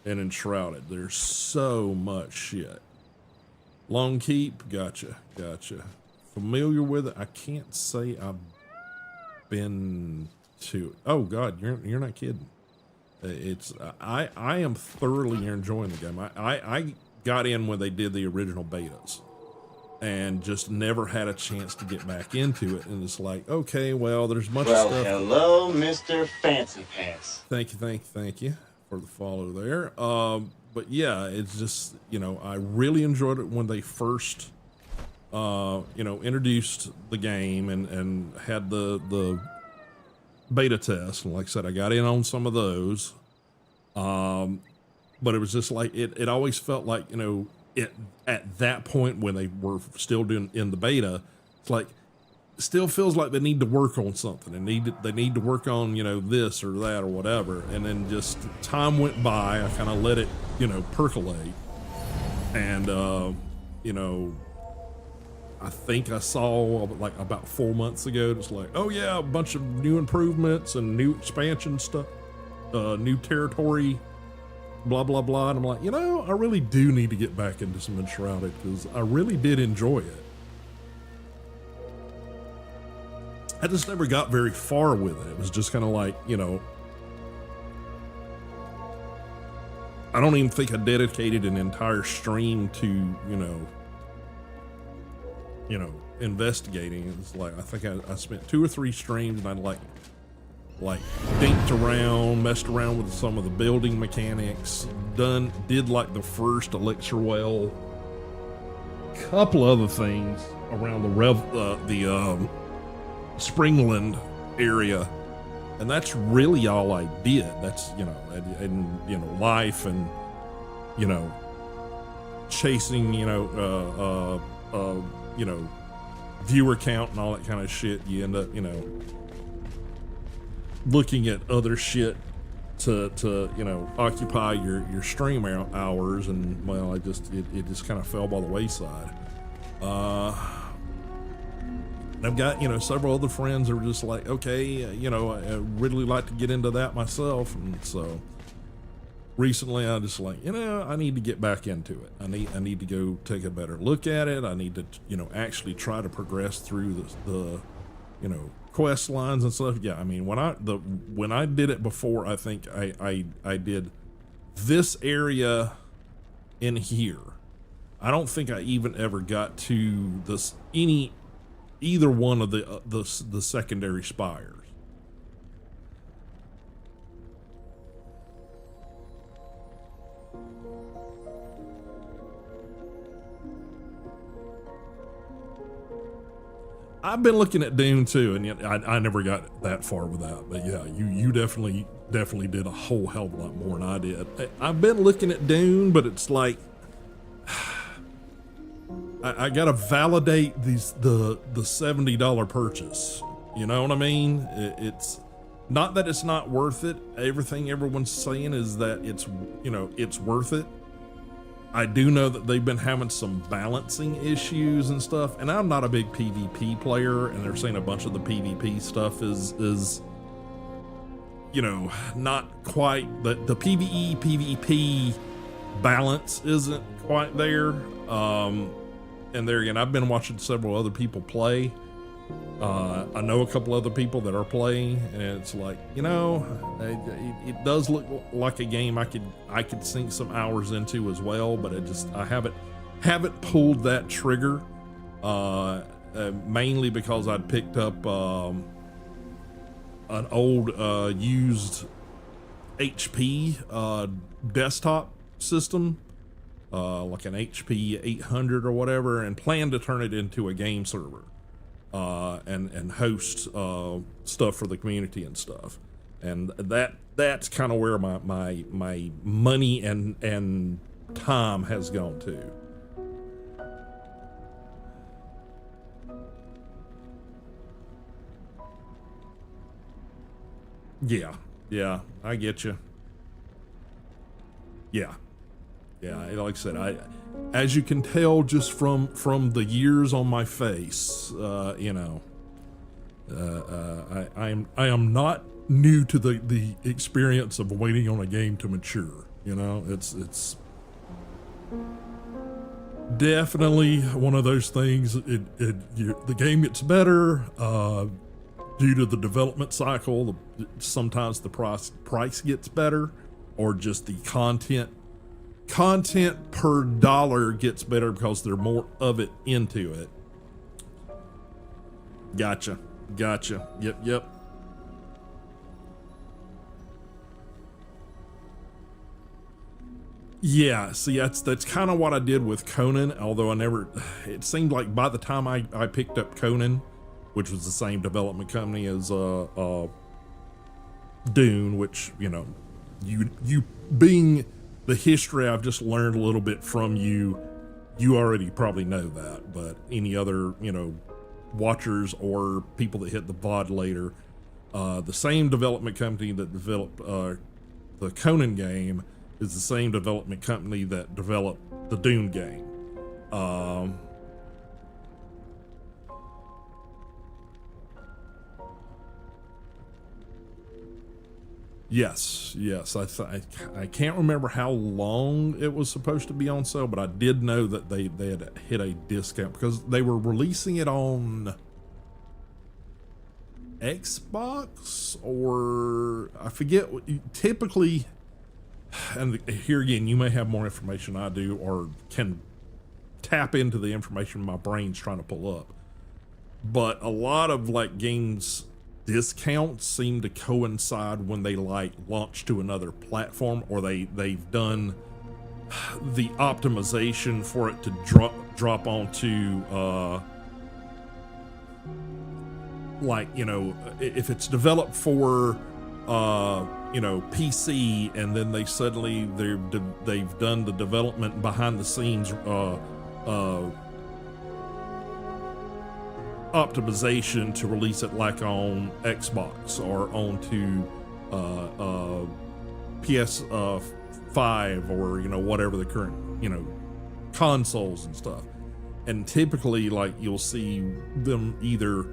in Enshrouded. There's so much shit. Long Keep, gotcha. Familiar with it? I can't say I've been to it. Oh God, you're not kidding. It's I am thoroughly enjoying the game. I got in when they did the original betas, and just never had a chance to get back into it. And it's like, okay, well, there's much stuff. Hello, Mr. Fancy Pants. Thank you for the follow there. But yeah, it's just, I really enjoyed it when they first, introduced the game and had the beta test. And like I said, I got in on some of those. But it was just like, it always felt like, at that point when they were still doing in the beta, it's like, still feels like they need to work on something and they need to work on, you know, this or that or whatever. And then just time went by. I kind of let it, you know, percolate. And, you know, I think I saw like about 4 months ago, it's like, oh yeah, a bunch of new improvements and new expansion stuff, new territory, blah, blah, blah. And I'm like, you know, I really do need to get back into some Enshrouded because I really did enjoy it. I just never got very far with it. It was just kind of like, you know, I don't even think I dedicated an entire stream to, you know, investigating. It's like, I think I spent 2 or 3 streams and I like dinked around, messed around with some of the building mechanics, did like the first elixir well, couple other things around the Springland area, and that's really all I did. That's, you know, and you know, life and, you know, chasing, you know, viewer count and all that kind of shit. You end up, you know, looking at other shit to you know, occupy your stream hours, and well, it just kind of fell by the wayside. I've got, you know, several other friends that are just like, okay, you know, I really like to get into that myself. And so recently I just like, you know, I need to get back into it. I need to go take a better look at it. I need to, you know, actually try to progress through the you know, quest lines and stuff. Yeah, I mean, when I did it before, I think I did this area in here. I don't think I even ever got to this either one of the secondary spires. I've been looking at Dune too, and yet I never got that far with that. But yeah, you definitely did a whole hell of a lot more than I did. I've been looking at Dune, but it's like I gotta validate the $70 purchase. You know what I mean? It's not that it's not worth it. Everything everyone's saying is that it's, you know, it's worth it. I do know that they've been having some balancing issues and stuff, and I'm not a big PvP player, and they're saying a bunch of the PvP stuff is you know, not quite, the PvE PvP balance isn't quite there. And there again, I've been watching several other people play. I know a couple other people that are playing, and it's like, you know, it does look like a game I could sink some hours into as well, but I haven't pulled that trigger, mainly because I'd picked up an old used HP desktop system, like an HP 800 or whatever, and plan to turn it into a game server. And host stuff for the community and stuff, and that's kind of where my money and time has gone to. Yeah, I get you. Yeah, like I said, as you can tell just from the years on my face, you know, I am not new to the experience of waiting on a game to mature. You know, it's definitely one of those things. The game gets better due to the development cycle. Sometimes the price gets better, or just the content per dollar gets better because there's more of it into it. Gotcha. Yep. Yeah, see, that's kind of what I did with Conan, although it seemed like by the time I picked up Conan, which was the same development company as Dune, which, you know, you being the history I've just learned a little bit from you already probably know that, but any other, you know, watchers or people that hit the VOD later, the same development company that developed the Conan game is the same development company that developed the Doom game. Yes. I can't remember how long it was supposed to be on sale, but I did know that they had hit a discount because they were releasing it on Xbox, or I forget what typically. And here again, you may have more information I do, or can tap into the information my brain's trying to pull up. But a lot of like games discounts seem to coincide when they like launch to another platform, or they've done the optimization for it to drop onto like, you know, if it's developed for you know, PC, and then they suddenly they've done the development behind the scenes optimization to release it like on Xbox or onto PS5 or, you know, whatever the current, you know, consoles and stuff. And typically, like, you'll see them either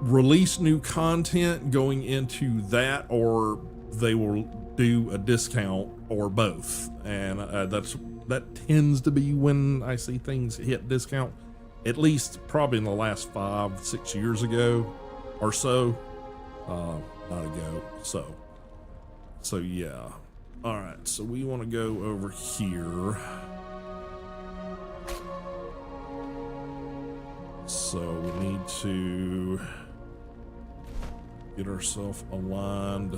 release new content going into that, or they will do a discount, or both. And that tends to be when I see things hit discount, at least probably in the last 5-6 years ago or so. Not ago. So yeah. All right, so we want to go over here. So we need to get ourselves aligned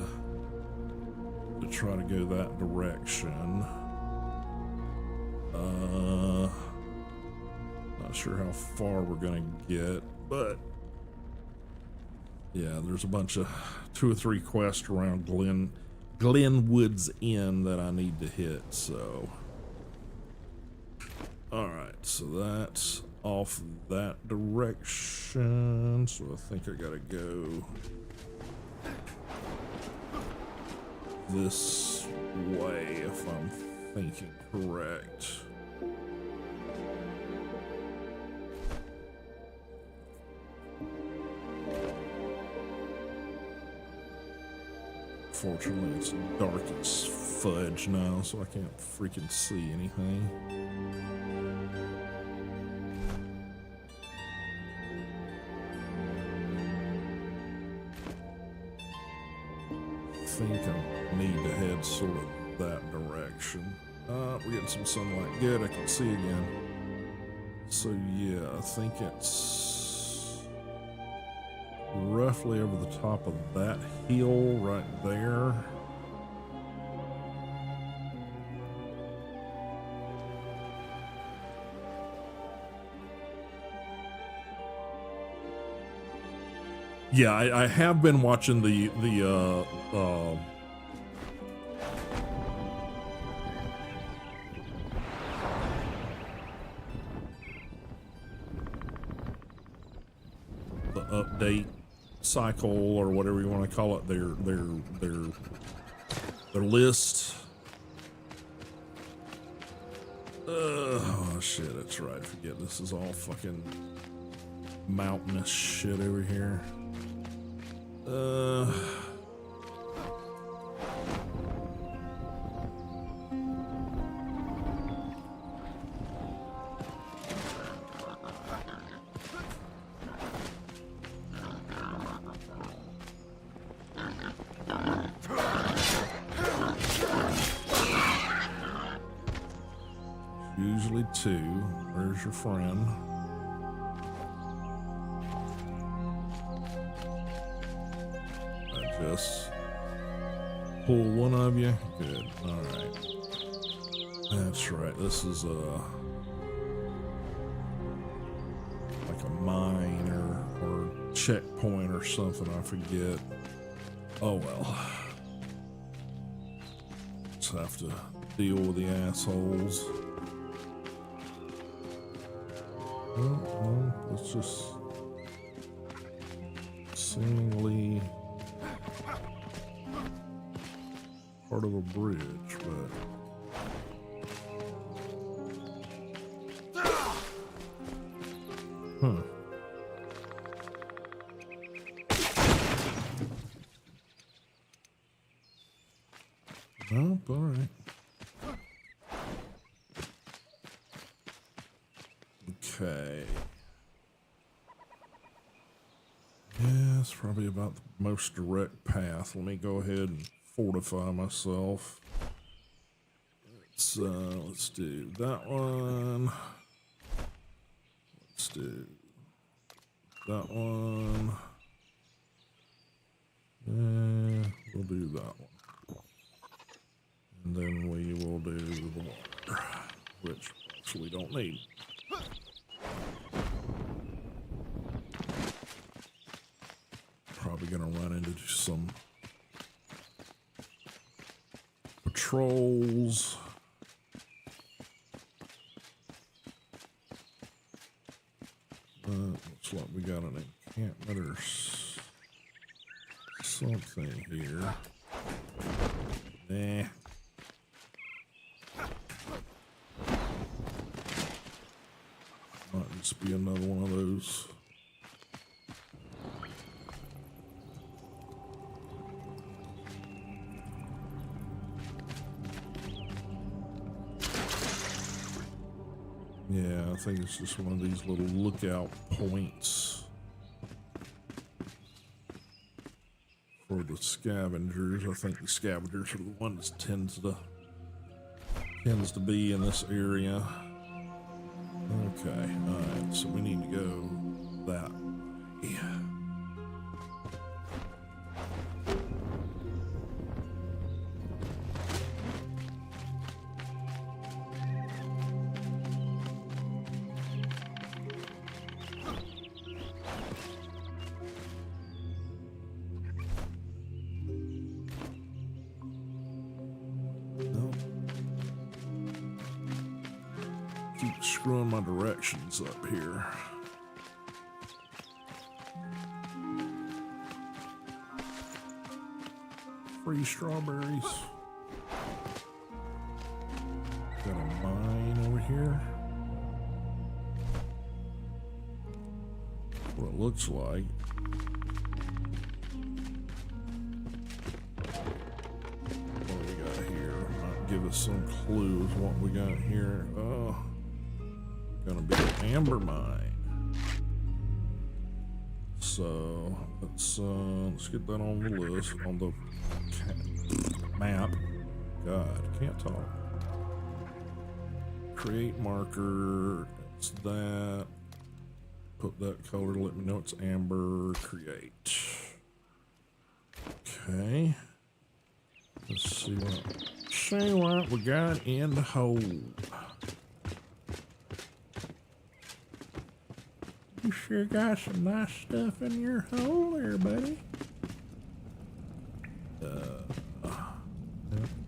to try to go that direction. Not sure how far we're gonna get, but yeah, there's a bunch of 2 or 3 quests around Glenwood's Inn that I need to hit. So, all right, so that's off that direction. So I think I gotta go this way if I'm thinking correct. Fortunately, it's dark as fudge now, so I can't freaking see anything. I think I need to head sort of that direction. We're getting some sunlight. Good, I can see again. So yeah, I think it's roughly over the top of that hill right there. Yeah, I have been watching the update cycle, or whatever you want to call it, their list. Oh shit, that's right. Forget this is all fucking mountainous shit over here. Usually 2. Where's your friend? I just pull one of you. Good. All right. That's right. This is like a mine or checkpoint or something. I forget. Oh well. Just have to deal with the assholes. No, it's just seemingly part of a bridge, but huh. Nope, all right. Okay. Yeah, it's probably about the most direct path. Let me go ahead and fortify myself. Let's do that one. Let's do that one. And we'll do that one. And then we will do the water, which actually don't need. Probably gonna run into some patrols. Looks like we got an encampment or something here. Nah. Might just be another one of those. Yeah, I think it's just one of these little lookout points for the scavengers. I think the scavengers are the ones that tends to be in this area. Okay, alright, so we need to go that way. Keep screwing my directions up here. Free strawberries. Got a mine over here. What it looks like. What do we got here? Might give us some clues what we got here. Oh. Gonna be an amber mine. So let's get that on the list, on the map. God, can't talk. Create marker. It's that. Put that color to let me know it's amber. Create. Okay. Let's see what we got in the hole. You sure got some nice stuff in your hole there, buddy.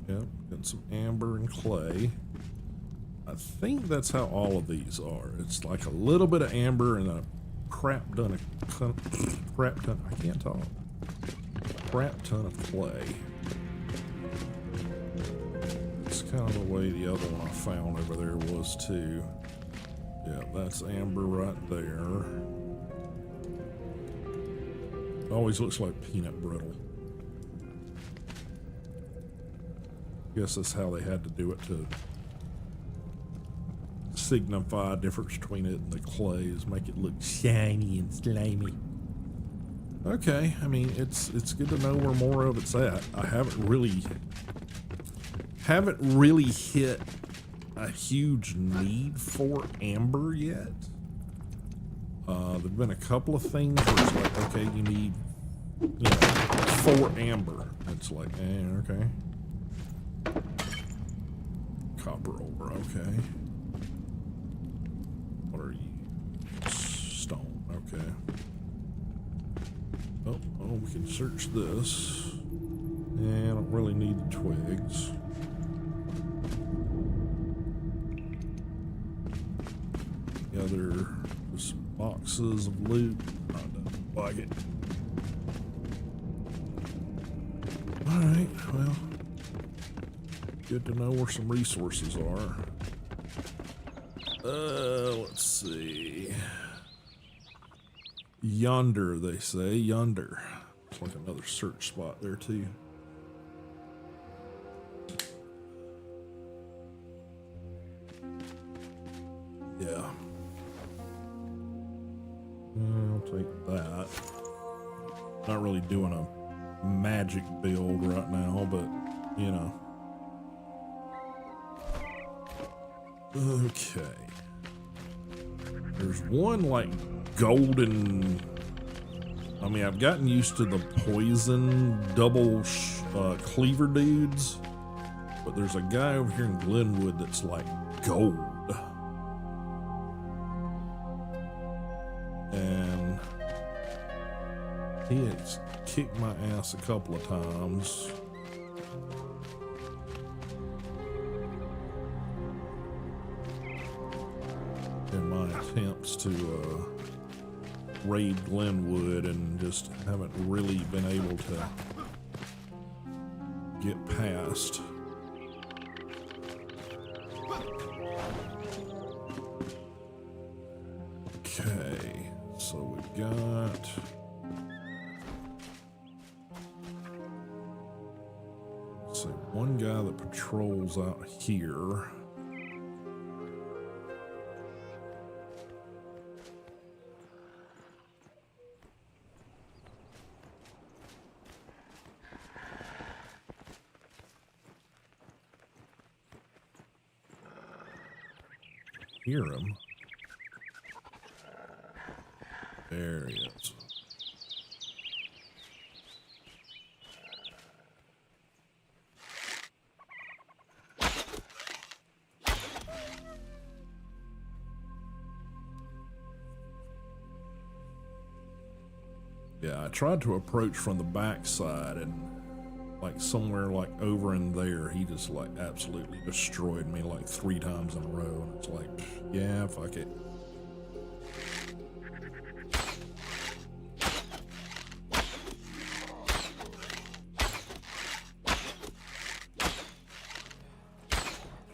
Yep, got some amber and clay. I think that's how all of these are. It's like a little bit of amber and a crap ton of I can't talk. Crap ton of clay. It's kind of the way the other one I found over there was too. Yeah, that's amber right there. It always looks like peanut brittle. Guess that's how they had to do it to signify a difference between it and the clay, is make it look shiny and slimy. Okay, I mean it's good to know where more of it's at. I haven't really hit a huge need for amber yet. There've been a couple of things where it's like, okay, you need 4 amber. It's like, okay. Copper ore, okay. What are you? Stone, okay. Oh, we can search this. Yeah, I don't really need the twigs. other just boxes of loot? I don't like it. Alright, well, good to know where some resources are. Let's see. Yonder, they say. Yonder. It's like another search spot there, too. Yeah. I'll take that. Not really doing a magic build right now, but, you know. Okay. There's one, like, golden... I mean, I've gotten used to the poison double cleaver dudes, but there's a guy over here in Glenwood that's, like, gold. And he has kicked my ass a couple of times. In my attempts to raid Glenwood, and just haven't really been able to get past. Okay, so we've got one guy that patrols out here. Hear him. There he is. Yeah, I tried to approach from the backside, and like somewhere like over in there, he just like absolutely destroyed me like 3 times in a row, and it's like, yeah, fuck it.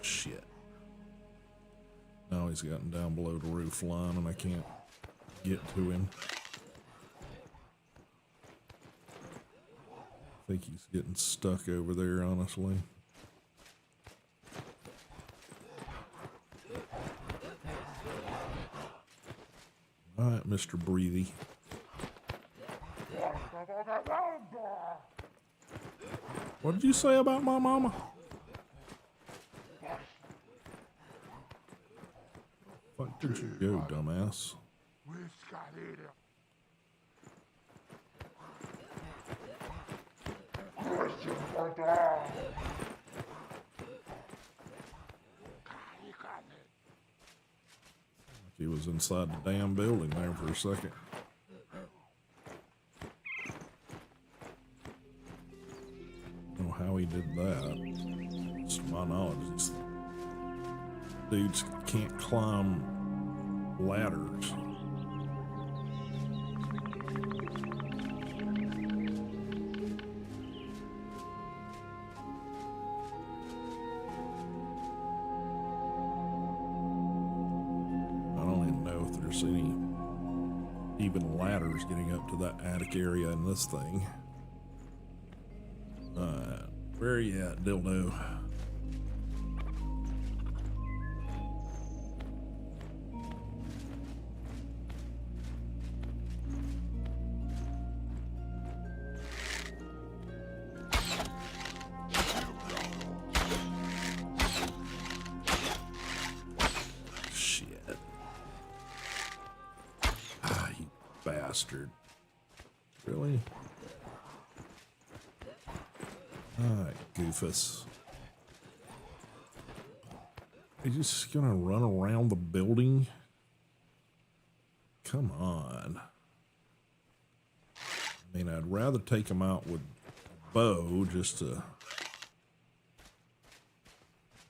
Shit. Now he's gotten down below the roof line and I can't get to him. I think he's getting stuck over there, honestly. All right, Mr. Breathy. What did you say about my mama? Fuck did you go, dumbass? He was inside the damn building there for a second. I don't know how he did that. Just to my knowledge, these dudes can't climb ladders. Any even ladders getting up to that attic area in this thing. Where are you at, dildo? Bastard. Really? Alright, goofus. Are you just gonna run around the building? Come on. I mean, I'd rather take him out with a bow just to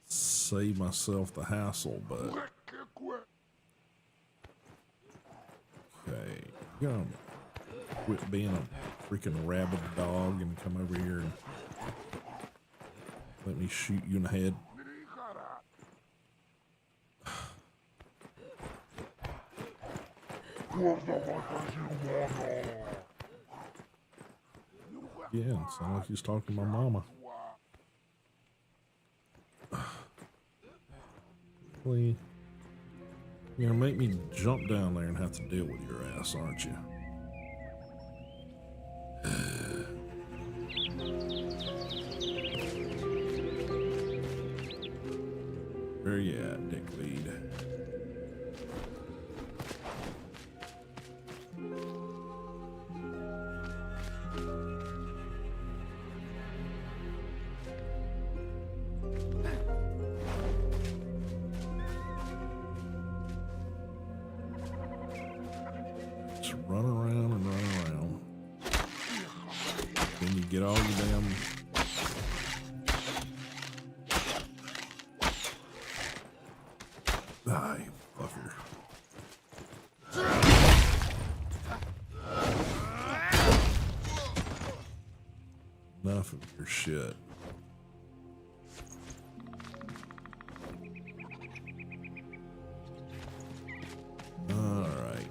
save myself the hassle, but You gotta quit being a freaking rabid dog and come over here and let me shoot you in the head. Yeah, it sounds like he's talking to my mama. Really, you're gonna make me jump down there and have to deal with your ass, aren't you? Where you at, dickweed? Just run around and run around. Then you get all your damn... Ah, you fucker. Enough of your shit. All right.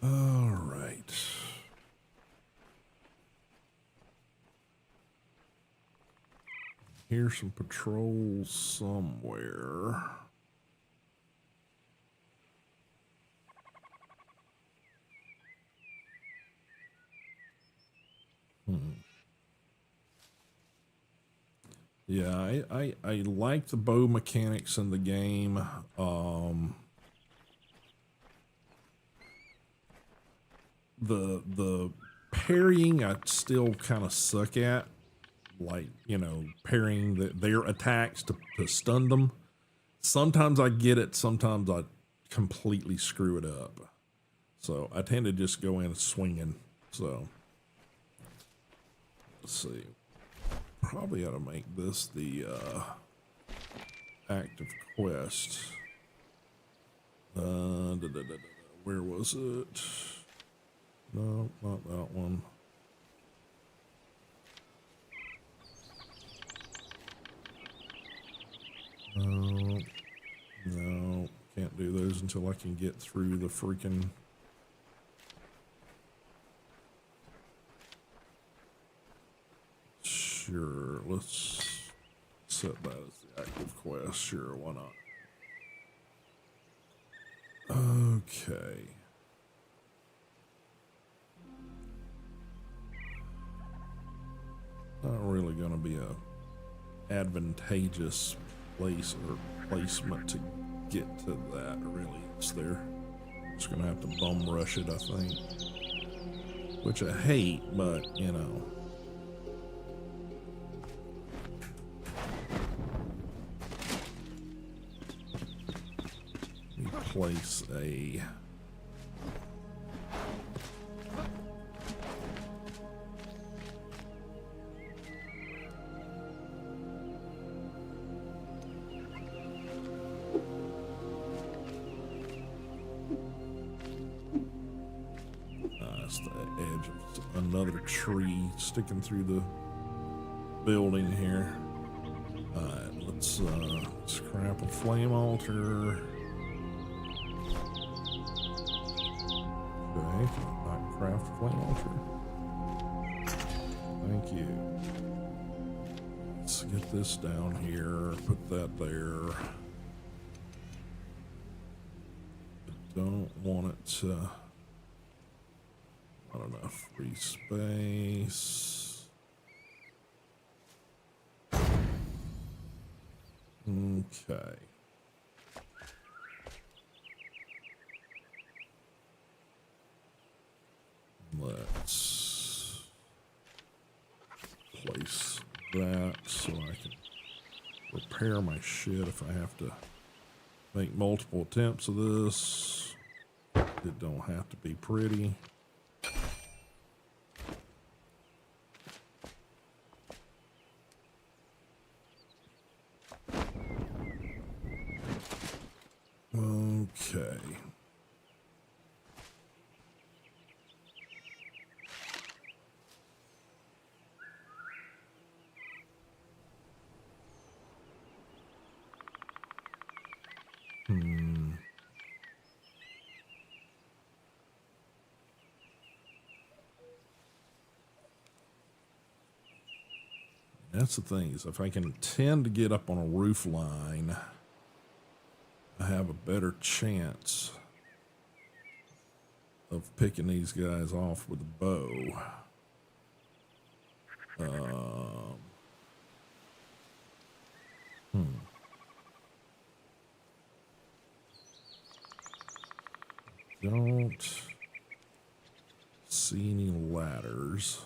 All right. Here's some patrols somewhere. Yeah, I like the bow mechanics in the game. The parrying I still kind of suck at, like, you know, parrying their attacks to stun them. Sometimes I get it, sometimes I completely screw it up. So I tend to just go in swinging. So let's see. Probably ought to make this the active quest. Where was it? No, not that one. No, can't do those until I can get through the freaking... Sure, let's set that as the active quest. Sure, why not? Okay. Not really going to be a advantageous place or placement to get to that, really. It's there. Just going to have to bum rush it, I think. Which I hate, but, you know. Let me place a... advantage of another tree sticking through the building here. Alright, let's scrap a flame altar. Okay, can I not craft a flame altar? Thank you. Let's get this down here, put that there. I don't want it to... Not enough free space. Okay. Let's place that so I can repair my shit if I have to make multiple attempts of this. It don't have to be pretty. Okay. That's the thing, is if I can tend to get up on a roof line, I have a better chance of picking these guys off with a bow. Don't see any ladders.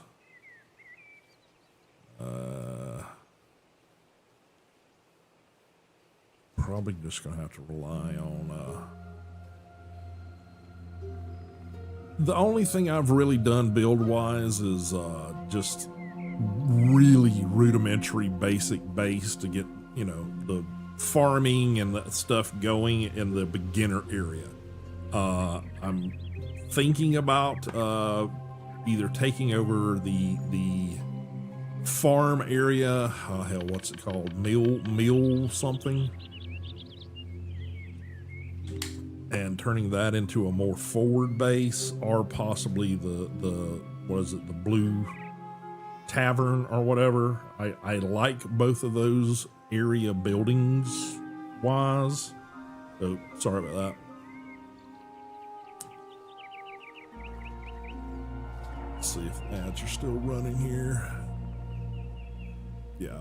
Probably just gonna have to rely on the only thing I've really done build wise is just really rudimentary basic base to get, you know, the farming and the stuff going in the beginner area. I'm thinking about either taking over the farm area, hell, what's it called? Mill something, and turning that into a more forward base, or possibly the what is it, the Blue Tavern or whatever. I like both of those area buildings wise. Oh, sorry about that. Let's see if ads are still running here. Yeah.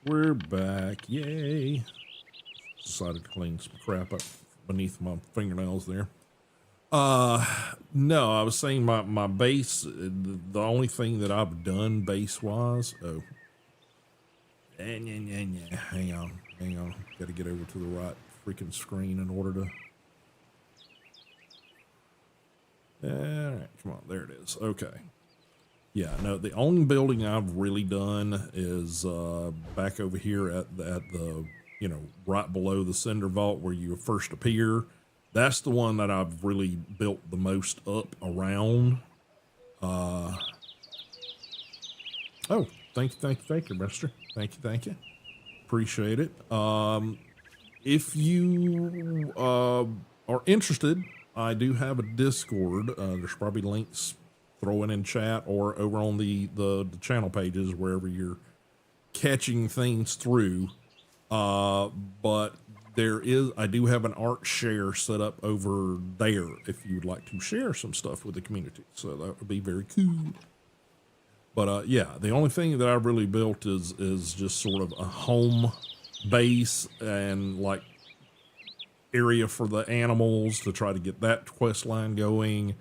We're back. Yay. Decided to clean some crap up beneath my fingernails there. No, I was saying my base, the only thing that I've done base-wise... Oh. Hang on. Got to get over to the right freaking screen in order to... Alright, come on. There it is. Okay. Yeah, no, the only building I've really done is back over here at the, you know, right below the cinder vault where you first appear. That's the one that I've really built the most up around. Oh, thank you, mister. Thank you. Appreciate it. If you are interested, I do have a Discord. There's probably links throwing in chat or over on the channel pages, wherever you're catching things through. But I do have an art share set up over there if you would like to share some stuff with the community. So that would be very cool. But yeah, the only thing that I really built is just sort of a home base and like area for the animals to try to get that quest line going,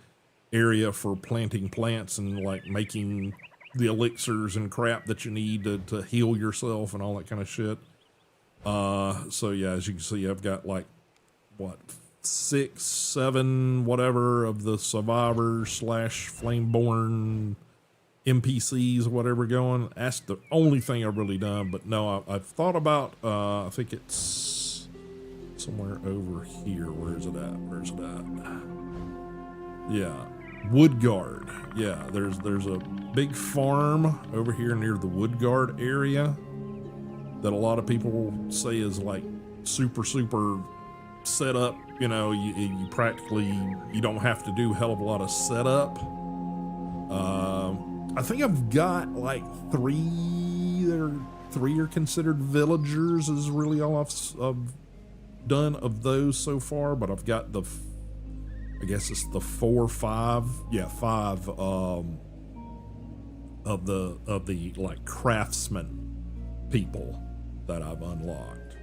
area for planting plants and like making the elixirs and crap that you need to heal yourself and all that kind of shit. So yeah, as you can see, I've got like what 6, 7, whatever of the survivors / flameborn NPCs, whatever going. That's the only thing I've really done. But no, I've thought about. I think it's somewhere over here. Where's it at? Where's it at? Yeah, Woodguard. Yeah, there's a big farm over here near the Woodguard area that a lot of people say is like super set up. You know, you practically, you don't have to do a hell of a lot of setup. I think I've got like 3 are considered villagers is really all I've done of those so far, but I've got I guess it's the 4 or 5. Yeah, 5 of the like craftsman people that I've unlocked.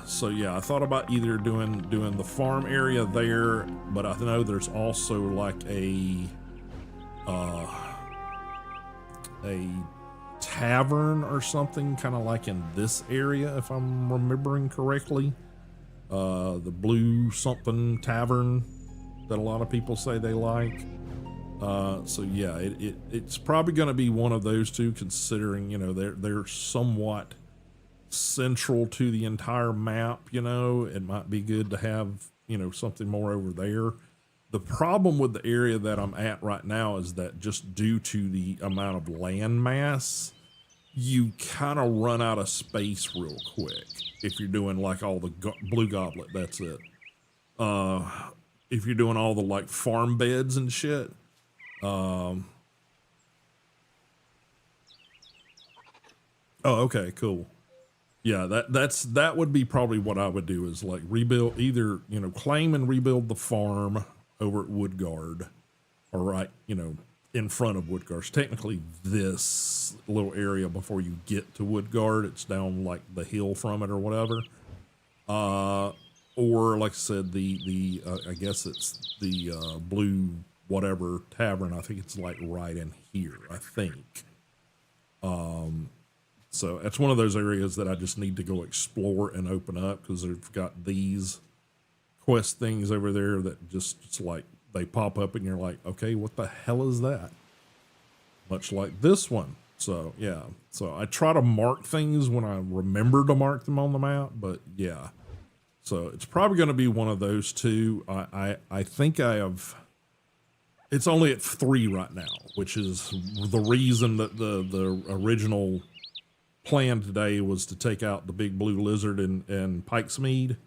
So yeah, I thought about either doing the farm area there, but I know there's also like a tavern or something, kind of like in this area, if I'm remembering correctly. The Blue something tavern that a lot of people say they like. So yeah, it's probably going to be one of those two, considering, you know, they're somewhat central to the entire map. You know, it might be good to have, you know, something more over there. The problem with the area that I'm at right now is that just due to the amount of land mass, you kind of run out of space real quick if you're doing like all the blue goblet. That's it. If you're doing all the like farm beds and shit. Oh, okay, cool. Yeah, that would be probably what I would do, is like rebuild, either, you know, claim and rebuild the farm over at Woodguard, or right, you know, in front of Woodguard. It's technically this little area before you get to Woodguard. It's down like the hill from it or whatever. Or like I said, the I guess it's the Blue whatever tavern. I think it's like right in here, I think. So it's one of those areas that I just need to go explore and open up, because they've got these quest things over there that just, it's like they pop up and you're like, okay, what the hell is that? Much like this one. So yeah, so I try to mark things when I remember to mark them on the map, but yeah. So it's probably going to be one of those two. I think I have, it's only at 3 right now, which is the reason that the original plan today was to take out the big blue lizard and Pikesmead,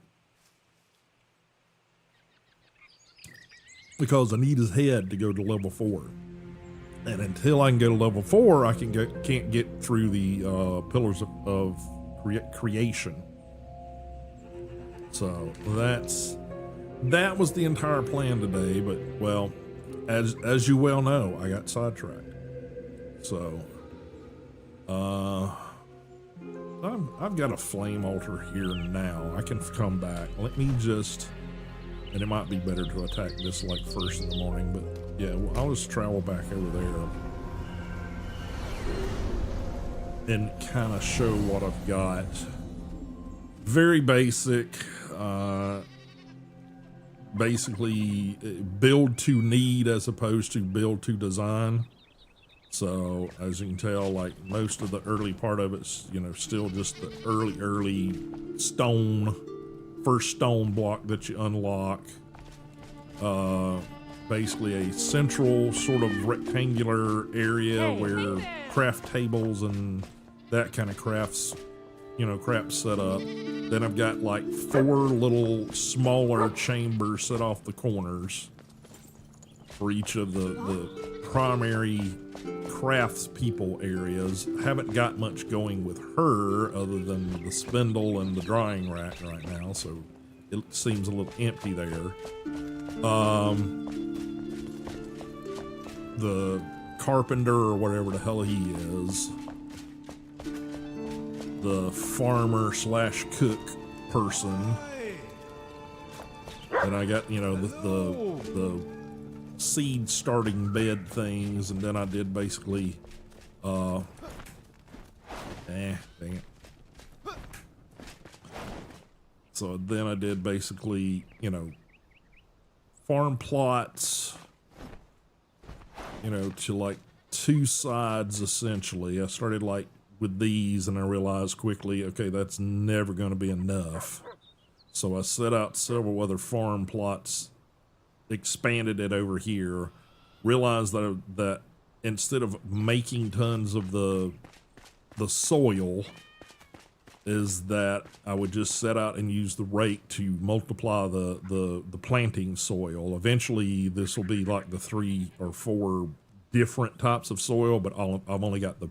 because I need his head to go to level 4, and until I can go to level 4, I can't get through the pillars of creation. So that was the entire plan today, but well, as you well know, I got sidetracked. So I've got a flame altar here now. I can come back. Let me just, and it might be better to attack this like first in the morning, but yeah, well, I'll just travel back over there and kind of show what I've got. Very basic, basically build to need as opposed to build to design. So as you can tell, like most of the early part of it's, you know, still just the early first stone block that you unlock. Basically a central sort of rectangular area where craft tables and that kind of crap set up. Then I've got like 4 little smaller chambers set off the corners for each of the primary craftspeople areas. Haven't got much going with her other than the spindle and the drying rack right now, so it seems a little empty there. The carpenter or whatever the hell he is, the farmer slash cook person, and I got, you know, the seed starting bed things, and then I did basically dang it. So then I did basically, you know, farm plots, you know, to like two sides essentially. I started like with these and I realized quickly, okay, that's never going to be enough. So I set out several other farm plots, expanded it over here, realized that instead of making tons of the soil, is that I would just set out and use the rake to multiply the planting soil. Eventually this will be like the 3 or 4 different types of soil, but I've only got the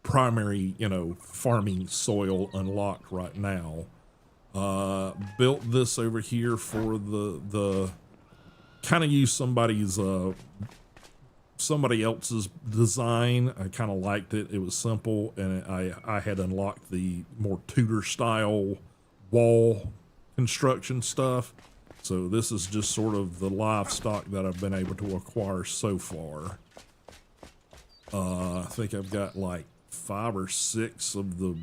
primary, you know, farming soil unlocked right now. Built this over here for the kind of use somebody else's design. I kind of liked it. It was simple, and I had unlocked the more Tudor style wall construction stuff. So this is just sort of the livestock that I've been able to acquire so far. I think I've got like 5 or 6 of the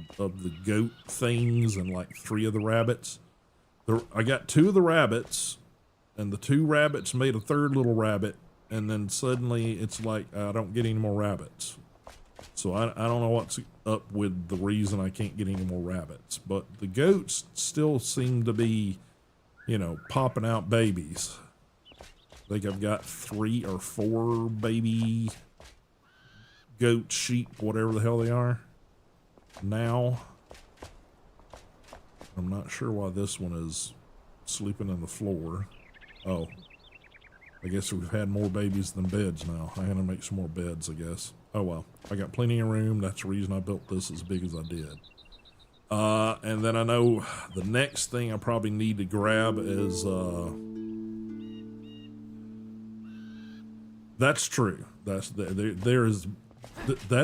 goat things and like 3 of the rabbits. I got 2 of the rabbits, and the 2 rabbits made a 3rd little rabbit, and then suddenly it's like I don't get any more rabbits. So I don't know what's up with the reason I can't get any more rabbits, but the goats still seem to be, you know, popping out babies. I think I've got 3 or 4 baby goat, sheep, whatever the hell they are now. I'm not sure why this one is sleeping on the floor. Oh, I guess we've had more babies than beds now. I had to make some more beds, I guess. Oh well, I got plenty of room. That's the reason I built this as big as I did. And then I know the next thing I probably need to grab is that's true. That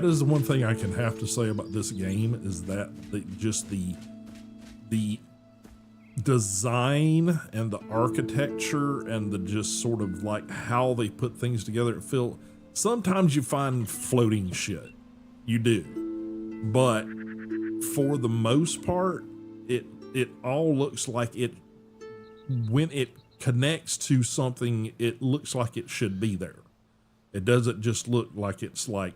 is the one thing I can have to say about this game, is that just the design and the architecture and the just sort of like how they put things together. Sometimes you find floating shit, you do, but for the most part, it all looks like it, when it connects to something, it looks like it should be there. It doesn't just look like it's like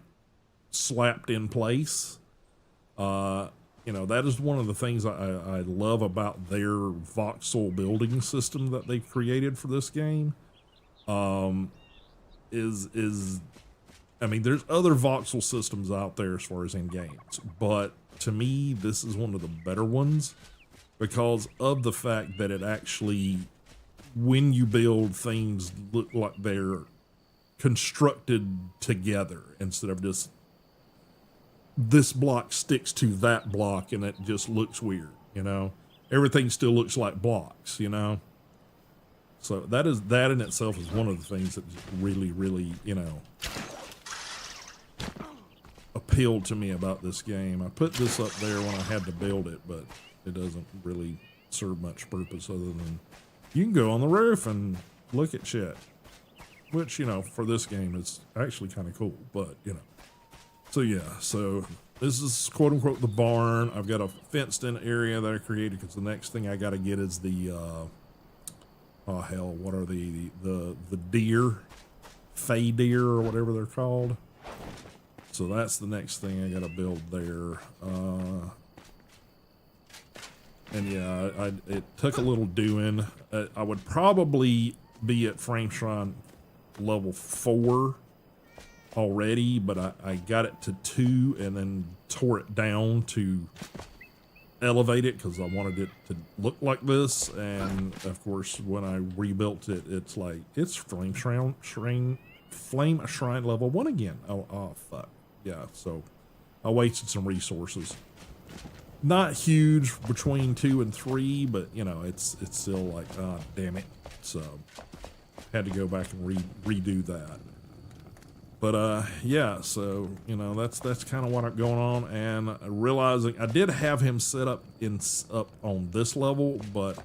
slapped in place. You know, that is one of the things I love about their voxel building system that they've created for this game. I mean, there's other voxel systems out there as far as in games, but to me, this is one of the better ones because of the fact that it actually, when you build, things look like they're constructed together instead of just this block sticks to that block and it just looks weird, you know? Everything still looks like blocks, you know? So that in itself is one of the things that just really, really, you know, appealed to me about this game. I put this up there when I had to build it, but it doesn't really serve much purpose other than you can go on the roof and look at shit, which, you know, for this game is actually kind of cool, but, you know. So yeah, so this is quote unquote the barn. I've got a fenced in area that I created because the next thing I got to get is the, oh hell, what are the deer, fey deer or whatever they're called. So that's the next thing I got to build there. And yeah, it took a little doing. I would probably be at Frame Shrine level 4 already, but I got it to 2 and then tore it down to elevate it because I wanted it to look like this. And of course, when I rebuilt it, it's like it's Frame Shrine flame shrine level 1 again. Oh, fuck. Yeah, so I wasted some resources. Not huge between 2 and 3, but you know, it's still like, ah, damn it. So had to go back and redo that. But yeah, so you know, that's kind of what I'm going on, and realizing I did have him set up on this level, but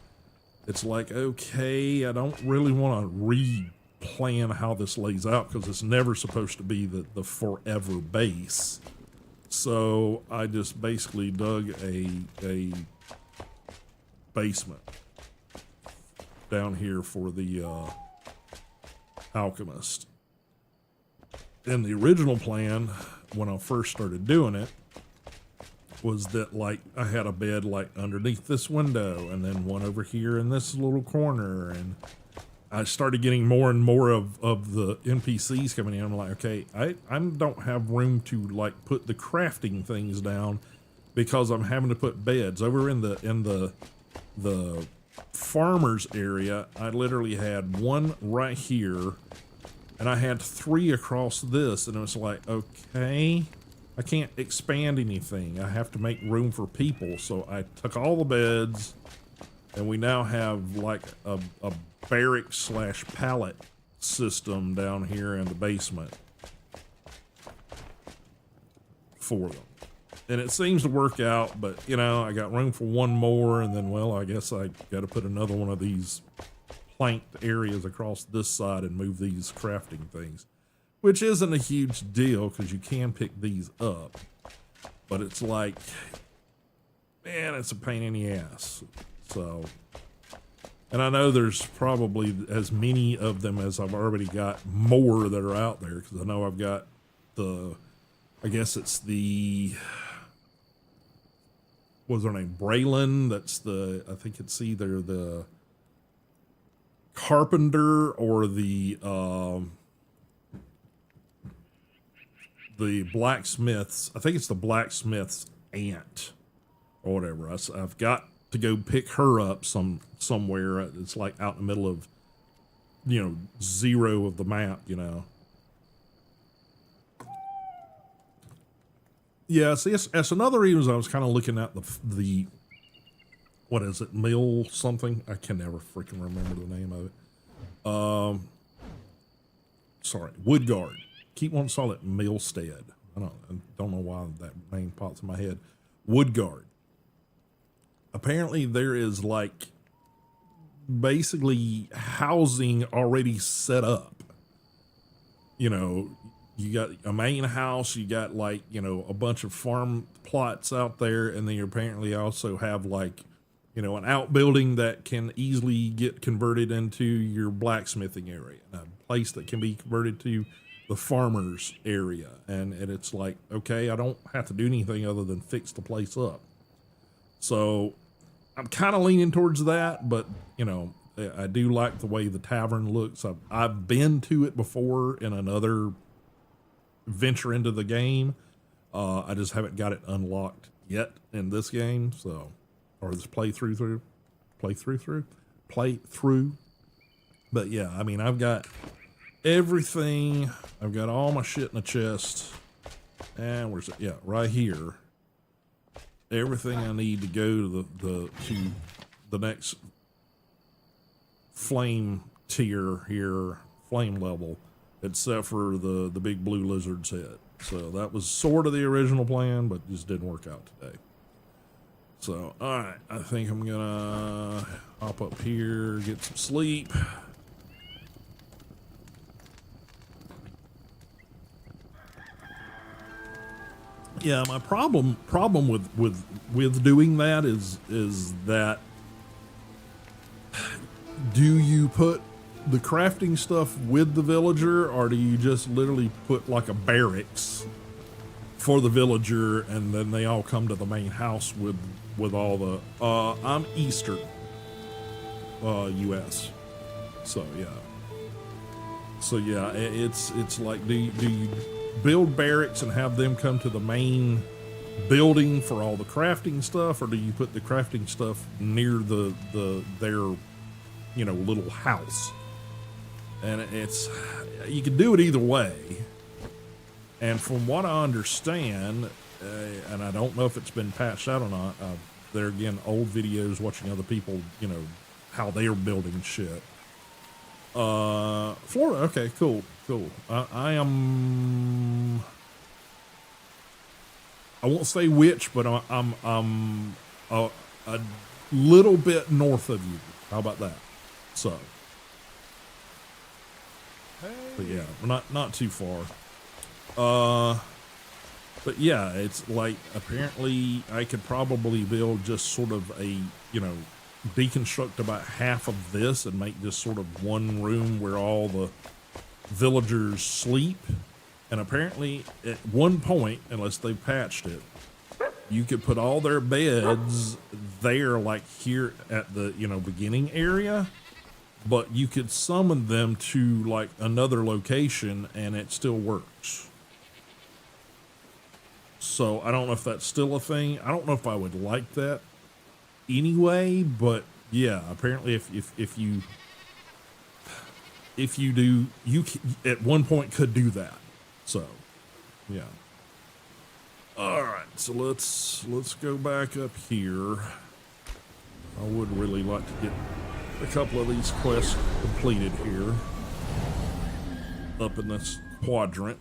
it's like, okay, I don't really want to re-plan how this lays out because it's never supposed to be the forever base. So I just basically dug a basement down here for the alchemist. And the original plan, when I first started doing it, was that like I had a bed like underneath this window and then one over here in this little corner, and I started getting more and more of the NPCs coming in. I'm like, okay, I don't have room to like put the crafting things down because I'm having to put beds over in the farmers area. I literally had one right here, and I had 3 across this, and it was like, okay, I can't expand anything. I have to make room for people. So I took all the beds, and we now have like a barrack / pallet system down here in the basement for them. And it seems to work out, but you know, I got room for one more, and then, well, I guess I got to put another one of these planked areas across this side and move these crafting things, which isn't a huge deal because you can pick these up, but it's like, man, it's a pain in the ass. So, and I know there's probably as many of them as I've already got more that are out there, because I know I've got I guess it's the, what's her name, Braylon, that's I think it's either the carpenter or the blacksmith's, I think it's the blacksmith's aunt or whatever. I've got to go pick her up somewhere. It's like out in the middle of, you know, 0 of the map, you know. Yeah, see, that's another reason I was kind of looking at the what is it, mill something? I can never freaking remember the name of it. Sorry, Woodguard. Keep wanting to call it Millstead. I don't know why that name pops in my head. Woodguard. Apparently there is like basically housing already set up. You know, you got a main house, you got like, you know, a bunch of farm plots out there, and then you apparently also have like, you know, an outbuilding that can easily get converted into your blacksmithing area, a place that can be converted to the farmer's area. And it's like, okay, I don't have to do anything other than fix the place up. So I'm kind of leaning towards that, but you know, I do like the way the tavern looks. I've been to it before in another venture into the game. I just haven't got it unlocked yet in this game. So, or this playthrough. But yeah, I mean, I've got everything. I've got all my shit in the chest. And where's it? Yeah, right here. Everything I need to go to the next flame tier here, flame level, except for the big blue lizard's head. So that was sort of the original plan, but just didn't work out today. So, all right, I think I'm gonna hop up here, get some sleep. Yeah, my problem with doing that is that, do you put the crafting stuff with the villager, or do you just literally put like a barracks for the villager and then they all come to the main house with all the I'm Eastern US, so yeah, it's like, do you build barracks and have them come to the main building for all the crafting stuff, or do you put the crafting stuff near their, you know, little house? And it's, you can do it either way. And from what I understand, and I don't know if it's been patched out or not, there again, old videos watching other people, you know, how they are building shit. Florida, okay, cool. I won't say which, but I'm a little bit north of you. How about that? So, but yeah, not too far. But yeah, it's like, apparently I could probably build just sort of a, you know, deconstruct about half of this and make just sort of one room where all the villagers sleep. And apparently at one point, unless they patched it, you could put all their beds there, like here at the, you know, beginning area, but you could summon them to like another location and it still works. So I don't know if that's still a thing. I don't know if I would like that anyway, but yeah, apparently if you do, you at one point could do that. So yeah. All right, so let's go back up here. I would really like to get a couple of these quests completed here up in this quadrant.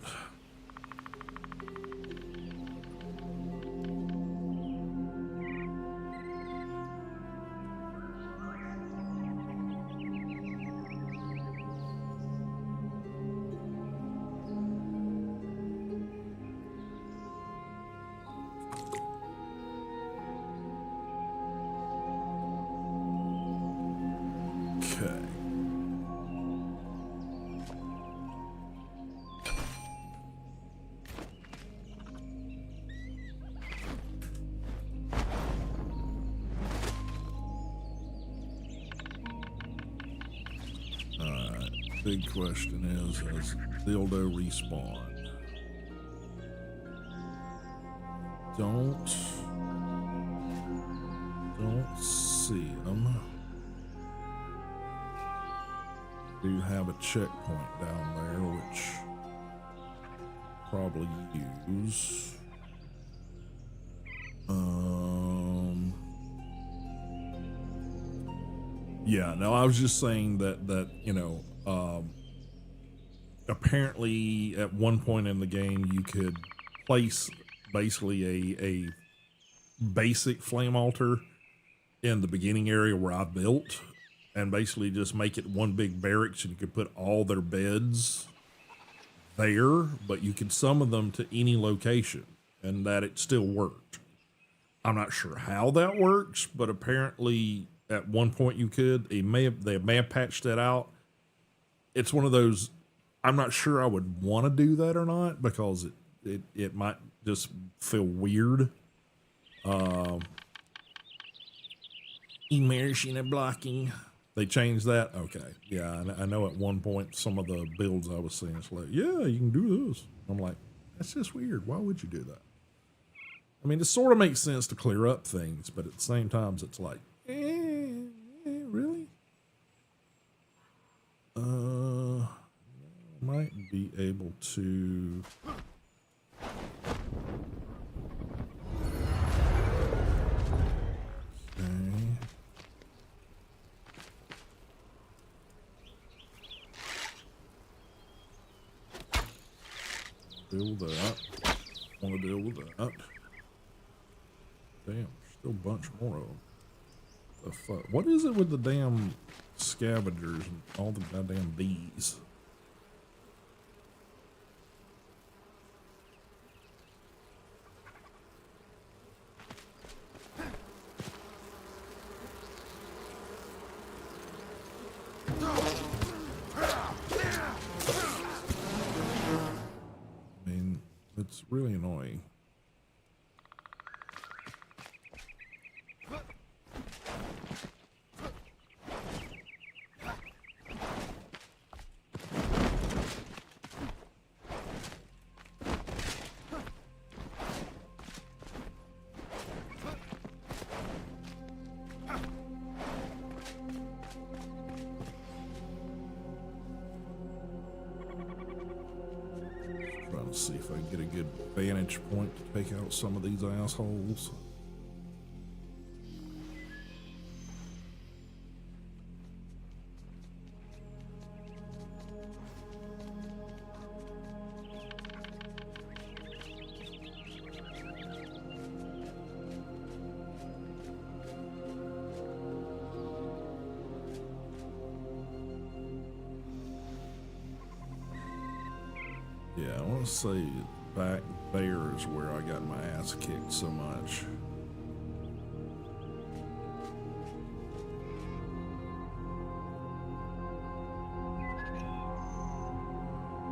Big question is, has dildo respawn? Don't see him. Do have a checkpoint down there, which probably use. Yeah, no, I was just saying that you know, apparently at one point in the game you could place basically a basic flame altar in the beginning area where I built, and basically just make it one big barracks, and you could put all their beds there, but you could summon them to any location and that it still worked. I'm not sure how that works, but apparently at one point you could. They may have patched that out. It's one of those, I'm not sure I would want to do that or not, because it might just feel weird. Immersion and blocking. They changed that? Okay. Yeah, I know at one point some of the builds I was seeing, it's like, yeah, you can do this. I'm like, that's just weird. Why would you do that? I mean, it sort of makes sense to clear up things, but at the same time, it's like, really? Might be able to. Okay. Deal with that. Want to deal with that. Damn, still a bunch more of them. The fuck? What is it with the damn scavengers and all the goddamn bees? I mean, it's really annoying. Let's see if I can get a good vantage point to take out some of these assholes. Yeah, I want to say back there is where I got my ass kicked so much.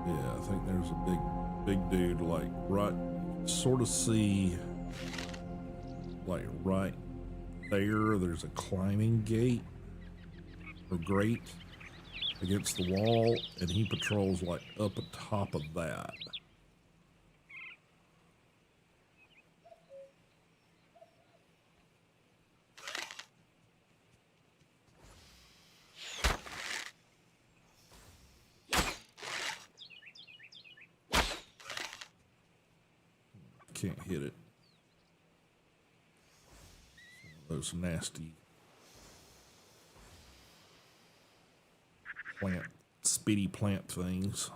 Yeah, I think there's a big dude, like right, sort of see, like right there, there's a climbing gate or grate against the wall, and he patrols like up atop of that. Can't hit it. Those nasty speedy plant things.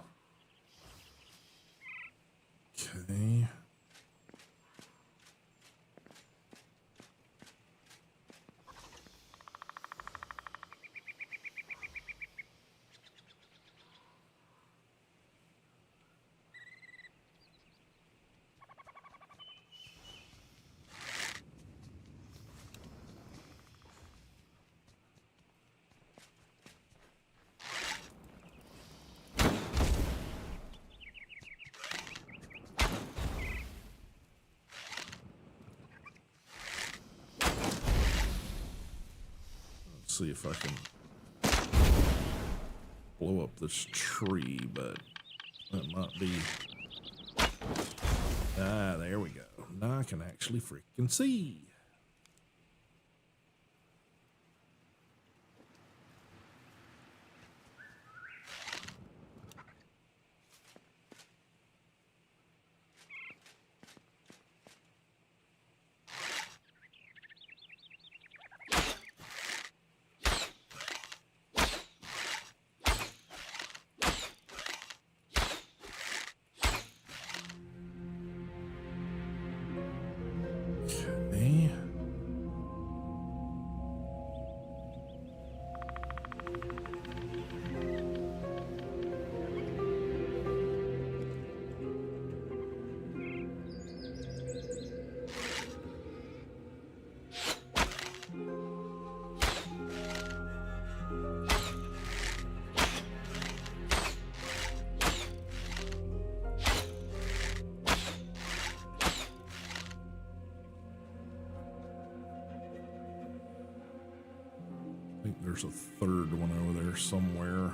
Okay. See if I can blow up this tree, but that might be... Ah, there we go. Now I can actually freaking see. Okay. I think there's a third one over there somewhere.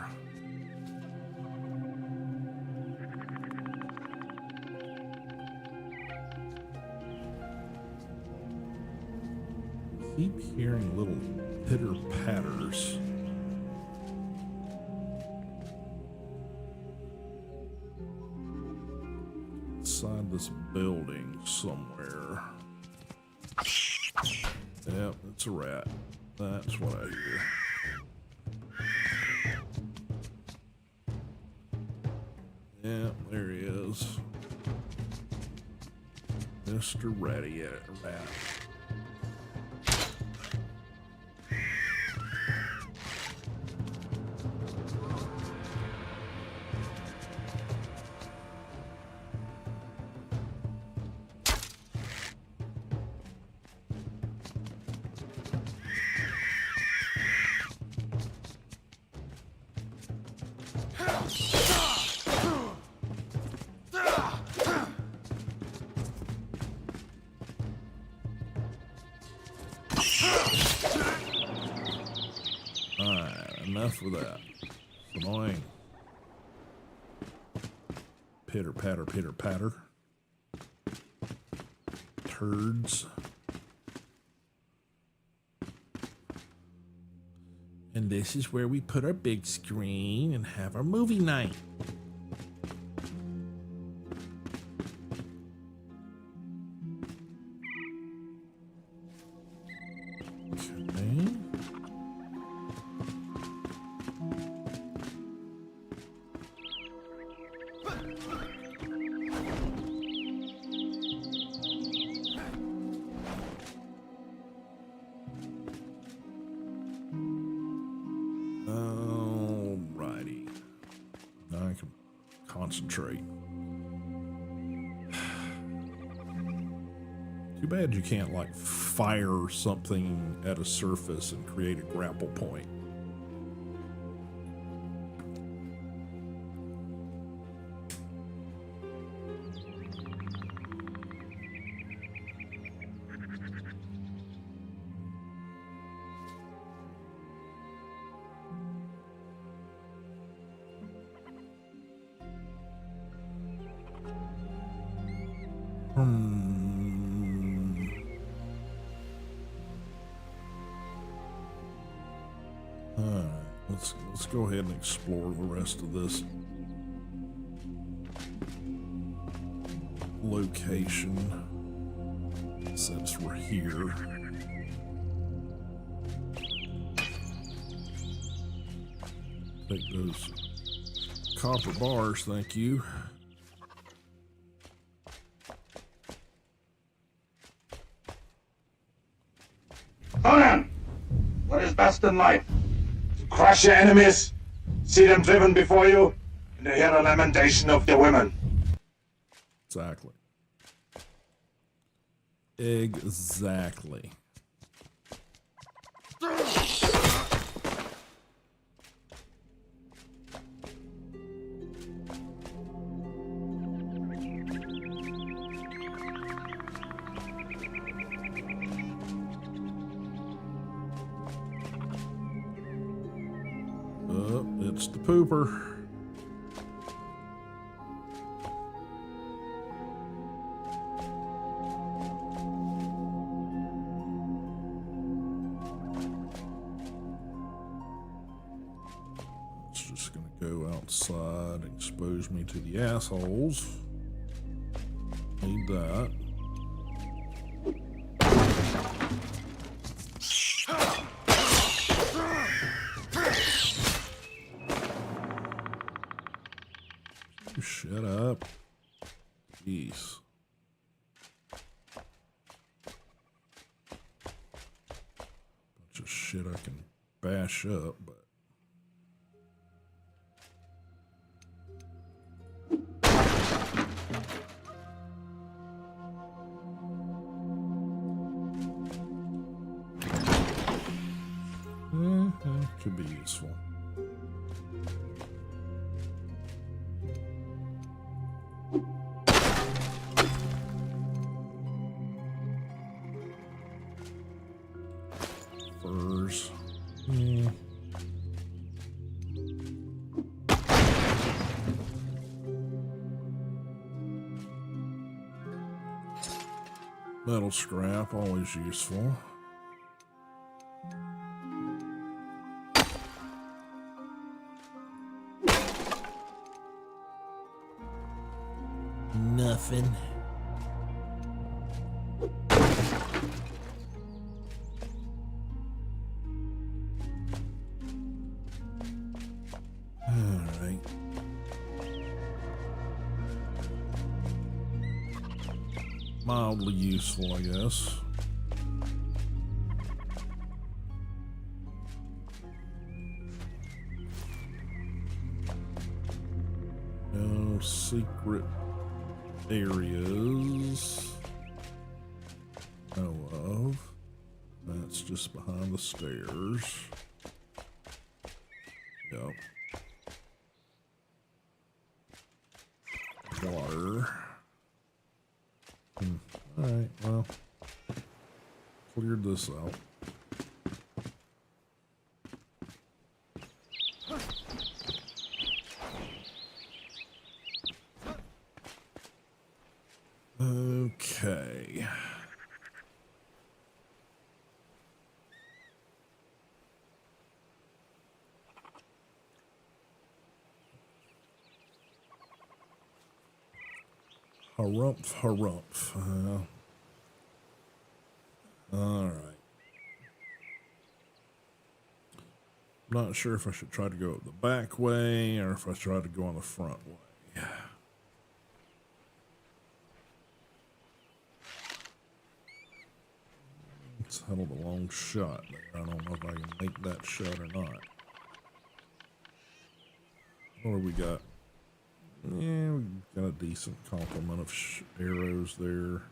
Keep hearing little pitter patters. Inside this building somewhere. Yep, it's a rat. That's what I hear. Yeah, there he is. Mr. Ratty Rat. Alright, enough with that. It's annoying. Pitter patter, pitter patter. Turds. And this is where we put our big screen and have our movie night. concentrate. Too bad you can't, like, fire something at a surface and create a grapple point. Let's go ahead and explore the rest of this location since we're here. Take those copper bars, thank you. Conan, what is best in life? To crush your enemies, see them driven before you, and to hear the lamentation of their women. Exactly. Exactly. It's the pooper. It's just gonna go outside, expose me to the assholes. Need that. Shut up. Jeez. Bunch of shit I can bash up, but. Could be useful. Furs. Metal scrap, always useful. Nothing. Alright. Mildly useful, I guess. No secret areas know of. That's just behind the stairs. Yep. Water. Alright, well. Cleared this out. Okay. Harumph, harumph. All right. I'm not sure if I should try to go the back way or if I try to go on the front way. It's hell of a long shot there. I don't know if I can make that shot or not. What do we got? Yeah, we got a decent complement of arrows there.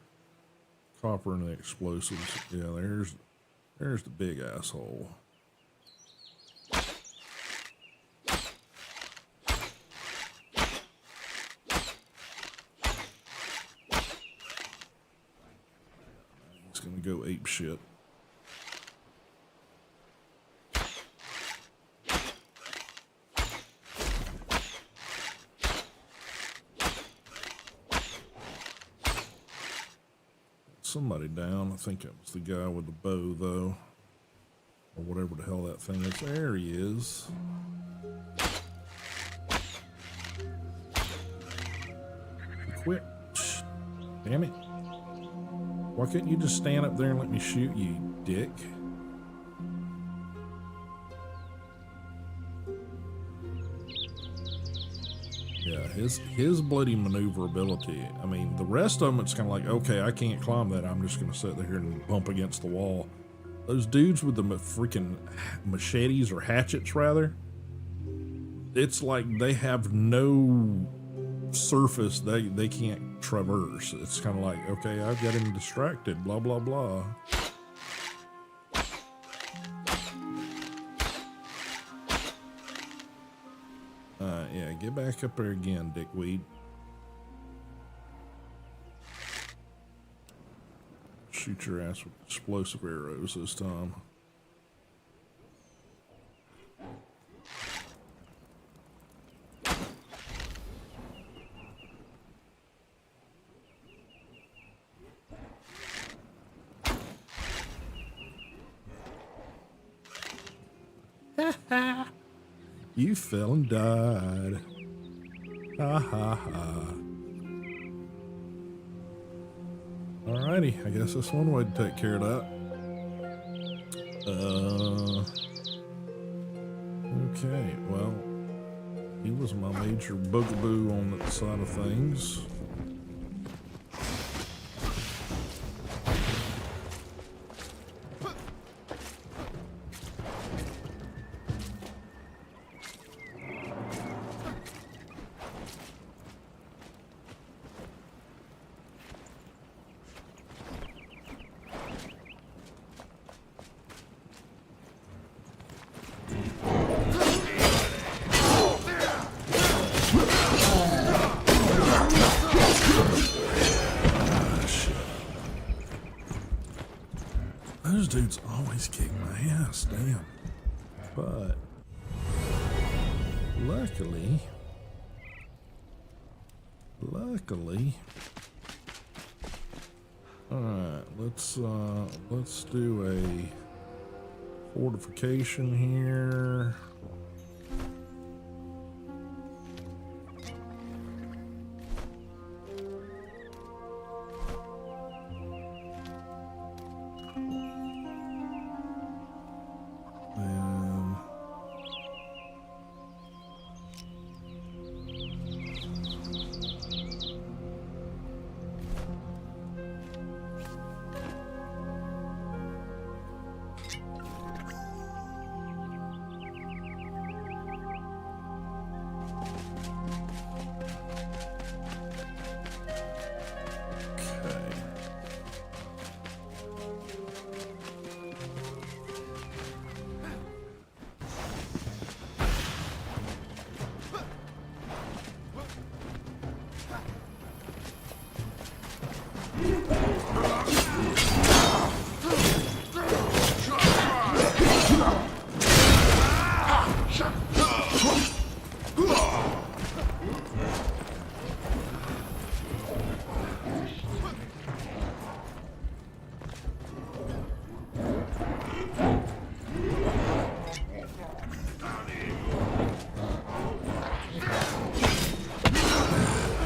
Copper and the explosives. Yeah, there's the big asshole. He's gonna go ape shit. Somebody down. I think it was the guy with the bow, though. Or whatever the hell that thing is. There he is. Quit. Shh. Damn it. Why couldn't you just stand up there and let me shoot you, dick? Yeah, his bloody maneuverability. I mean, the rest of them, it's kind of like, okay, I can't climb that. I'm just going to sit there and bump against the wall. Those dudes with the freaking machetes or hatchets, rather, it's like they have no surface they can't traverse. It's kind of like, okay, I've got him distracted, blah, blah, blah. Yeah, get back up there again, dickweed. Shoot your ass with explosive arrows this time. You fell and died. Ha ha ha. Alrighty, I guess that's one way to take care of that. Okay, well, he was my major bugaboo on that side of things. Those dudes always kick my ass, damn. But luckily, all right, let's do a fortification here.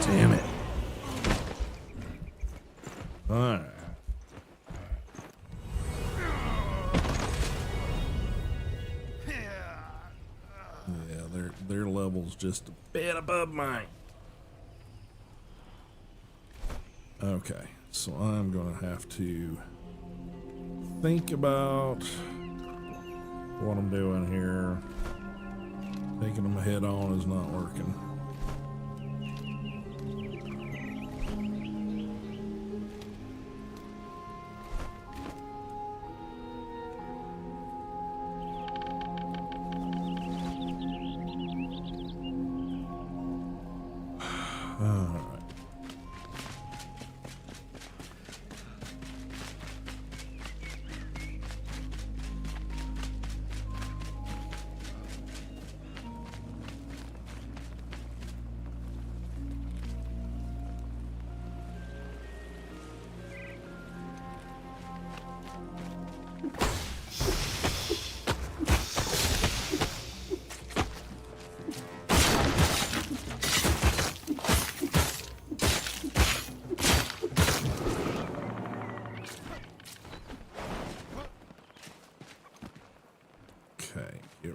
Damn it. All right. Yeah, their level's just a bit above mine. Okay, so I'm gonna have to think about what I'm doing here. Taking them head on is not working.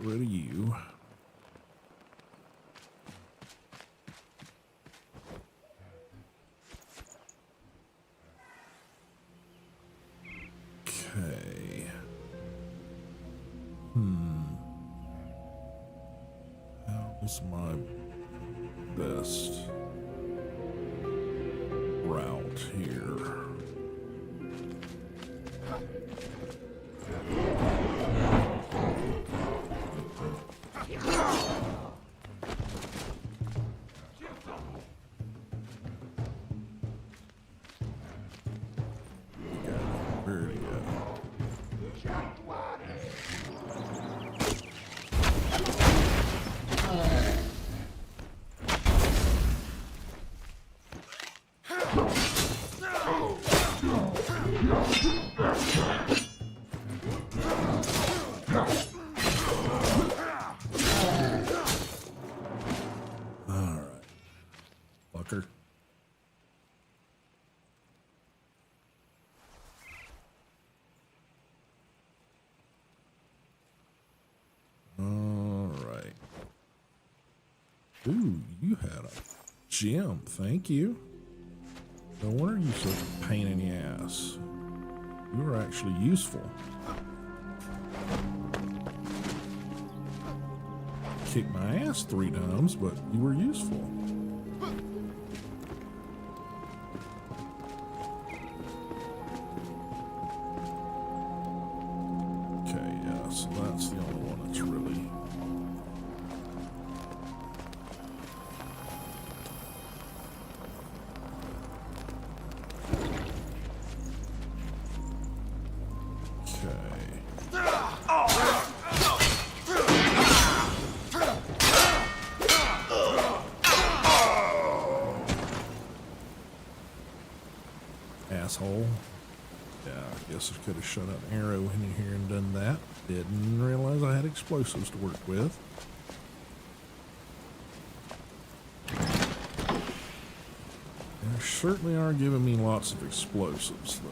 rid of you. Okay. How's my best route here? Where did he go? Alright. Fucker. Alright. Ooh, you had a gem. Thank you. No wonder you're such a pain in the ass. You were actually useful. Kicked my ass 3 times, but you were useful. Okay, yeah, so that's the only one that's really... Asshole. Yeah, I guess I could have shot an arrow in here and done that. Didn't realize I had explosives to work with. They certainly are giving me lots of explosives, though.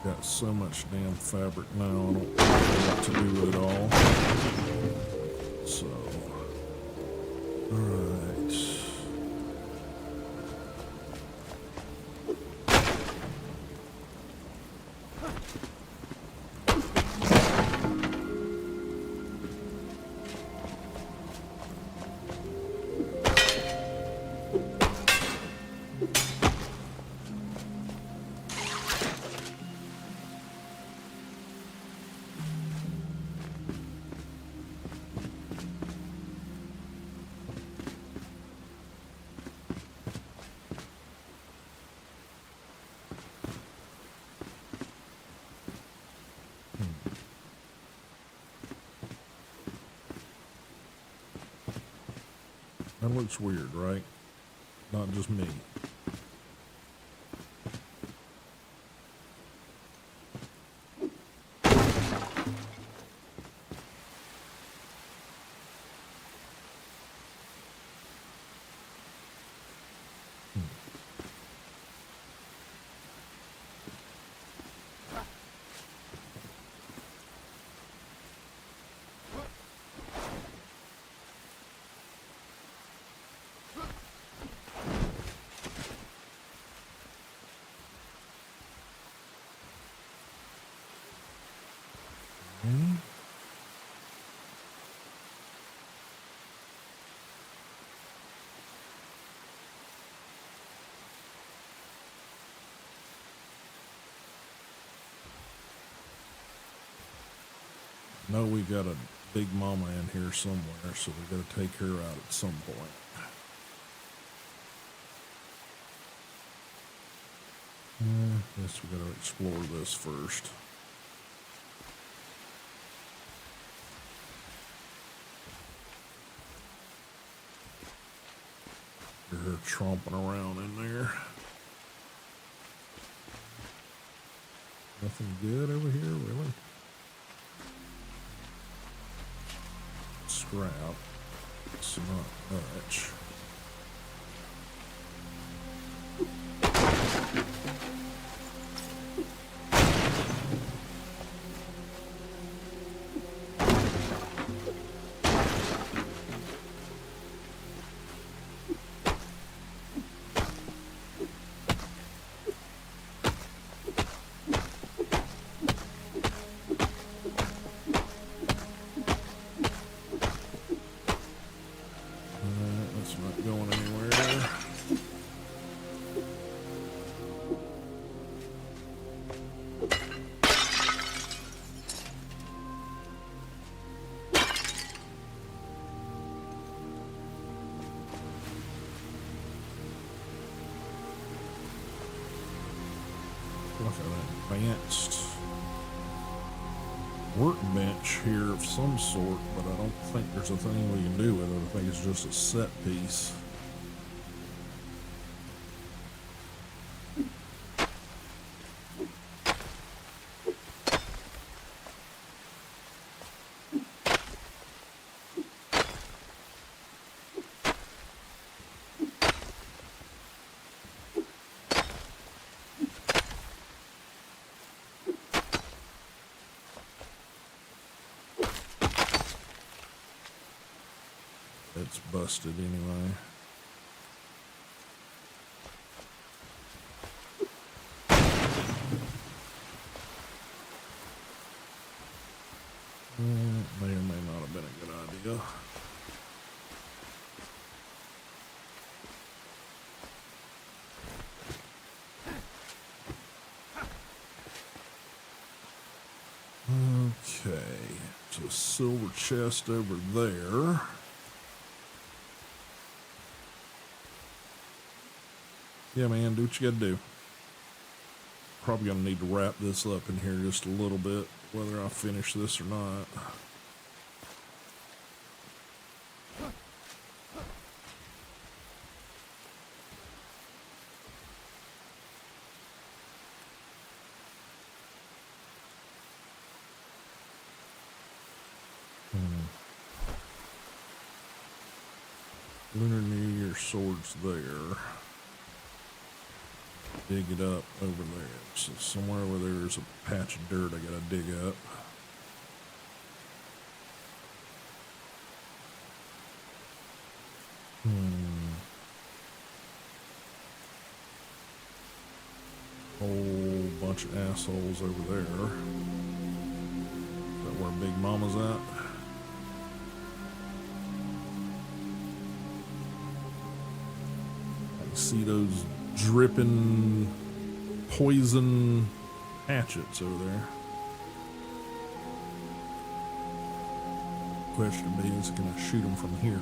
Got so much damn fabric now, I don't know what to do with it all. So, alright. That looks weird, right? Not just me. No, we got a big mama in here somewhere, so we got to take her out at some point. Guess we gotta explore this first. They're tromping around in there. Nothing good over here, really? Scrap. It's not much. That's not going anywhere. Look at that advanced workbench here of some sort, but I don't think there's a thing we can do with it. I think it's just a set piece. It's busted anyway. May or may not have been a good idea. Okay, so silver chest over there. Yeah, man, do what you gotta do. Probably gonna need to wrap this up in here just a little bit, whether I finish this or not. Lunar New Year sword's there. Dig it up over there. So somewhere where there's a patch of dirt I gotta dig up. Whole bunch of assholes over there. Is that where Big Mama's at? I can see those dripping poison hatchets over there. Question being, is can I shoot them from here?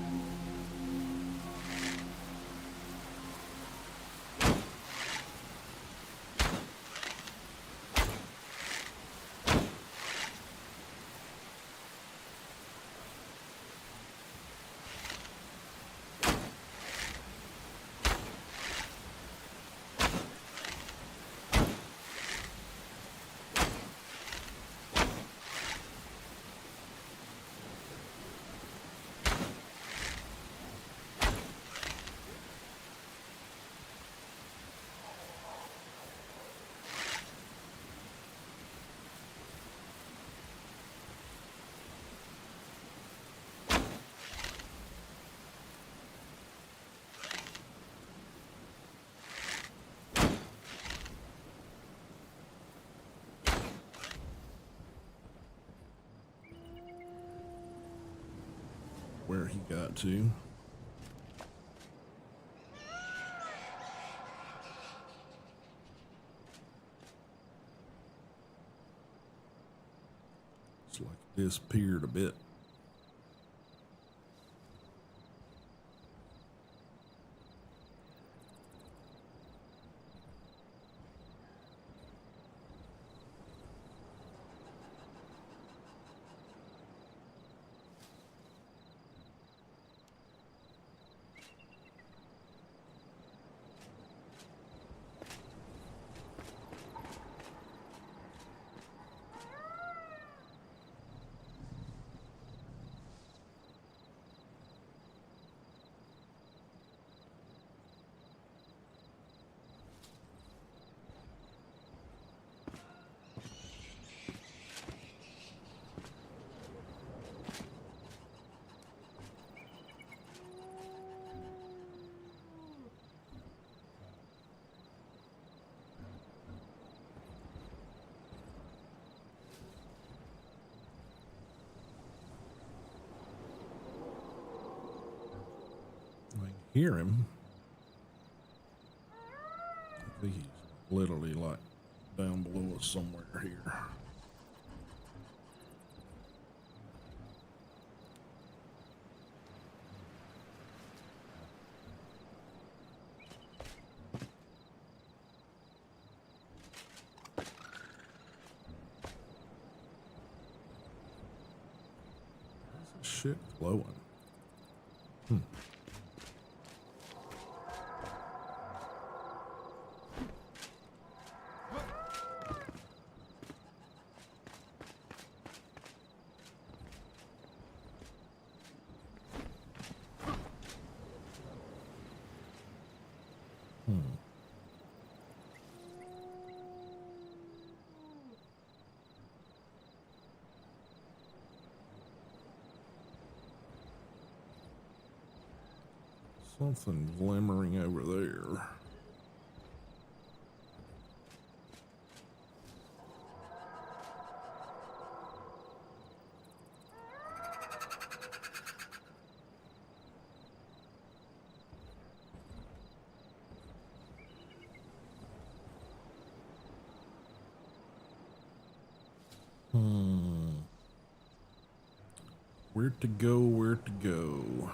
Where he got to. It's like it disappeared a bit. hear him. I think he's literally like down below us somewhere here. Shit glowing. Something glimmering over there. Where to go, where to go?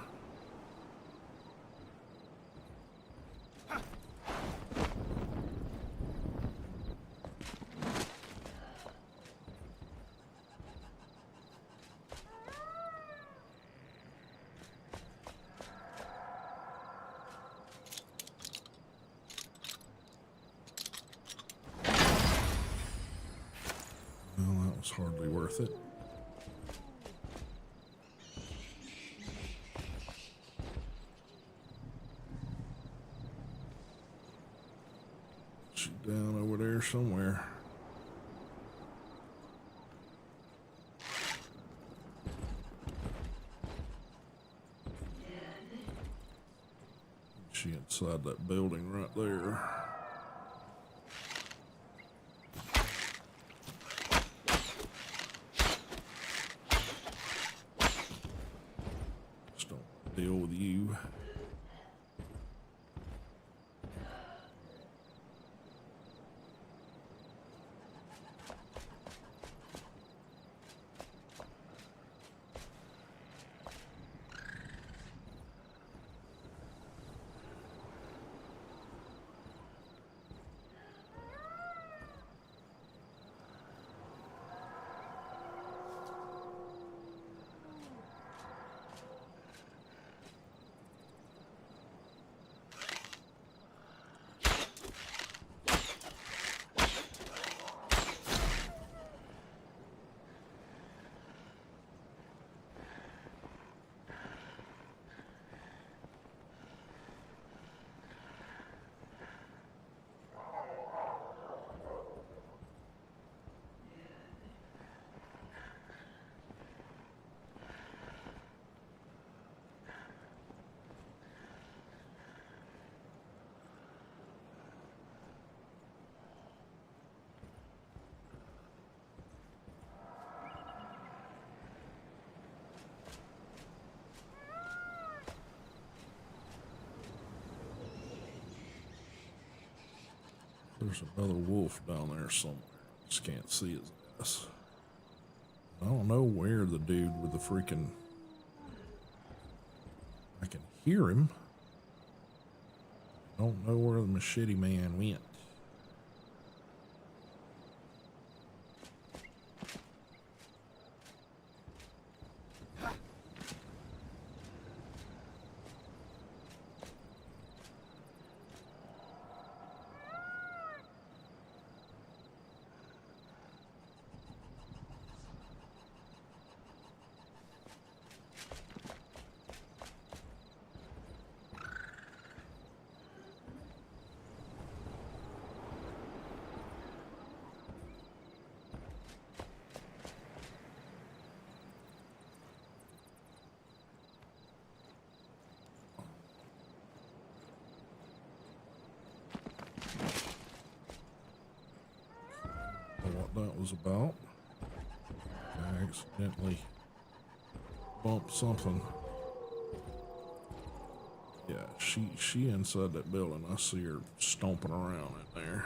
Well, that was hardly worth it. She's down over there somewhere. She inside that building right there. Just don't deal with you. There's another wolf down there somewhere. Just can't see his ass. I don't know where the dude with the freaking... I can hear him. I don't know where the machete man went. What that was about. I accidentally bumped something. Yeah, she inside that building. I see her stomping around in there.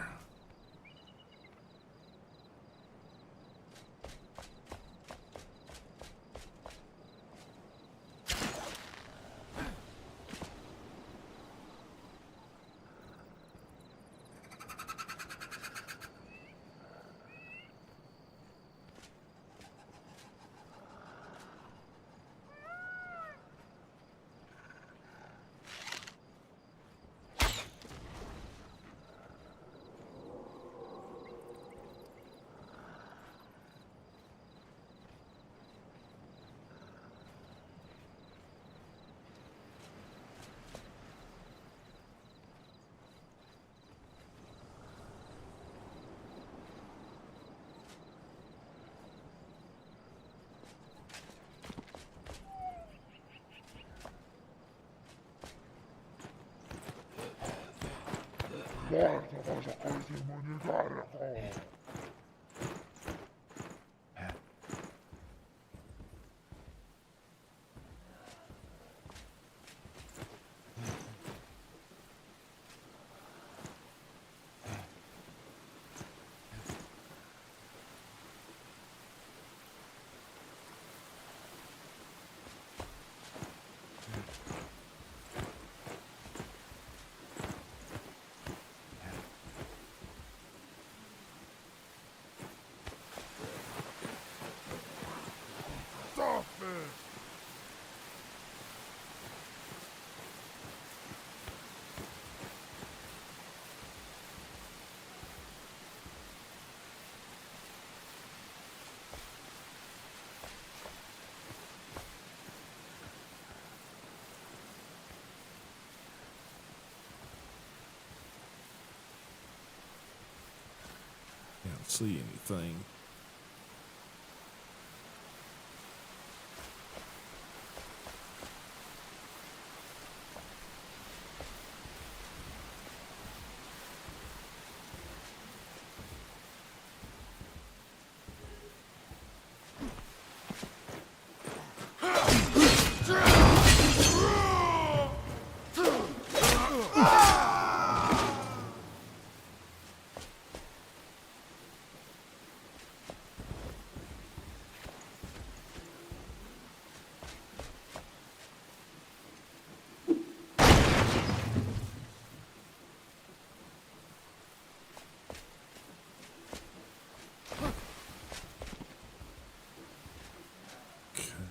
Can't see anything.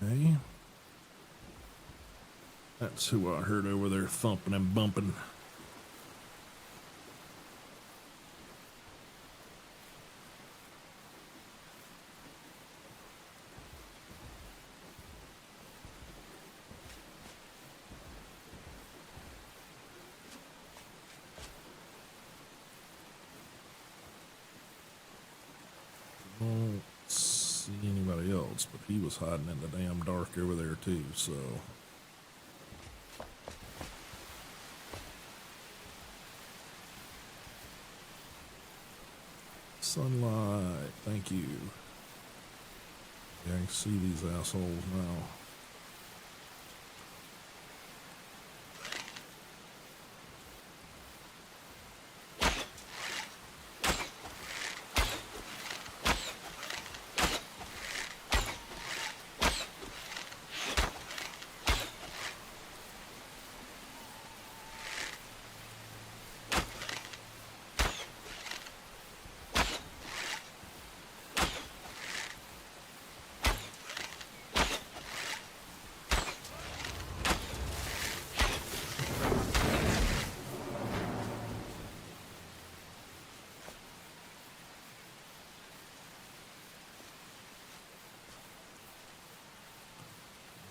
Okay. That's who I heard over there thumping and bumping. Don't see anybody else, but he was hiding in the damn dark over there too, so. Sunlight, thank you. Yeah, I can see these assholes now.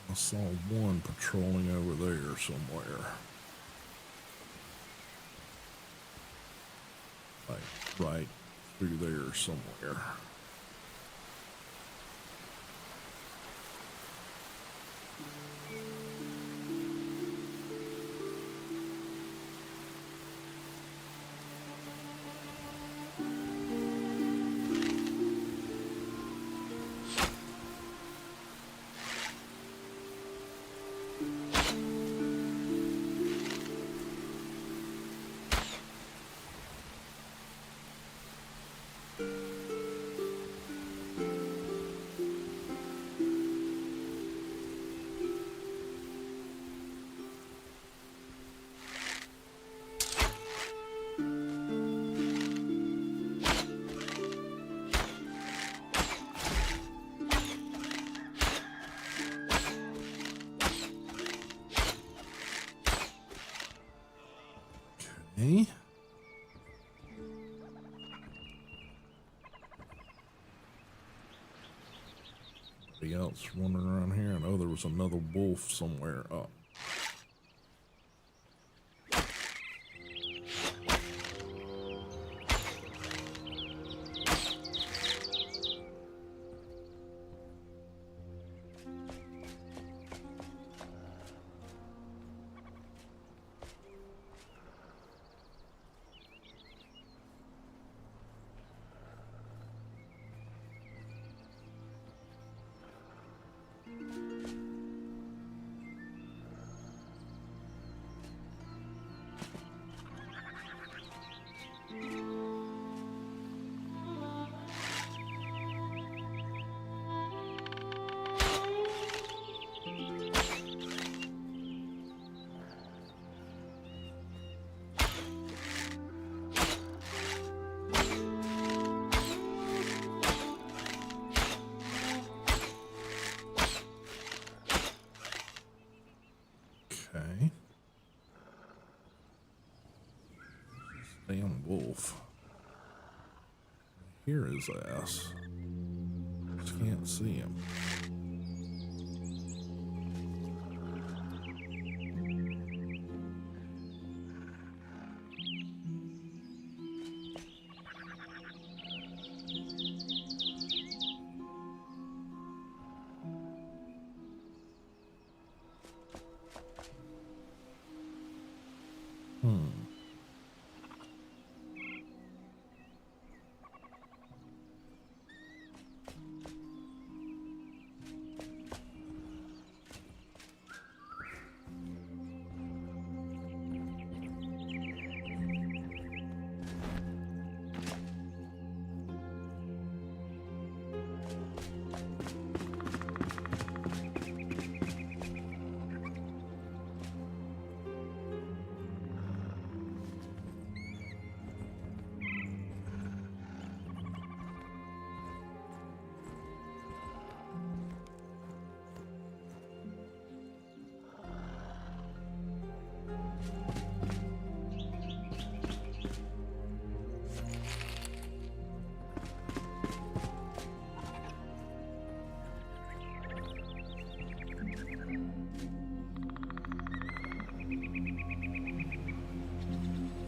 I saw one patrolling over there somewhere. Like right through there somewhere. Okay. Anybody else wandering around here? I know there was another wolf somewhere up. Okay. Damn wolf. Here his ass. Just can't see him.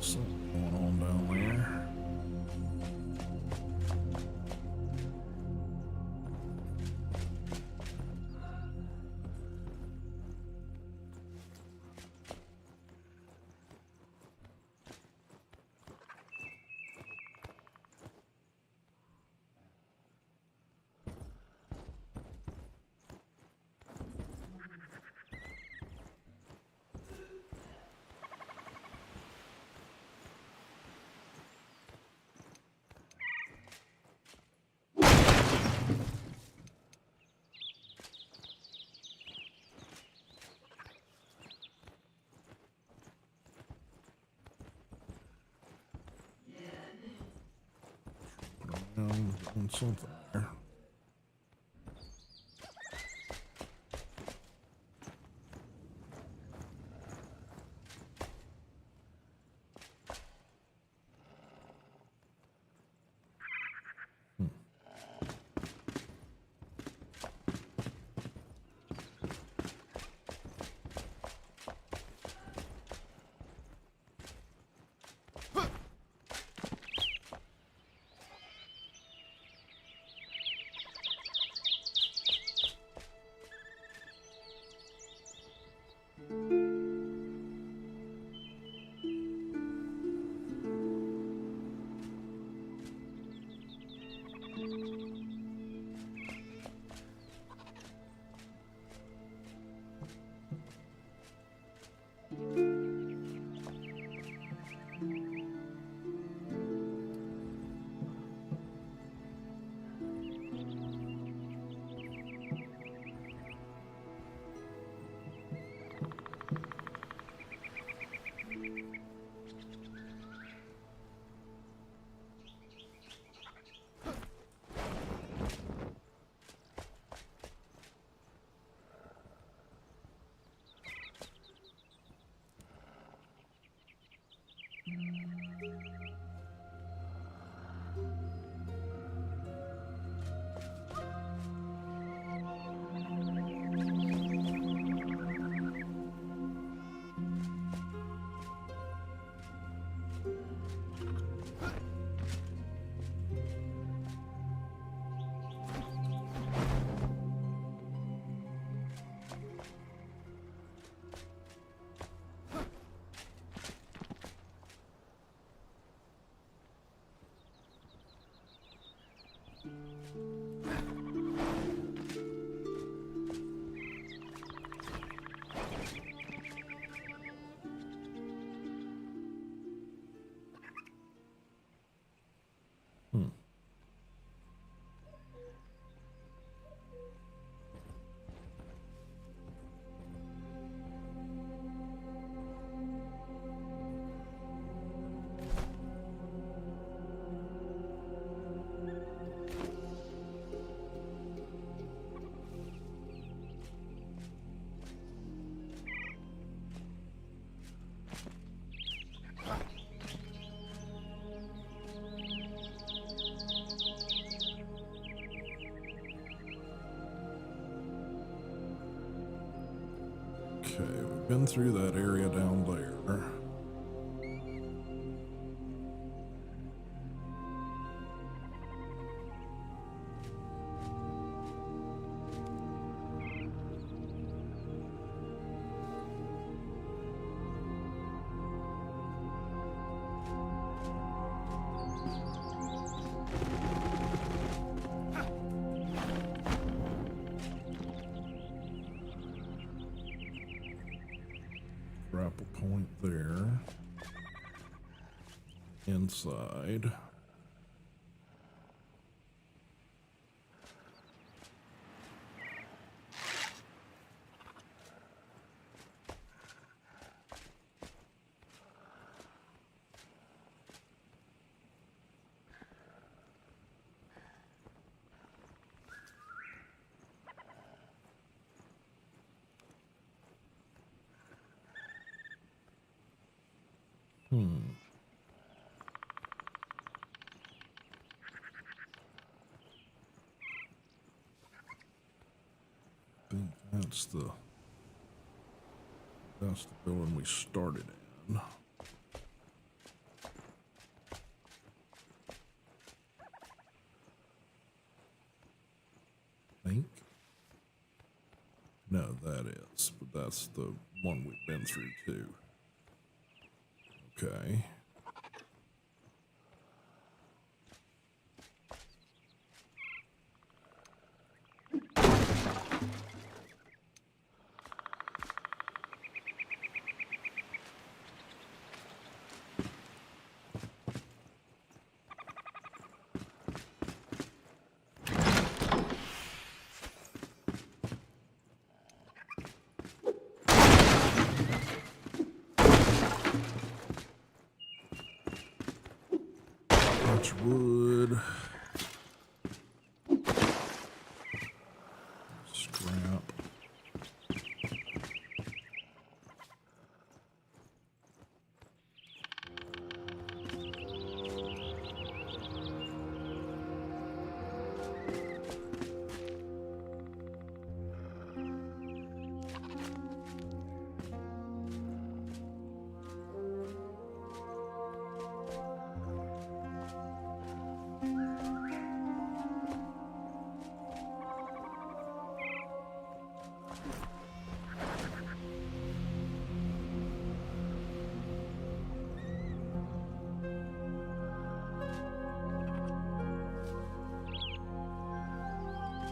Something going on down there. Doing something there. Okay, we've been through that area down there. Grapple point there. Inside. I think that's the building we started in. Think? No, that is, but that's the one we've been through too. Okay. Much wood. Scrap.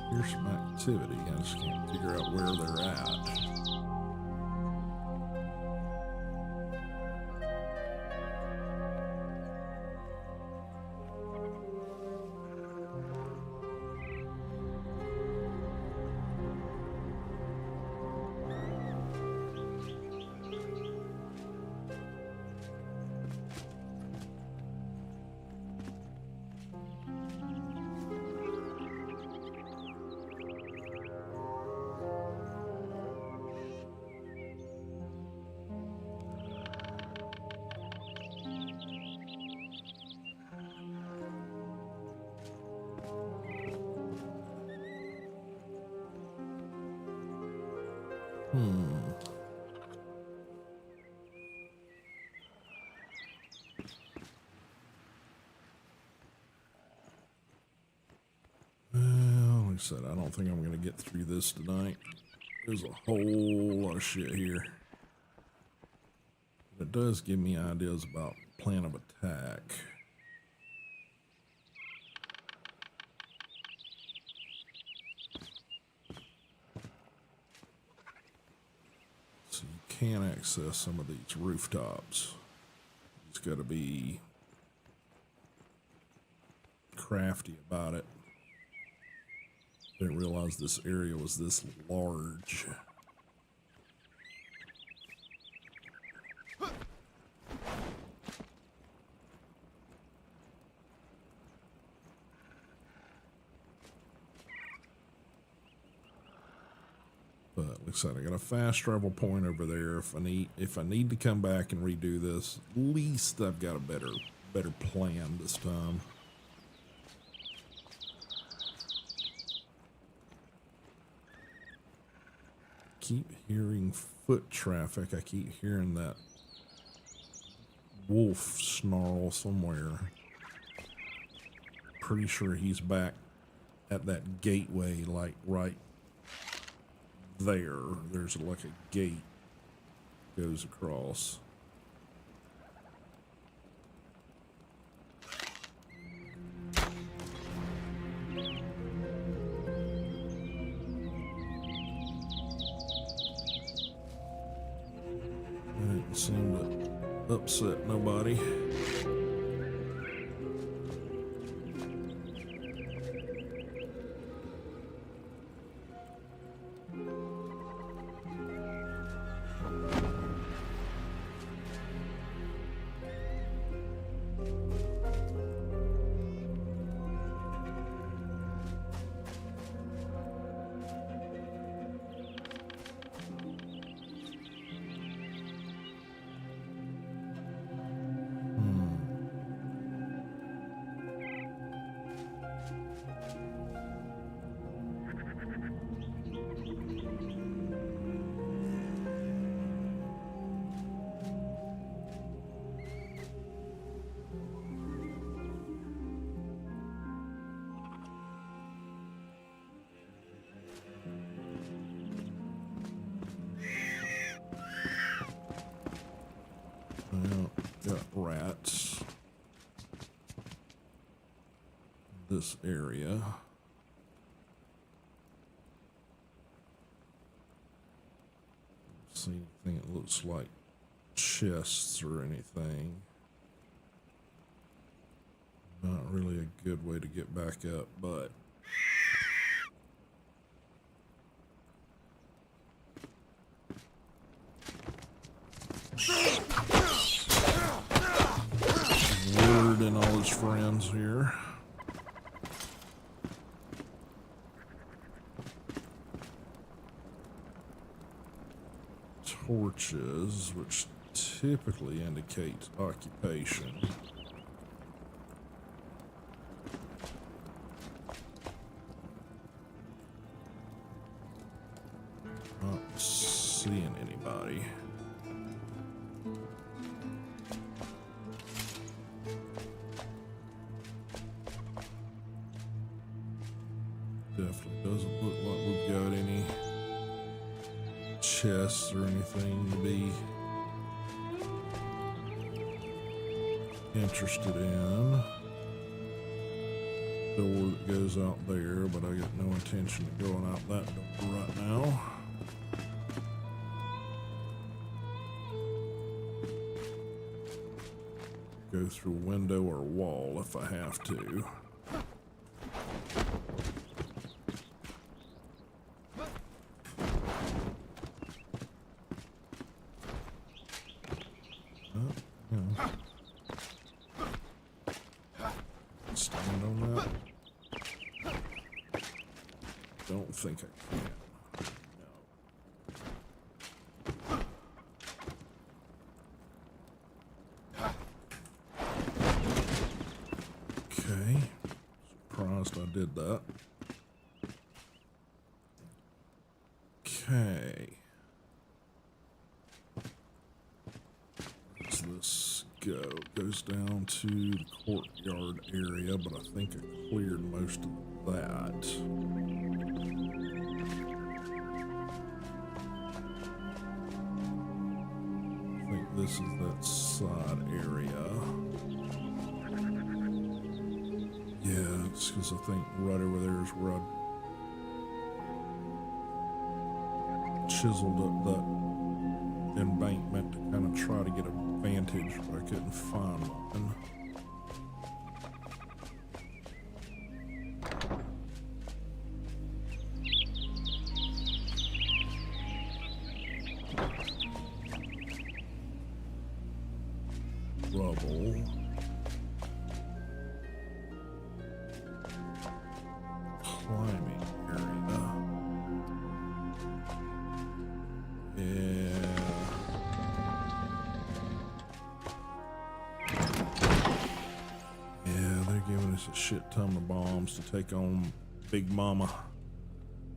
Here's some activity. I just can't figure out where they're at. Well, like I said, I don't think I'm going to get through this tonight. There's a whole lot of shit here. But it does give me ideas about plan of attack. can access some of these rooftops. It's got to be crafty about it. Didn't realize this area was this large. But looks like I got a fast travel point over there. If I need to come back and redo this, at least I've got a better plan this time. Keep hearing foot traffic. I keep hearing that wolf snarl somewhere. Pretty sure he's back at that gateway, like right there. There's like a gate goes across. Didn't seem to upset nobody. Well, got rats. This area. See anything that looks like chests or anything. Not really a good way to get back up, but Word and all his friends here. Torches, which typically indicate occupation. Not seeing anybody. Definitely doesn't look like we've got any chests or anything to be interested in. Door that goes out there, but I got no intention of going out that door right now. Go through a window or wall if I have to. Stand on that. Don't think I can. No. Okay. Surprised I did that. Okay. Where's this go? Goes down to the courtyard area, but I think I cleared most of that. I think this is that side area. Yeah, it's because I think right over there is where I chiseled up that embankment to kind of try to get a vantage, but I couldn't find one. Rubble. Climbing area. Yeah. Yeah, they're giving us a shit ton of bombs to take on Big Mama.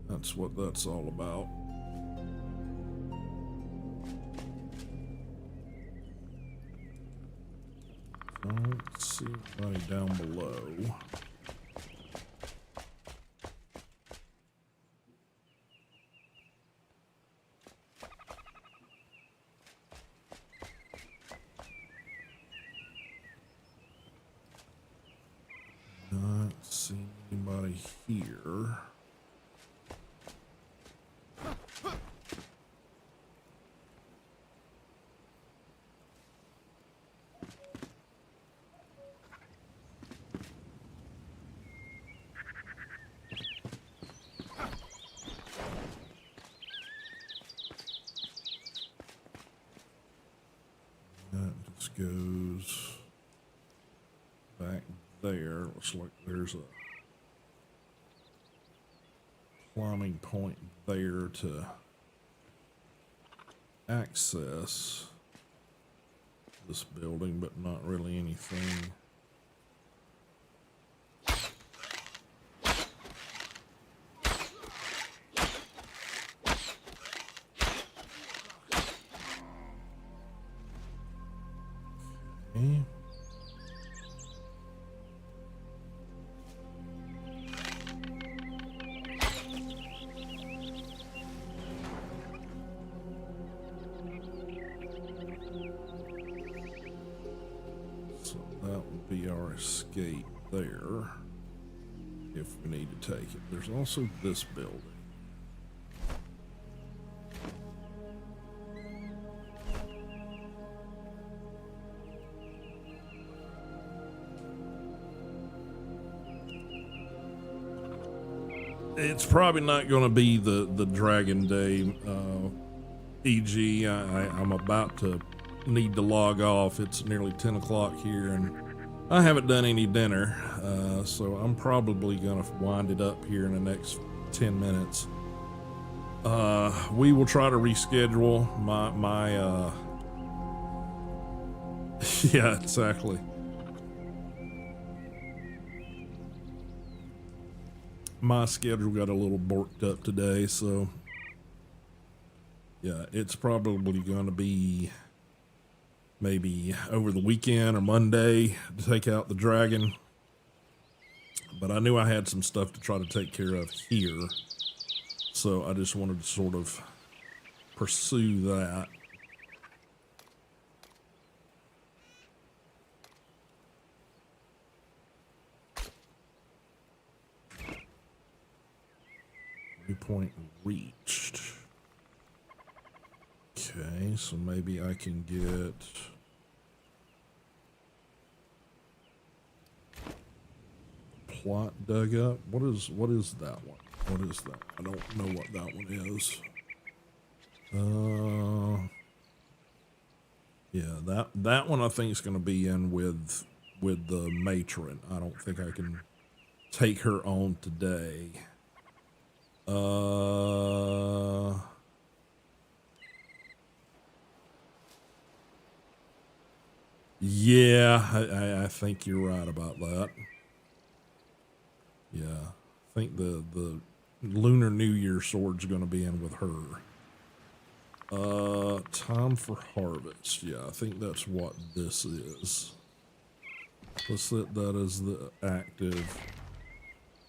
That's what that's all about. Don't see anybody down below. Not see anybody here. That just goes back there. Looks like there's a climbing point there to access this building, but not really anything. Okay. So that would be our escape there, if we need to take it. There's also this building. It's probably not going to be the Dragon Day, e.g. I'm about to need to log off. It's nearly 10 o'clock here, and I haven't done any dinner, so I'm probably going to wind it up here in the next 10 minutes. We will try to reschedule my yeah, exactly. My schedule got a little borked up today, so yeah, it's probably going to be maybe over the weekend or Monday to take out the dragon. But I knew I had some stuff to try to take care of here, so I just wanted to sort of pursue that. Point reached. Okay, so maybe I can get plot dug up. What is that one? What is that? I don't know what that one is. Yeah, that one I think is going to be in with the matron. I don't think I can take her on today. Yeah, I think you're right about that. Yeah, I think the Lunar New Year sword's going to be in with her. Time for harvest. Yeah, I think that's what this is. Let's set that as the active.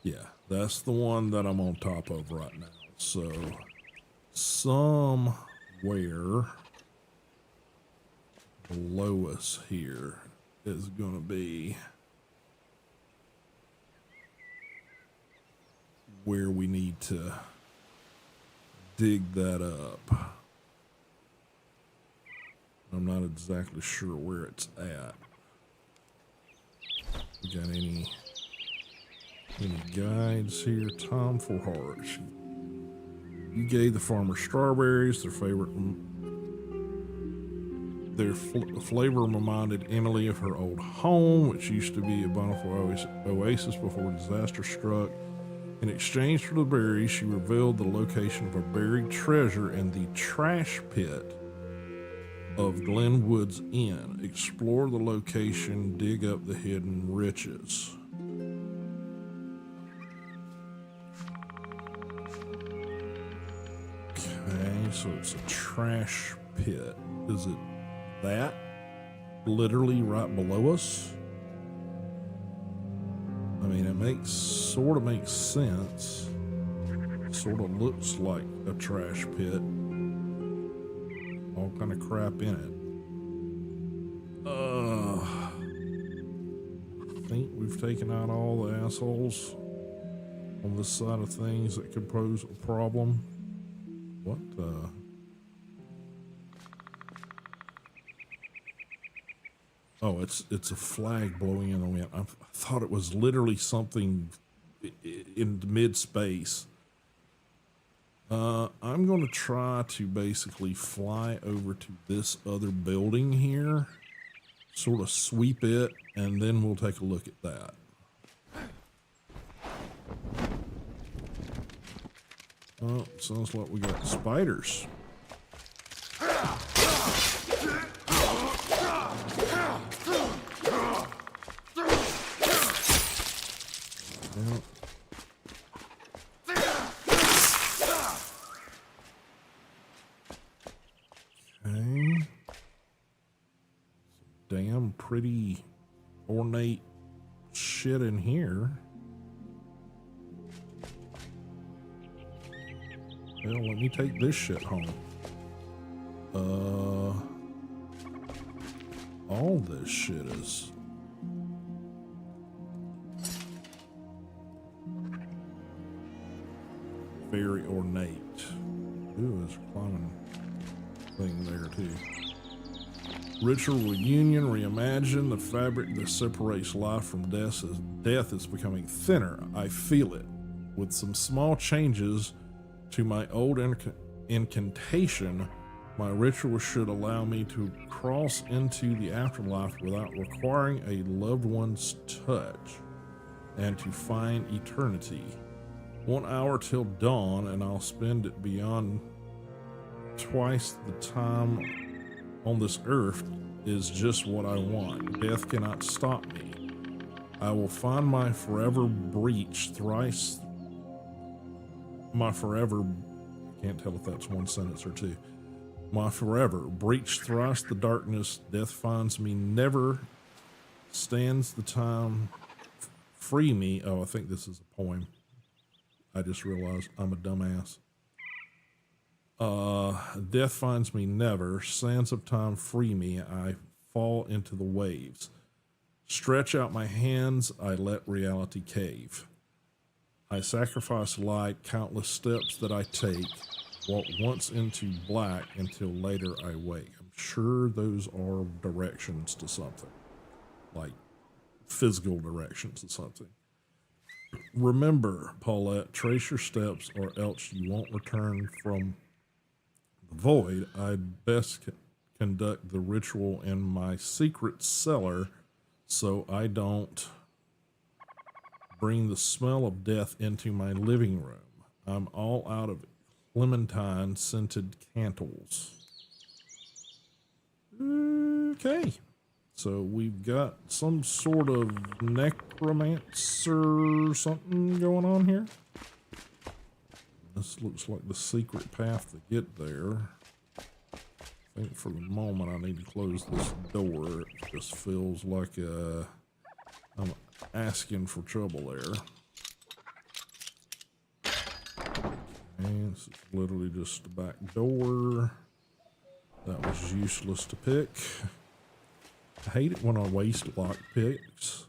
Yeah, that's the one that I'm on top of right now. So, somewhere below us here is going to be where we need to dig that up. not exactly sure where it's at. We got any guides here? Tom for Heart. You gave the farmer strawberries, their favorite. Their flavor reminded Emily of her old home, which used to be a bountiful oasis before disaster struck. In exchange for the berries, she revealed the location of a buried treasure in the trash pit of Glenwood's Inn. Explore the location, dig up the hidden riches. Okay, so it's a trash pit. Is it that? Literally right below us? I mean, it sort of makes sense. Sort of looks like a trash pit. All kind of crap in it. I think we've taken out all the assholes on this side of things that could pose a problem. What the? Oh, it's a flag blowing in the wind. I thought it was literally something in mid-space. I'm going to try to basically fly over to this other building here, sort of sweep it, and then we'll take a look at that. Oh, sounds like we got spiders. Okay. Damn pretty ornate shit in here. Hell, let me take this shit home. All this shit is very ornate. Ooh, there's a climbing thing there too. Ritual reunion, reimagine the fabric that separates life from death is becoming thinner. I feel it. With some small changes to my old incantation, my ritual should allow me to cross into the afterlife without requiring a loved one's touch and to find eternity. 1 hour till dawn, and I'll spend it beyond twice the time on this earth is just what I want. Death cannot stop me. I will find my forever breach thrice. My forever, I can't tell if that's one sentence or two. My forever breach thrice the darkness. Death finds me never. Stands the time. Free me. Oh, I think this is a poem. I just realized I'm a dumbass. Death finds me never. Sands of time free me. I fall into the waves. Stretch out my hands. I let reality cave. I sacrifice light, countless steps that I take. Walk once into black until later I wake. I'm sure those are directions to something. Like physical directions to something. Remember, Paulette, trace your steps or else you won't return from the void. I'd best conduct the ritual in my secret cellar so I don't bring the smell of death into my living room. I'm all out of clementine scented candles. Okay. So we've got some sort of necromancer something going on here. This looks like the secret path to get there. I think for the moment I need to close this door. It just feels like I'm asking for trouble there. And this is literally just the back door. That was useless to pick. I hate it when I waste lock picks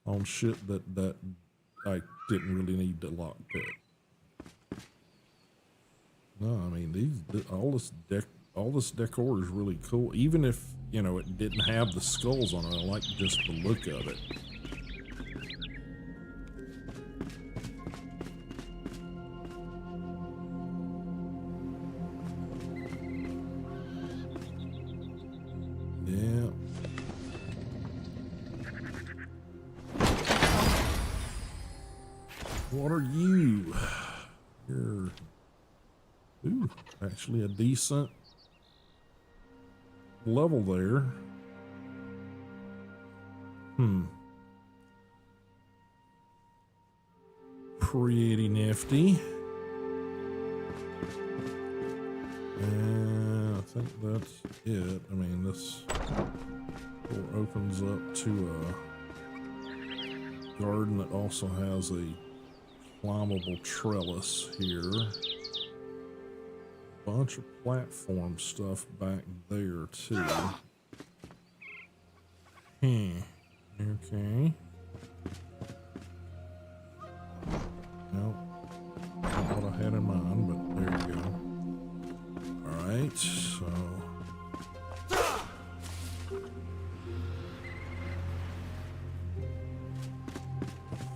on shit that I didn't really need to lock pick. No, I mean all all this decor is really cool. Even if, you know, it didn't have the skulls on it, I like just the look of it. Yeah. What are you? You're, ooh, actually a decent level there. Pretty nifty. And I think that's it. I mean, this door opens up to a garden that also has a climbable trellis here. Bunch of platform stuff back there too. Okay. Nope. Not what I had in mind, but there you go. Alright, so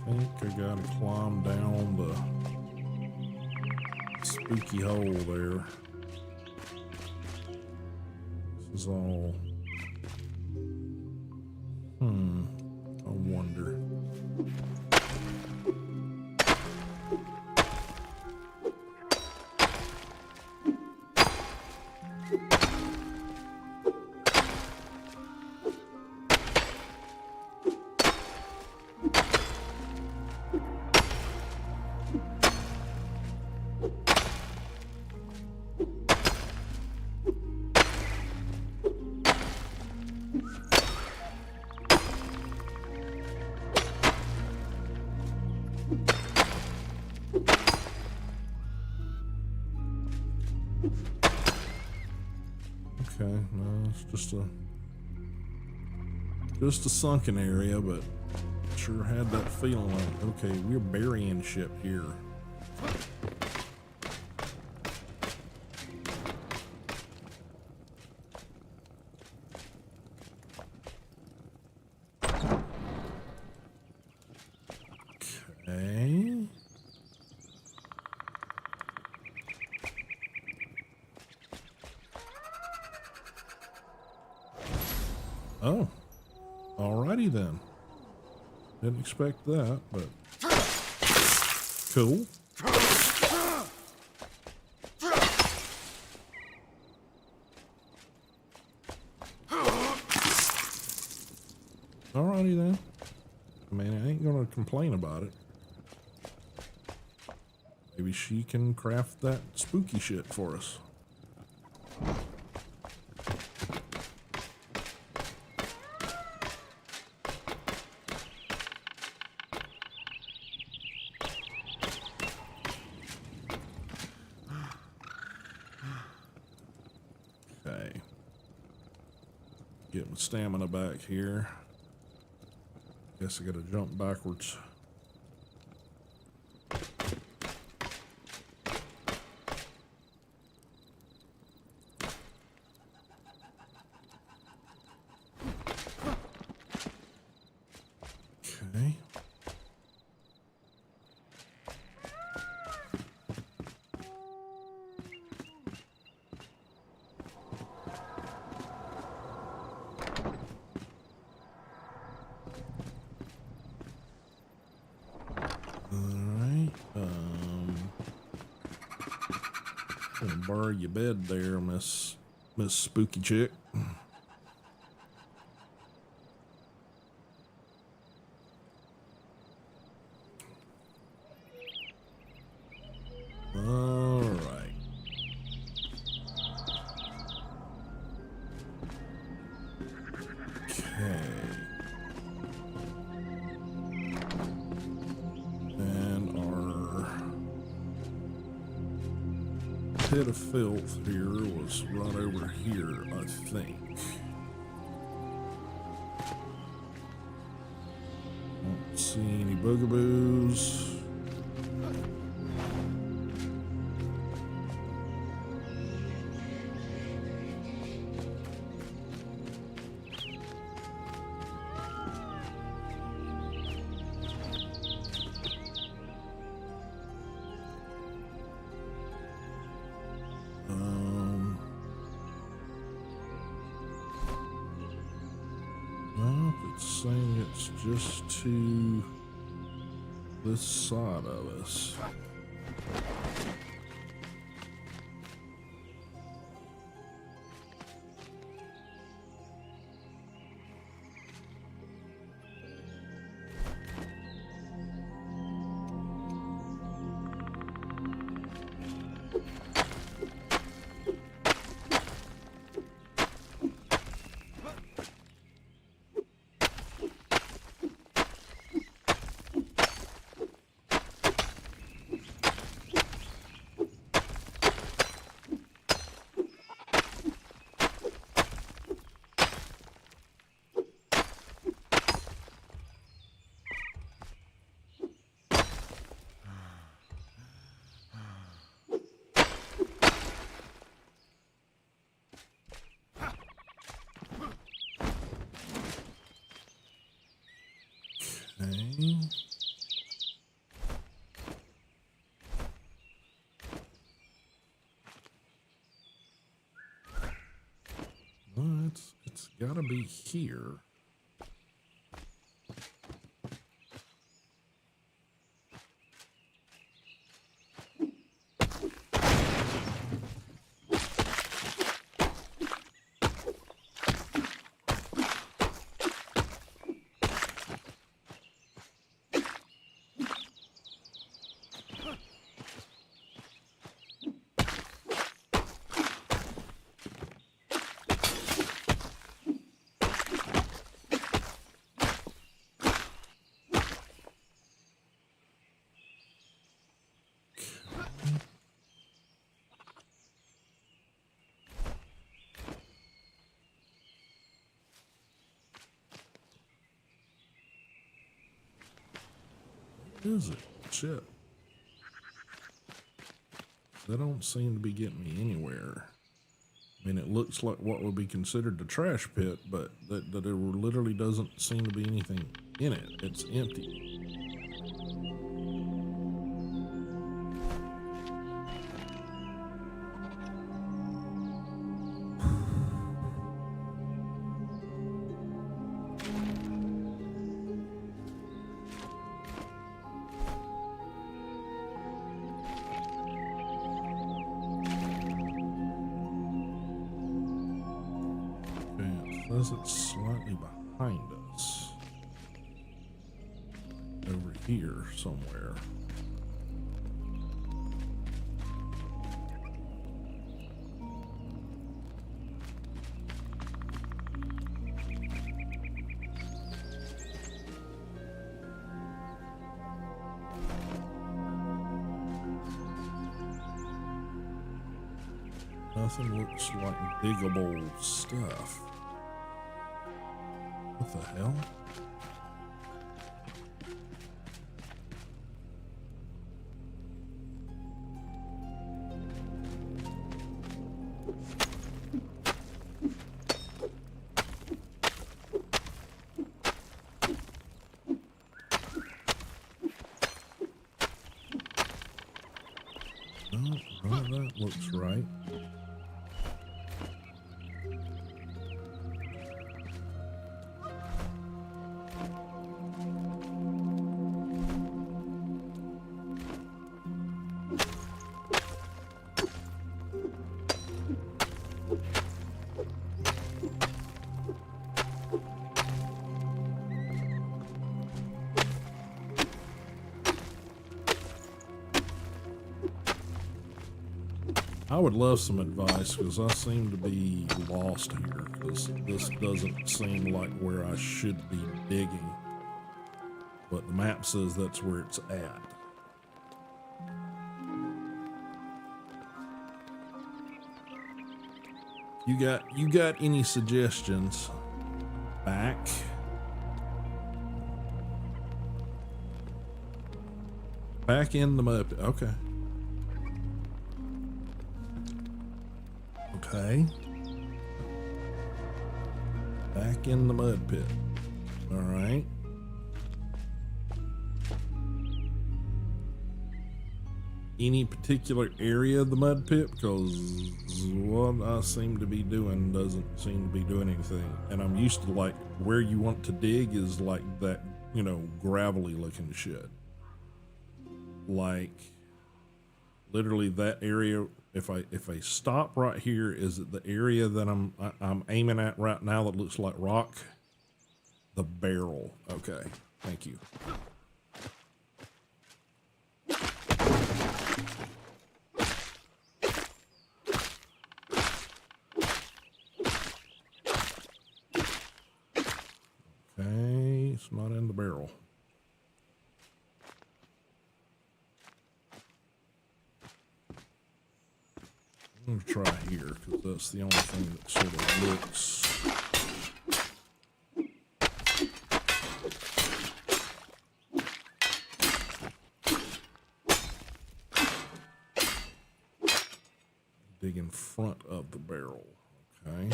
I think I gotta climb down the spooky hole there. This is all, I wonder. Okay, no, it's just a sunken area, but sure had that feeling like, okay, we're burying shit here. Okay. Oh, alrighty then. Didn't expect that, but cool. Alrighty then. I mean, I ain't gonna complain about it. Maybe she can craft that spooky shit for us. Okay. Get my stamina back here. Guess I gotta jump backwards. Okay. Gonna borrow your bed there, Miss Spooky Chick. All right. Okay. And our pit of filth here was right over here, I think. Don't see any bugaboos. It's saying it's just to this side of us. Okay. Well, it's gotta be here. What is it? Shit. That don't seem to be getting me anywhere. I mean, it looks like what would be considered the trash pit, but that there literally doesn't seem to be anything in it. It's empty. It's slightly behind us. Over here somewhere. Nothing looks like diggable stuff. What the hell? Well, that looks right. I would love some advice because I seem to be lost here. This doesn't seem like where I should be digging, but the map says that's where it's at. You got any suggestions? Back in the mud. Okay. Okay. Back in the mud pit. All right. any particular area of the mud pit, because what I seem to be doing doesn't seem to be doing anything. And I'm used to, like, where you want to dig is like that, you know, gravelly looking shit. Like literally that area. If I stop right here, is it the area that I'm aiming at right now that looks like rock? The barrel. Okay, thank you. Okay, it's not in the barrel. I'm gonna try here because that's the only thing that sort of looks. Dig in front of the barrel. Okay.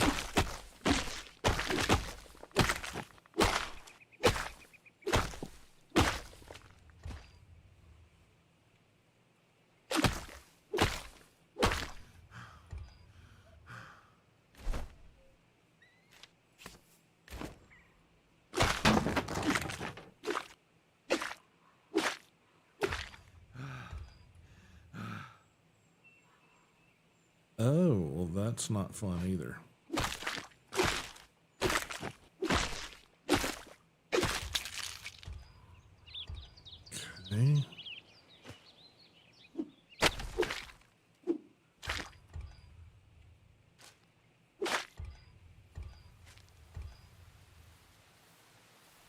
Oh, well, that's not fun either. Okay.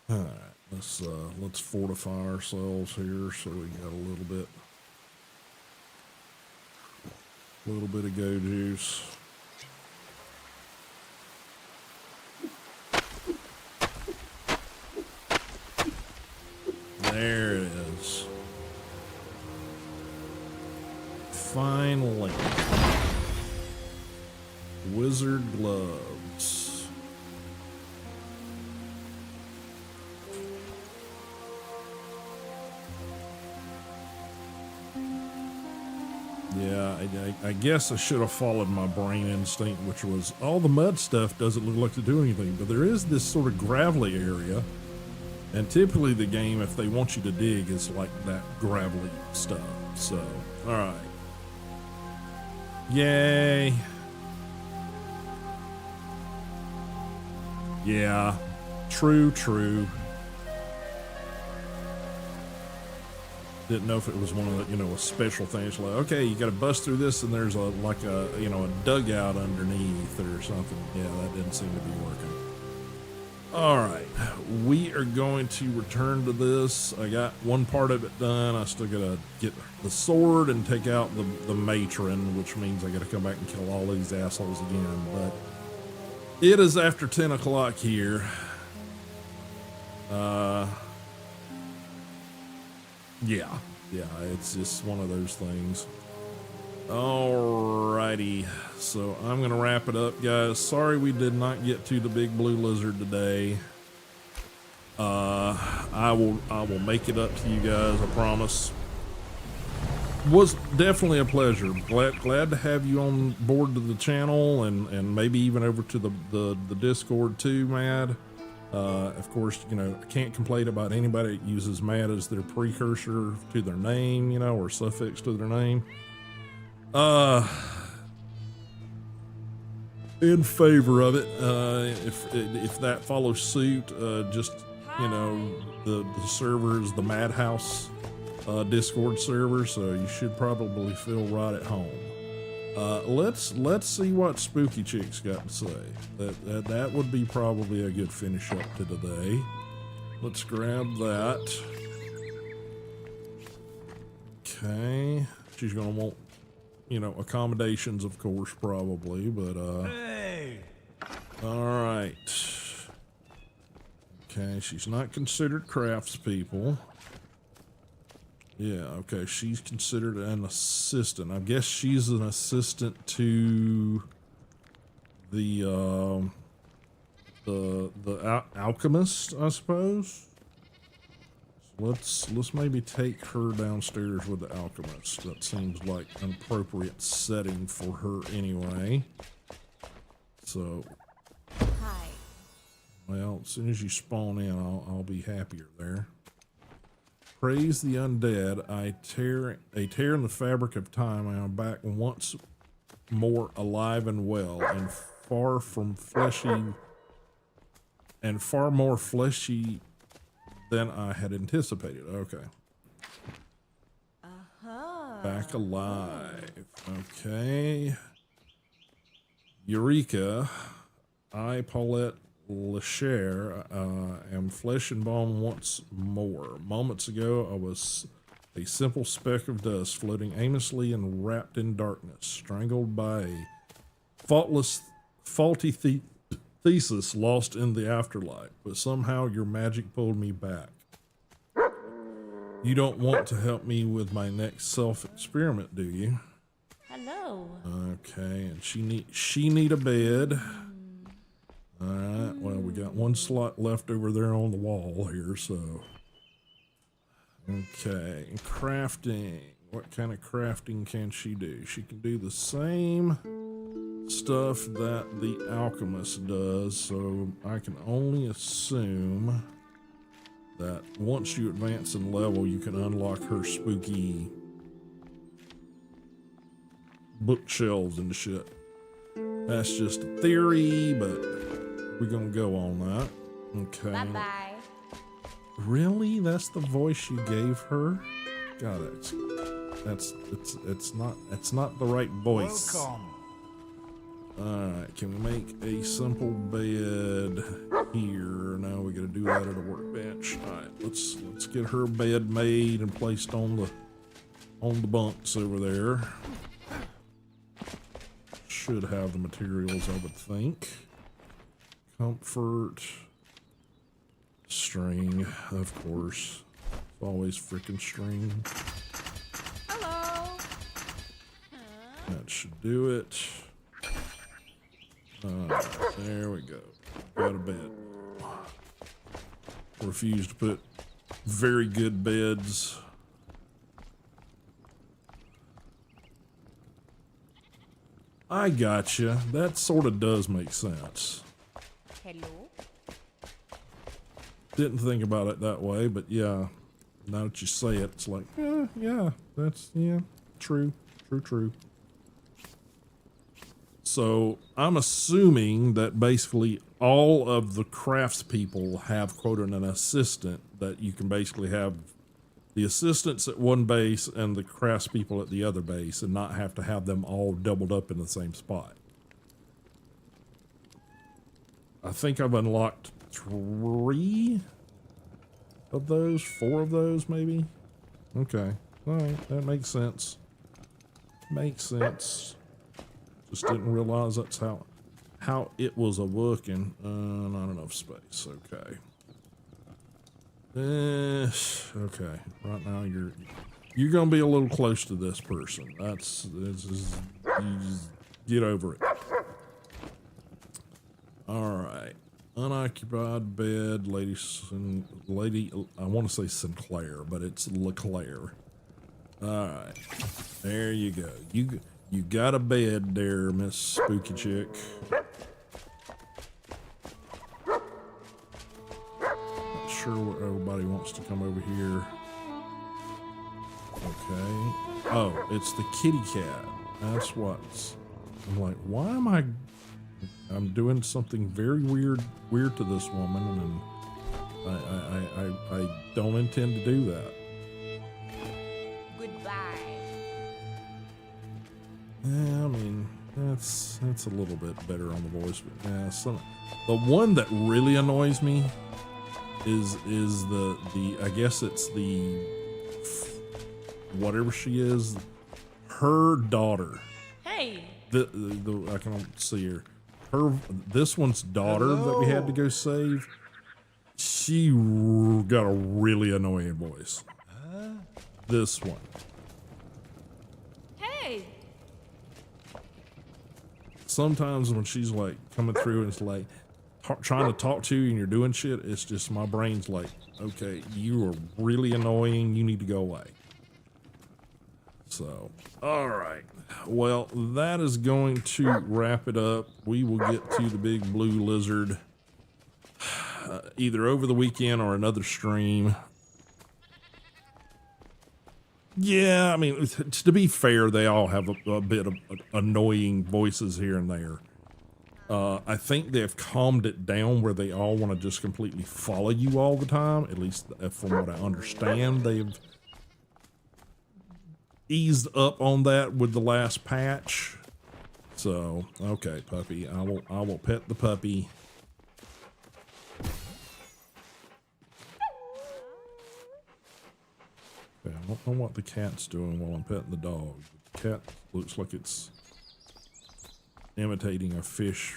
All right, let's fortify ourselves here so we got a little bit of go juice. There it is. Finally. Wizard gloves. Yeah, I guess I should have followed my brain instinct, which was all the mud stuff doesn't look like to do anything, but there is this sort of gravelly area, and typically the game, if they want you to dig, is like that gravelly stuff. So, all right. Yay. Yeah, true. Didn't know if it was one of the, a special thing. It's like, okay, you got to bust through this, and there's a dugout underneath or something. Yeah, that didn't seem to be working. All right, we are going to return to this. I got one part of it done. I still got to get the sword and take out the matron, which means I got to come back and kill all these assholes again. But it is after 10 o'clock here. Yeah, it's just one of those things. Alrighty, so I'm gonna wrap it up, guys. Sorry we did not get to the big blue lizard today. I will make it up to you guys, I promise. Was definitely a pleasure. Glad to have you on board to the channel, and maybe even over to the Discord too, Mad. Of course, I can't complain about anybody that uses Mad as their precursor to their name, or suffix to their name. In favor of it. If that follows suit, just, the servers, the Madhouse, Discord server, so you should probably feel right at home. Let's see what Spooky Chick's got to say. That would be probably a good finish up to today. Let's grab that. Okay, she's gonna want, accommodations, of course, probably, but Hey! all right. Okay, she's not considered craftspeople. Yeah, okay, she's considered an assistant. I guess she's an assistant to the alchemist, I suppose. let's maybe take her downstairs with the alchemist. That seems like an appropriate setting for her anyway. So, Hi. well, as soon as you spawn in, I'll be happier there. Praise the undead. A tear in the fabric of time. I am back once more alive and well, and far more fleshy than I had anticipated. Okay. Back alive. Okay. Eureka. I, Paulette Lachère, am flesh and bone once more. Moments ago, I was a simple speck of dust floating aimlessly and wrapped in darkness, strangled by a faulty thesis lost in the afterlife. But somehow your magic pulled me back. You don't want to help me with my next self-experiment, do you? Hello. Okay, and she need a bed. All right, well, we got one slot left over there on the wall here, so. Okay, crafting. What kind of crafting can she do? She can do the same stuff that the alchemist does, so I can only assume that once you advance in level, you can unlock her spooky bookshelves and shit. That's just a theory, but we're gonna go on that. Okay. Bye-bye. Really? That's the voice you gave her? God, it's not the right voice. Welcome. Alright, can we make a simple bed here? No, we gotta do that at a workbench. Alright, let's get her bed made and placed on the bunks over there. Should have the materials, I would think. Comfort. String, of course. It's always freaking string. Hello. That should do it. There we go. Got a bed. Refuse to put very good beds. I gotcha. That sort of does make sense. Hello. Didn't think about it that way, but yeah. Now that you say it, it's like, yeah, that's, yeah, true. So I'm assuming that basically all of the craftspeople have, quote, an assistant, that you can basically have the assistants at one base and the craftspeople at the other base and not have to have them all doubled up in the same spot. I think I've unlocked 3 of those, 4 of those maybe. Okay, all right, that makes sense. Makes sense. Just didn't realize that's how it was a working. Not enough space. Okay. Okay. Right now you're gonna be a little close to this person. It's just, you just get over it. All right. Unoccupied bed, lady. I want to say Sinclair, but it's LeClaire. All right. There you go. You got a bed there, Miss Spooky Chick. Not sure where everybody wants to come over here. Okay. Oh, it's the kitty cat. That's what's. I'm like, why am I'm doing something very weird to this woman, and I don't intend to do that. Yeah, I mean, that's a little bit better on the voice, but yeah, the one that really annoys me is the I guess it's the whatever she is, her daughter. Hey. I can't see her. This one's daughter that we had to go save. She got a really annoying voice. This one. Hey. Sometimes when she's like coming through and it's like, trying to talk to you and you're doing shit, it's just my brain's like, okay, you are really annoying. You need to go away. So, all right. Well, that is going to wrap it up. We will get to the big blue lizard either over the weekend or another stream. Yeah, I mean, to be fair, they all have a bit of annoying voices here and there. I think they've calmed it down where they all want to just completely follow you all the time. At least from what I understand, they've eased up on that with the last patch. So, okay, puppy, I will pet the puppy. Okay, I don't know what the cat's doing while I'm petting the dog. The cat looks like it's imitating a fish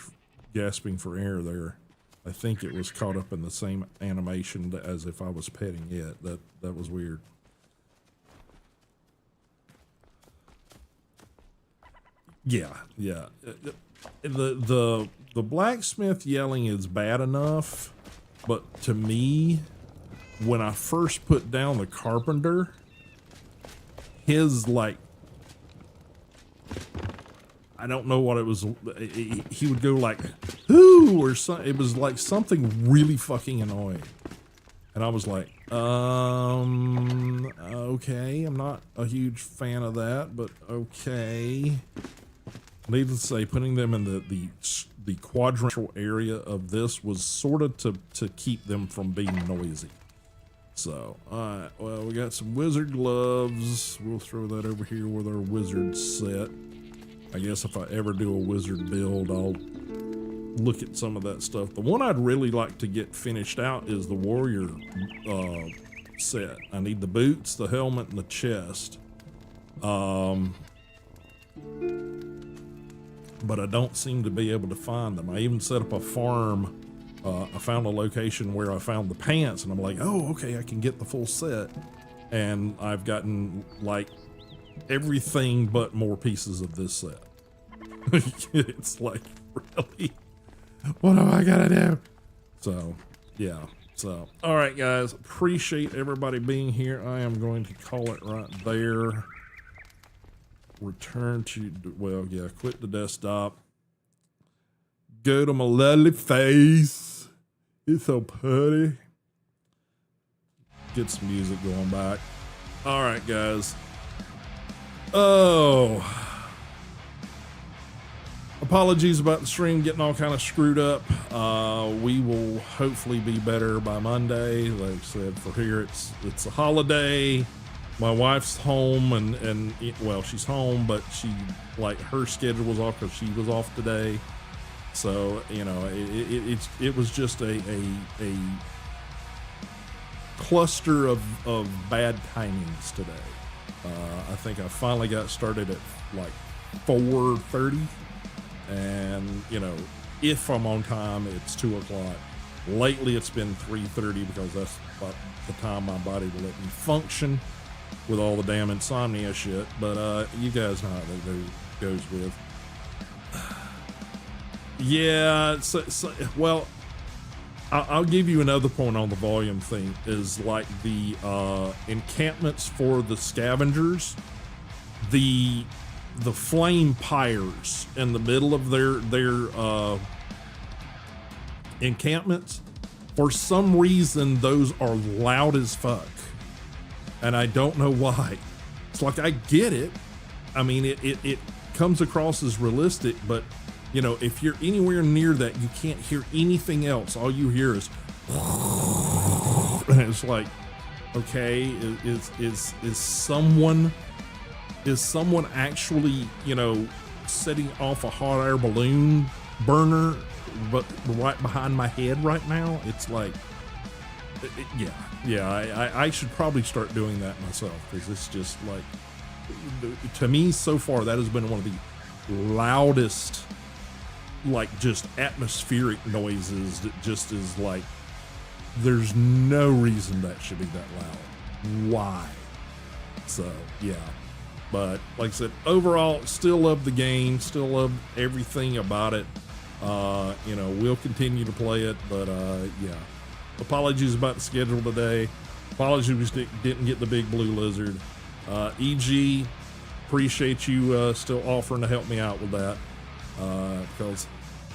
gasping for air there. I think it was caught up in the same animation as if I was petting it. That was weird. Yeah. The blacksmith yelling is bad enough, but to me, when I first put down the carpenter, his like, I don't know what it was. He would go like, "Ooh," or something. It was like something really fucking annoying. And I was like, okay, I'm not a huge fan of that, but okay. Needless to say, putting them in the quadrantal area of this was sort of to keep them from being noisy. So, alright, well, we got some wizard gloves. We'll throw that over here with our wizard set. I guess if I ever do a wizard build, I'll look at some of that stuff. The one I'd really like to get finished out is the warrior set. I need the boots, the helmet, and the chest. But I don't seem to be able to find them. I even set up a farm. I found a location where I found the pants, and I'm like, oh, okay, I can get the full set. And I've gotten like everything but more pieces of this set. It's like, really? What am I gonna do? So, yeah. So, all right, guys, appreciate everybody being here. I am going to call it right there. Return to, well, yeah, quit the desktop. Go to my lovely face. It's so pretty. Get some music going back. All right, guys. Oh. Apologies about the stream getting all kind of screwed up. We will hopefully be better by Monday. Like I said, for here, it's a holiday. My wife's home and well, she's home, but her schedule was off because she was off today. So, you know, it was just a cluster of bad timings today. I think I finally got started at like 4:30, and you know, if I'm on time, it's 2 o'clock. Lately, it's been 3:30 because that's about the time my body will let me function with all the damn insomnia shit. But you guys know how that goes with. Yeah, well, I'll give you another point on the volume thing. Is like the encampments for the scavengers, the flame pyres in the middle of their encampments. For some reason, those are loud as fuck, and I don't know why. It's like, I get it. I mean, it comes across as realistic, but you know, if you're anywhere near that, you can't hear anything else. All you hear is, and it's like, okay, is someone actually, you know, setting off a hot air balloon burner, but right behind my head right now? It's like, yeah. I should probably start doing that myself, because it's just like, to me so far, that has been one of the loudest, like, just atmospheric noises that just is like, there's no reason that should be that loud. Why? So, yeah. But like I said, overall, still love the game, still love everything about it. You know, we'll continue to play it, but yeah. Apologies about the schedule today. Apologies we didn't get the big blue lizard. EG, appreciate you still offering to help me out with that, because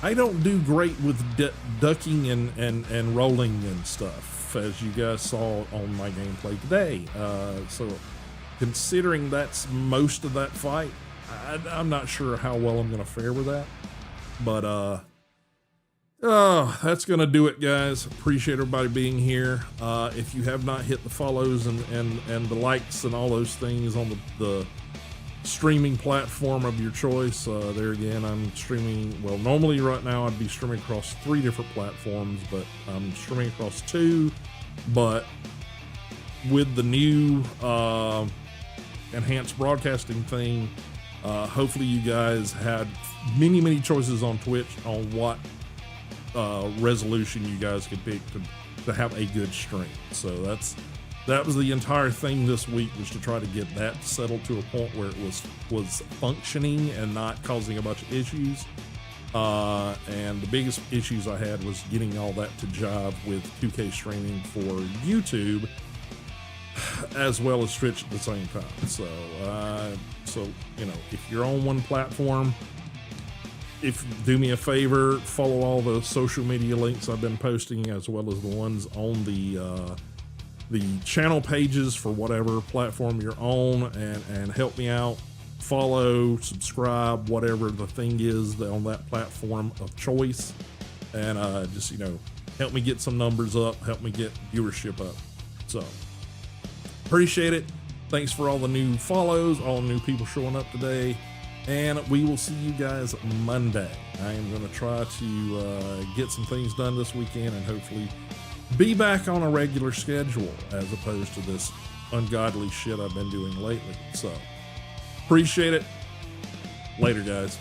I don't do great with ducking and rolling and stuff, as you guys saw on my gameplay today. So considering that's most of that fight, I'm not sure how well I'm going to fare with that. But that's going to do it, guys. Appreciate everybody being here. If you have not hit the follows and the likes and all those things on the streaming platform of your choice, there again, I'm streaming, well, normally right now I'd be streaming across 3 different platforms, but I'm streaming across 2. But with the new enhanced broadcasting thing, hopefully you guys had many choices on Twitch on what resolution you guys could pick to have a good stream. So that was the entire thing this week, was to try to get that settled to a point where it was functioning and not causing a bunch of issues. And the biggest issues I had was getting all that to jive with 2K streaming for YouTube as well as Twitch at the same time. So you know, if you're on one platform, do me a favor, follow all the social media links I've been posting, as well as the ones on the channel pages for whatever platform you're on, and help me out. Follow, subscribe, whatever the thing is on that platform of choice, and just, you know, help me get some numbers up, help me get viewership up. So appreciate it. Thanks for all the new follows, all the new people showing up today, and we will see you guys Monday. I am going to try to get some things done this weekend and hopefully be back on a regular schedule, as opposed to this ungodly shit I've been doing lately. So appreciate it. Later, guys.